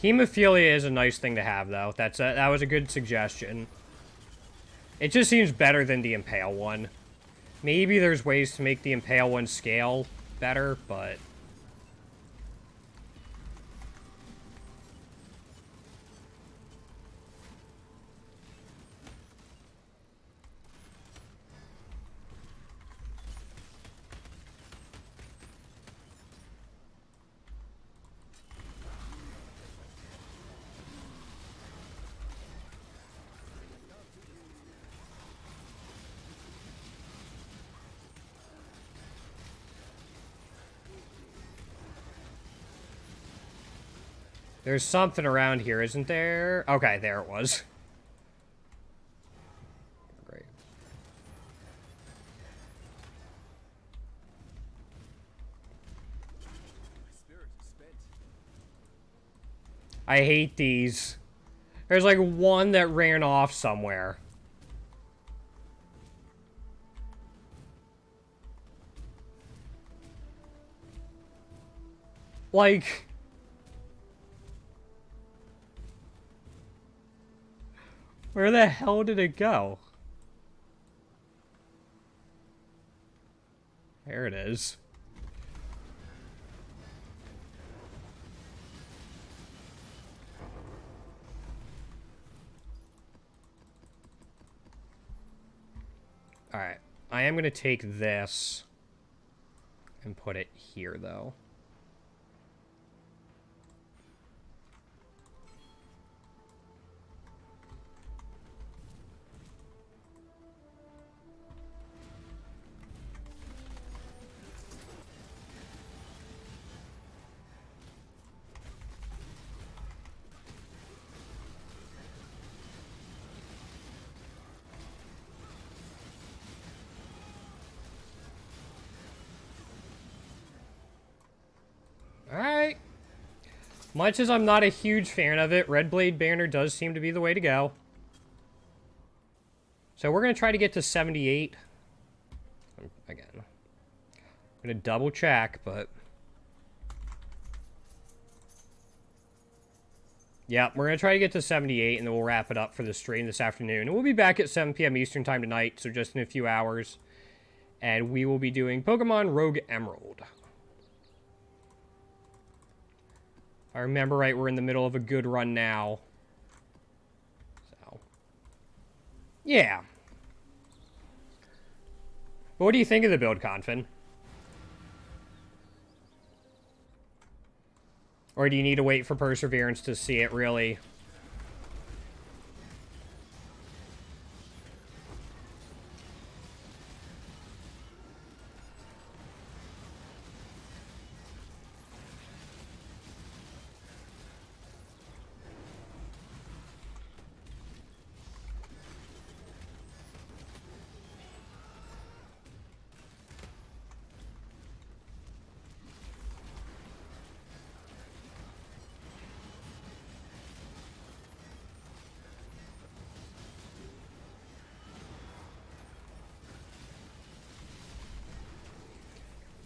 Hemophilia is a nice thing to have, though. That was a good suggestion. It just seems better than the Impale one. Maybe there's ways to make the Impale one scale better, but... There's something around here, isn't there? Okay, there it was. Great. My spirit is spent. I hate these. There's like one that ran off somewhere. Like... Where the hell did it go? There it is. Alright. I am going to take this and put it here, though. Alright. Much as I'm not a huge fan of it, Red Blade Banner does seem to be the way to go. So we're going to try to get to 78. Again. I'm going to double check, but... Yeah, we're going to try to get to 78, and then we'll wrap it up for the stream this afternoon. And we'll be back at 7 p.m. Eastern Time tonight, so just in a few hours. And we will be doing Pokemon Rogue Emerald. If I remember right, we're in the middle of a good run now. So, yeah. But what do you think of the build, Confin? Or do you need to wait for Perseverance to see it really?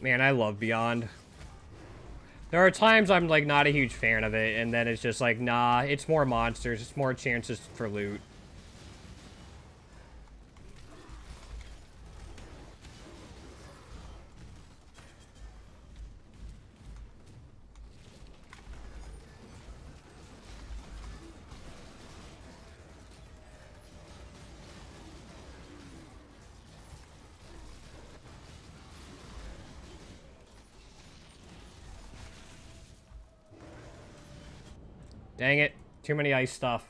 Man, I love Beyond. There are times I'm, like, not a huge fan of it, and then it's just like, nah, it's more monsters, it's more chances for loot. Dang it. Too many ice stuff.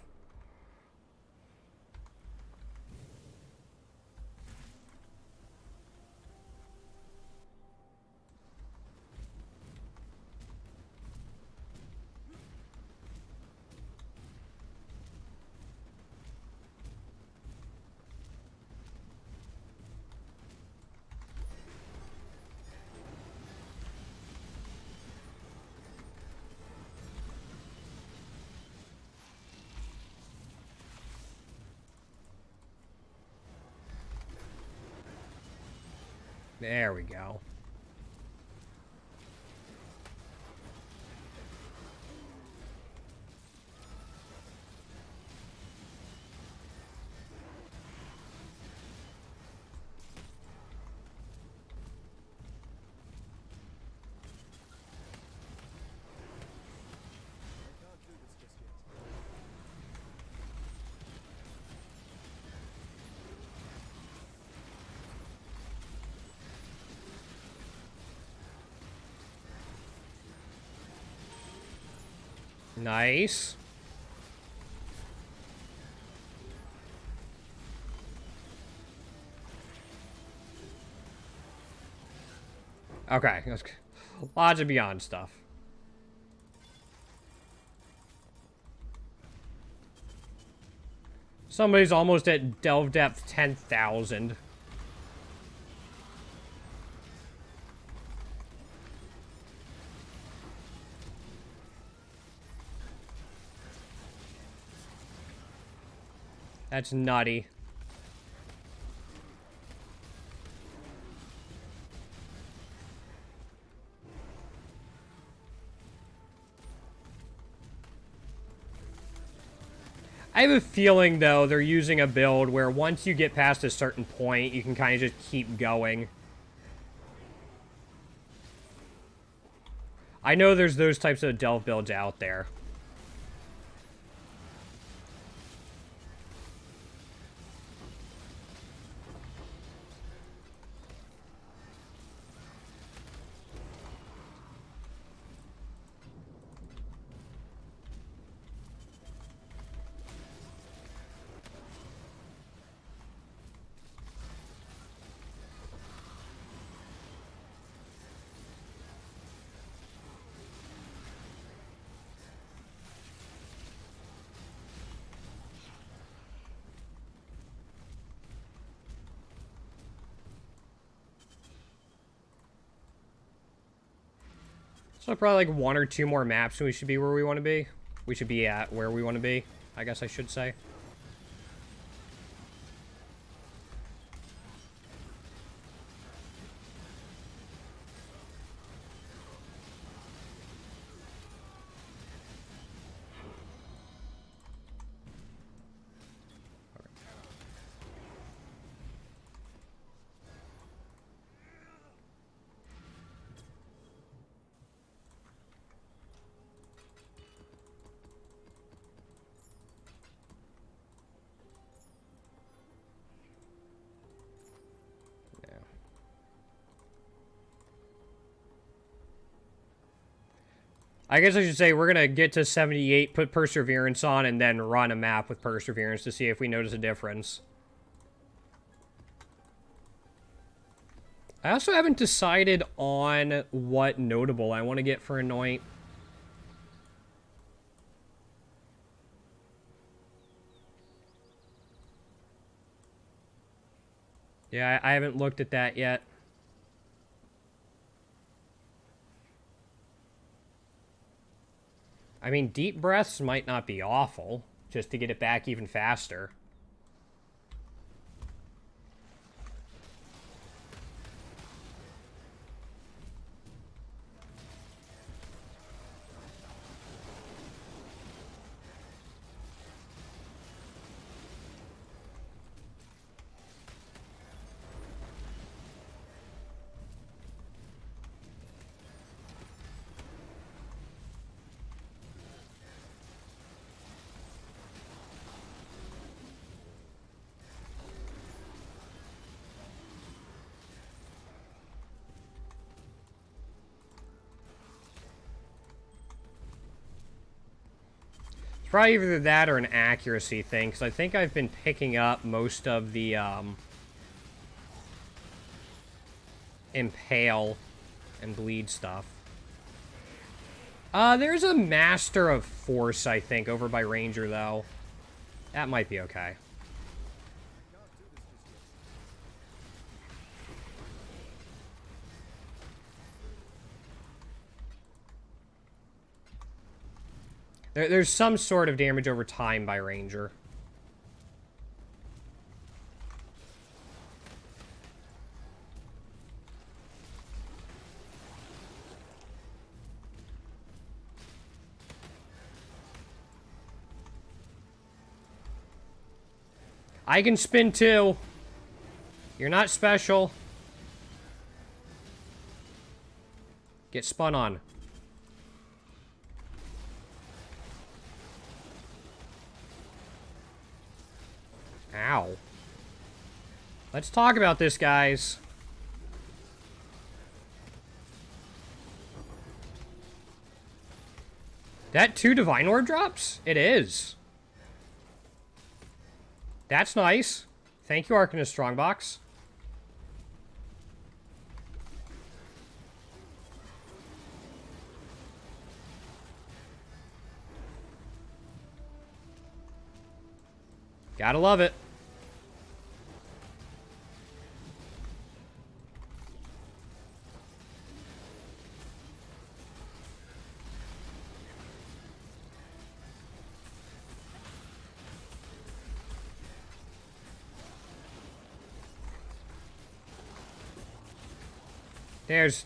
There we go. I can't do this just yet. Nice. Okay. Lots of Beyond stuff. Somebody's almost at delve depth 10,000. That's nutty. I have a feeling, though, they're using a build where once you get past a certain point, you can kind of just keep going. I know there's those types of delve builds out there. So probably like 1 or 2 more maps and we should be where we want to be. We should be at where we want to be, I guess I should say. I guess I should say we're going to get to 78, put Perseverance on, and then run a map with Perseverance to see if we notice a difference. I also haven't decided on what notable I want to get for Anoint. Yeah, I haven't looked at that yet. I mean, deep breaths might not be awful, just to get it back even faster. It's probably either that or an accuracy thing, because I think I've been picking up most of the Impale and bleed stuff. There's a Master of Force, I think, over by Ranger, though. That might be okay. There's some sort of damage over time by Ranger. I can spin too. You're not special. Get spun on. Ow. Let's talk about this, guys. That 2 Divine Orb drops? It is. That's nice. Thank you, Arcanist Strongbox. Gotta love it.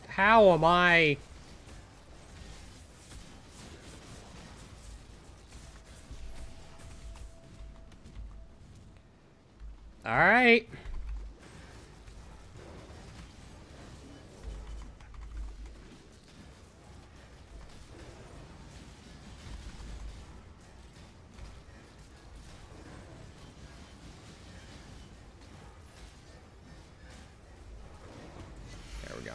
How am I? All right. There we go.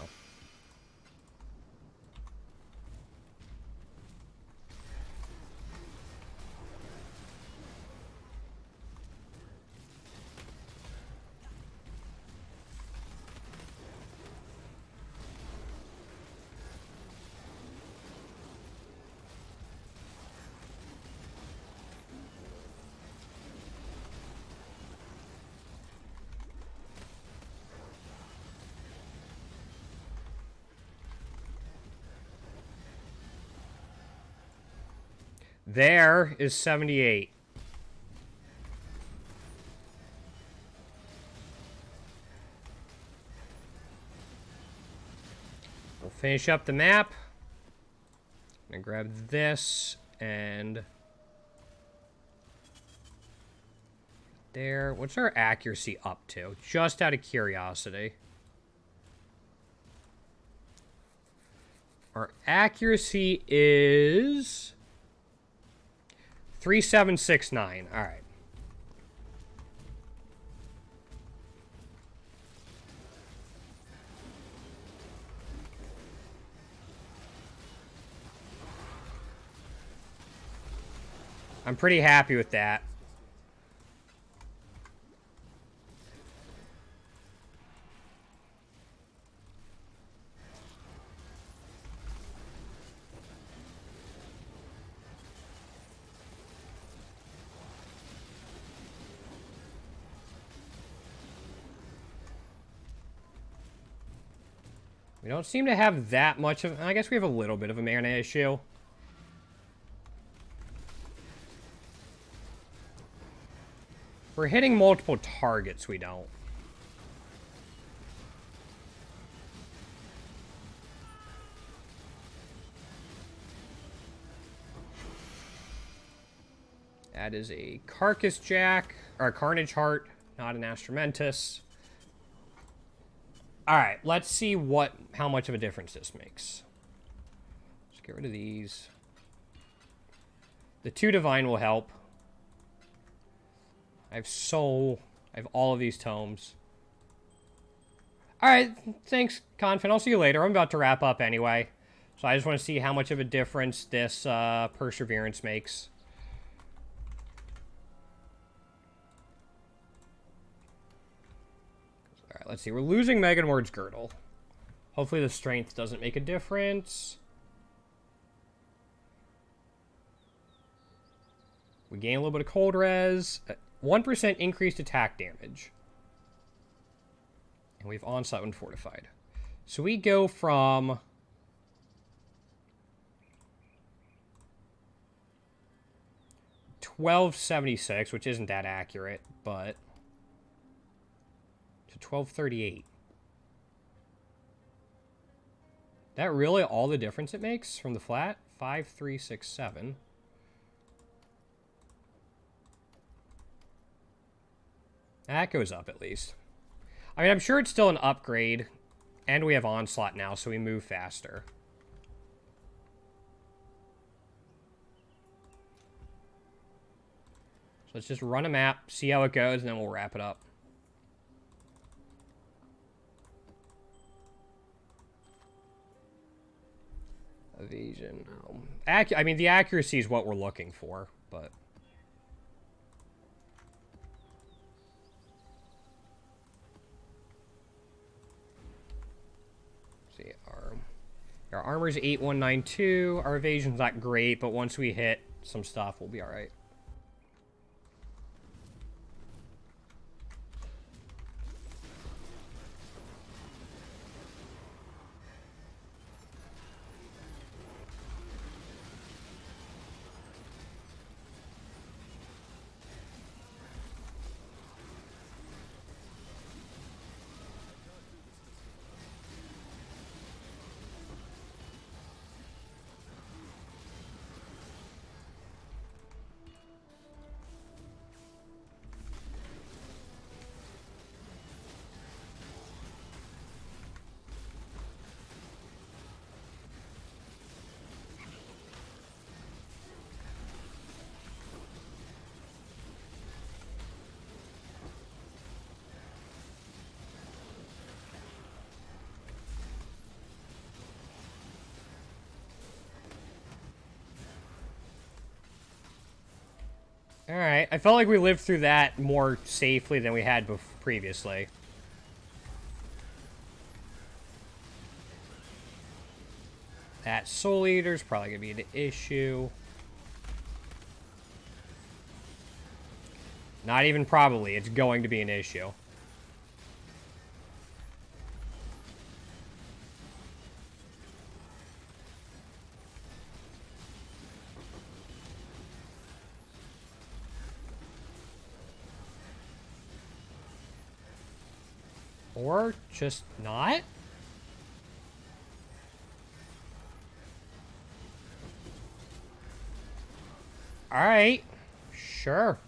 There is 78. We'll finish up the map. I'm gonna grab this and there. What's our accuracy up to? Just out of curiosity. Our accuracy is 3769. All right. I'm pretty happy with that. We don't seem to have that much of... I guess we have a little bit of a mana issue. We're hitting multiple targets, we don't. That is a Carcass Jack, or a Carnage Heart, not an Astromentus. Alright, let's see how much of a difference this makes. Let's get rid of these. The 2 Divine will help. I have all of these tomes. Alright, thanks, Confin. I'll see you later. I'm about to wrap up anyway. So I just want to see how much of a difference this Perseverance makes. Alright, let's see. We're losing Megan Ward's Girdle. Hopefully the strength doesn't make a difference. We gain a little bit of cold res. 1% increased attack damage. And we have Onslaught when fortified. So we go from... $12.76, which isn't that accurate, but... to $12.38. That really all the difference it makes from the flat? 5.367. That goes up at least. I mean, I'm sure it's still an upgrade. And we have Onslaught now, so we move faster. So let's just run a map, see how it goes, and then we'll wrap it up. Evasion. I mean, the accuracy is what we're looking for, but... see, our armor's 8192. Our evasion's not great, but once we hit some stuff, we'll be alright. Alright, I felt like we lived through that more safely than we had previously. That Soul Eater's probably going to be an issue. Not even probably, it's going to be an issue. Or just not? Alright. Sure.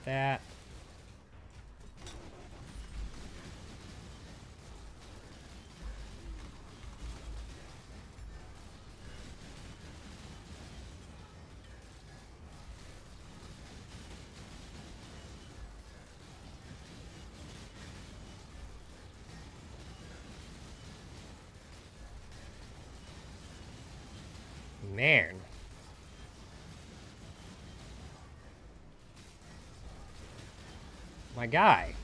That. Man. My guy.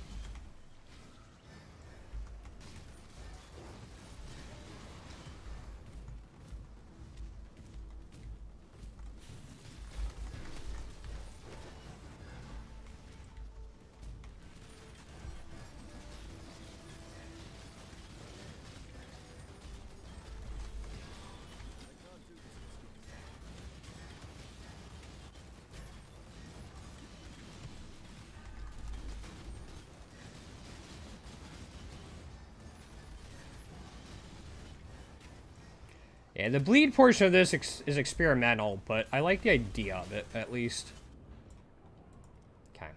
Yeah, the bleed portion of this is experimental, but I like the idea of it, at least. Okay.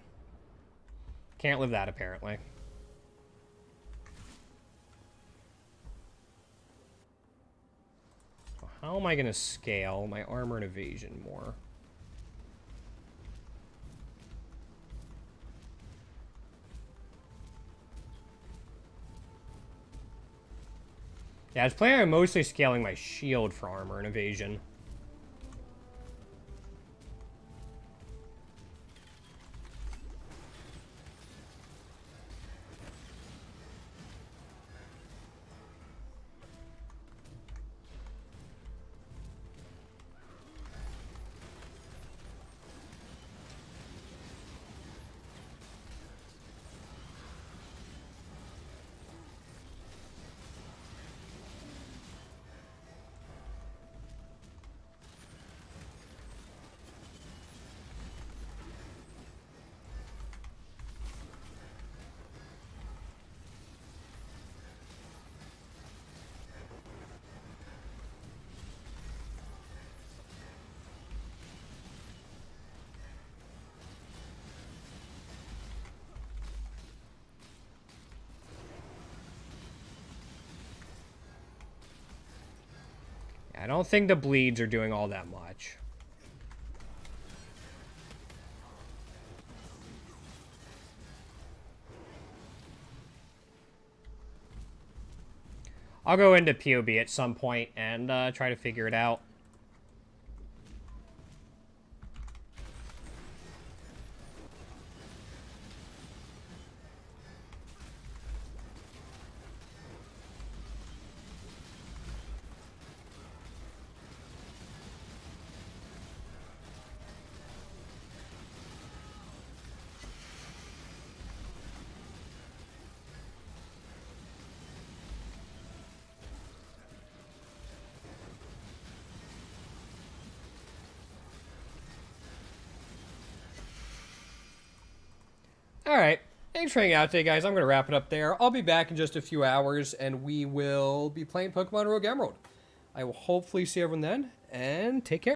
Can't live that, apparently. So how am I going to scale my armor and evasion more? Yeah, I was planning on mostly scaling my shield for armor and evasion. I don't think the bleeds are doing all that much. I'll go into POB at some point and try to figure it out. All right. Thanks for hanging out today, guys. I'm going to wrap it up there. I'll be back in just a few hours, and we will be playing Pokemon Rogue Emerald. I will hopefully see everyone then, and take care.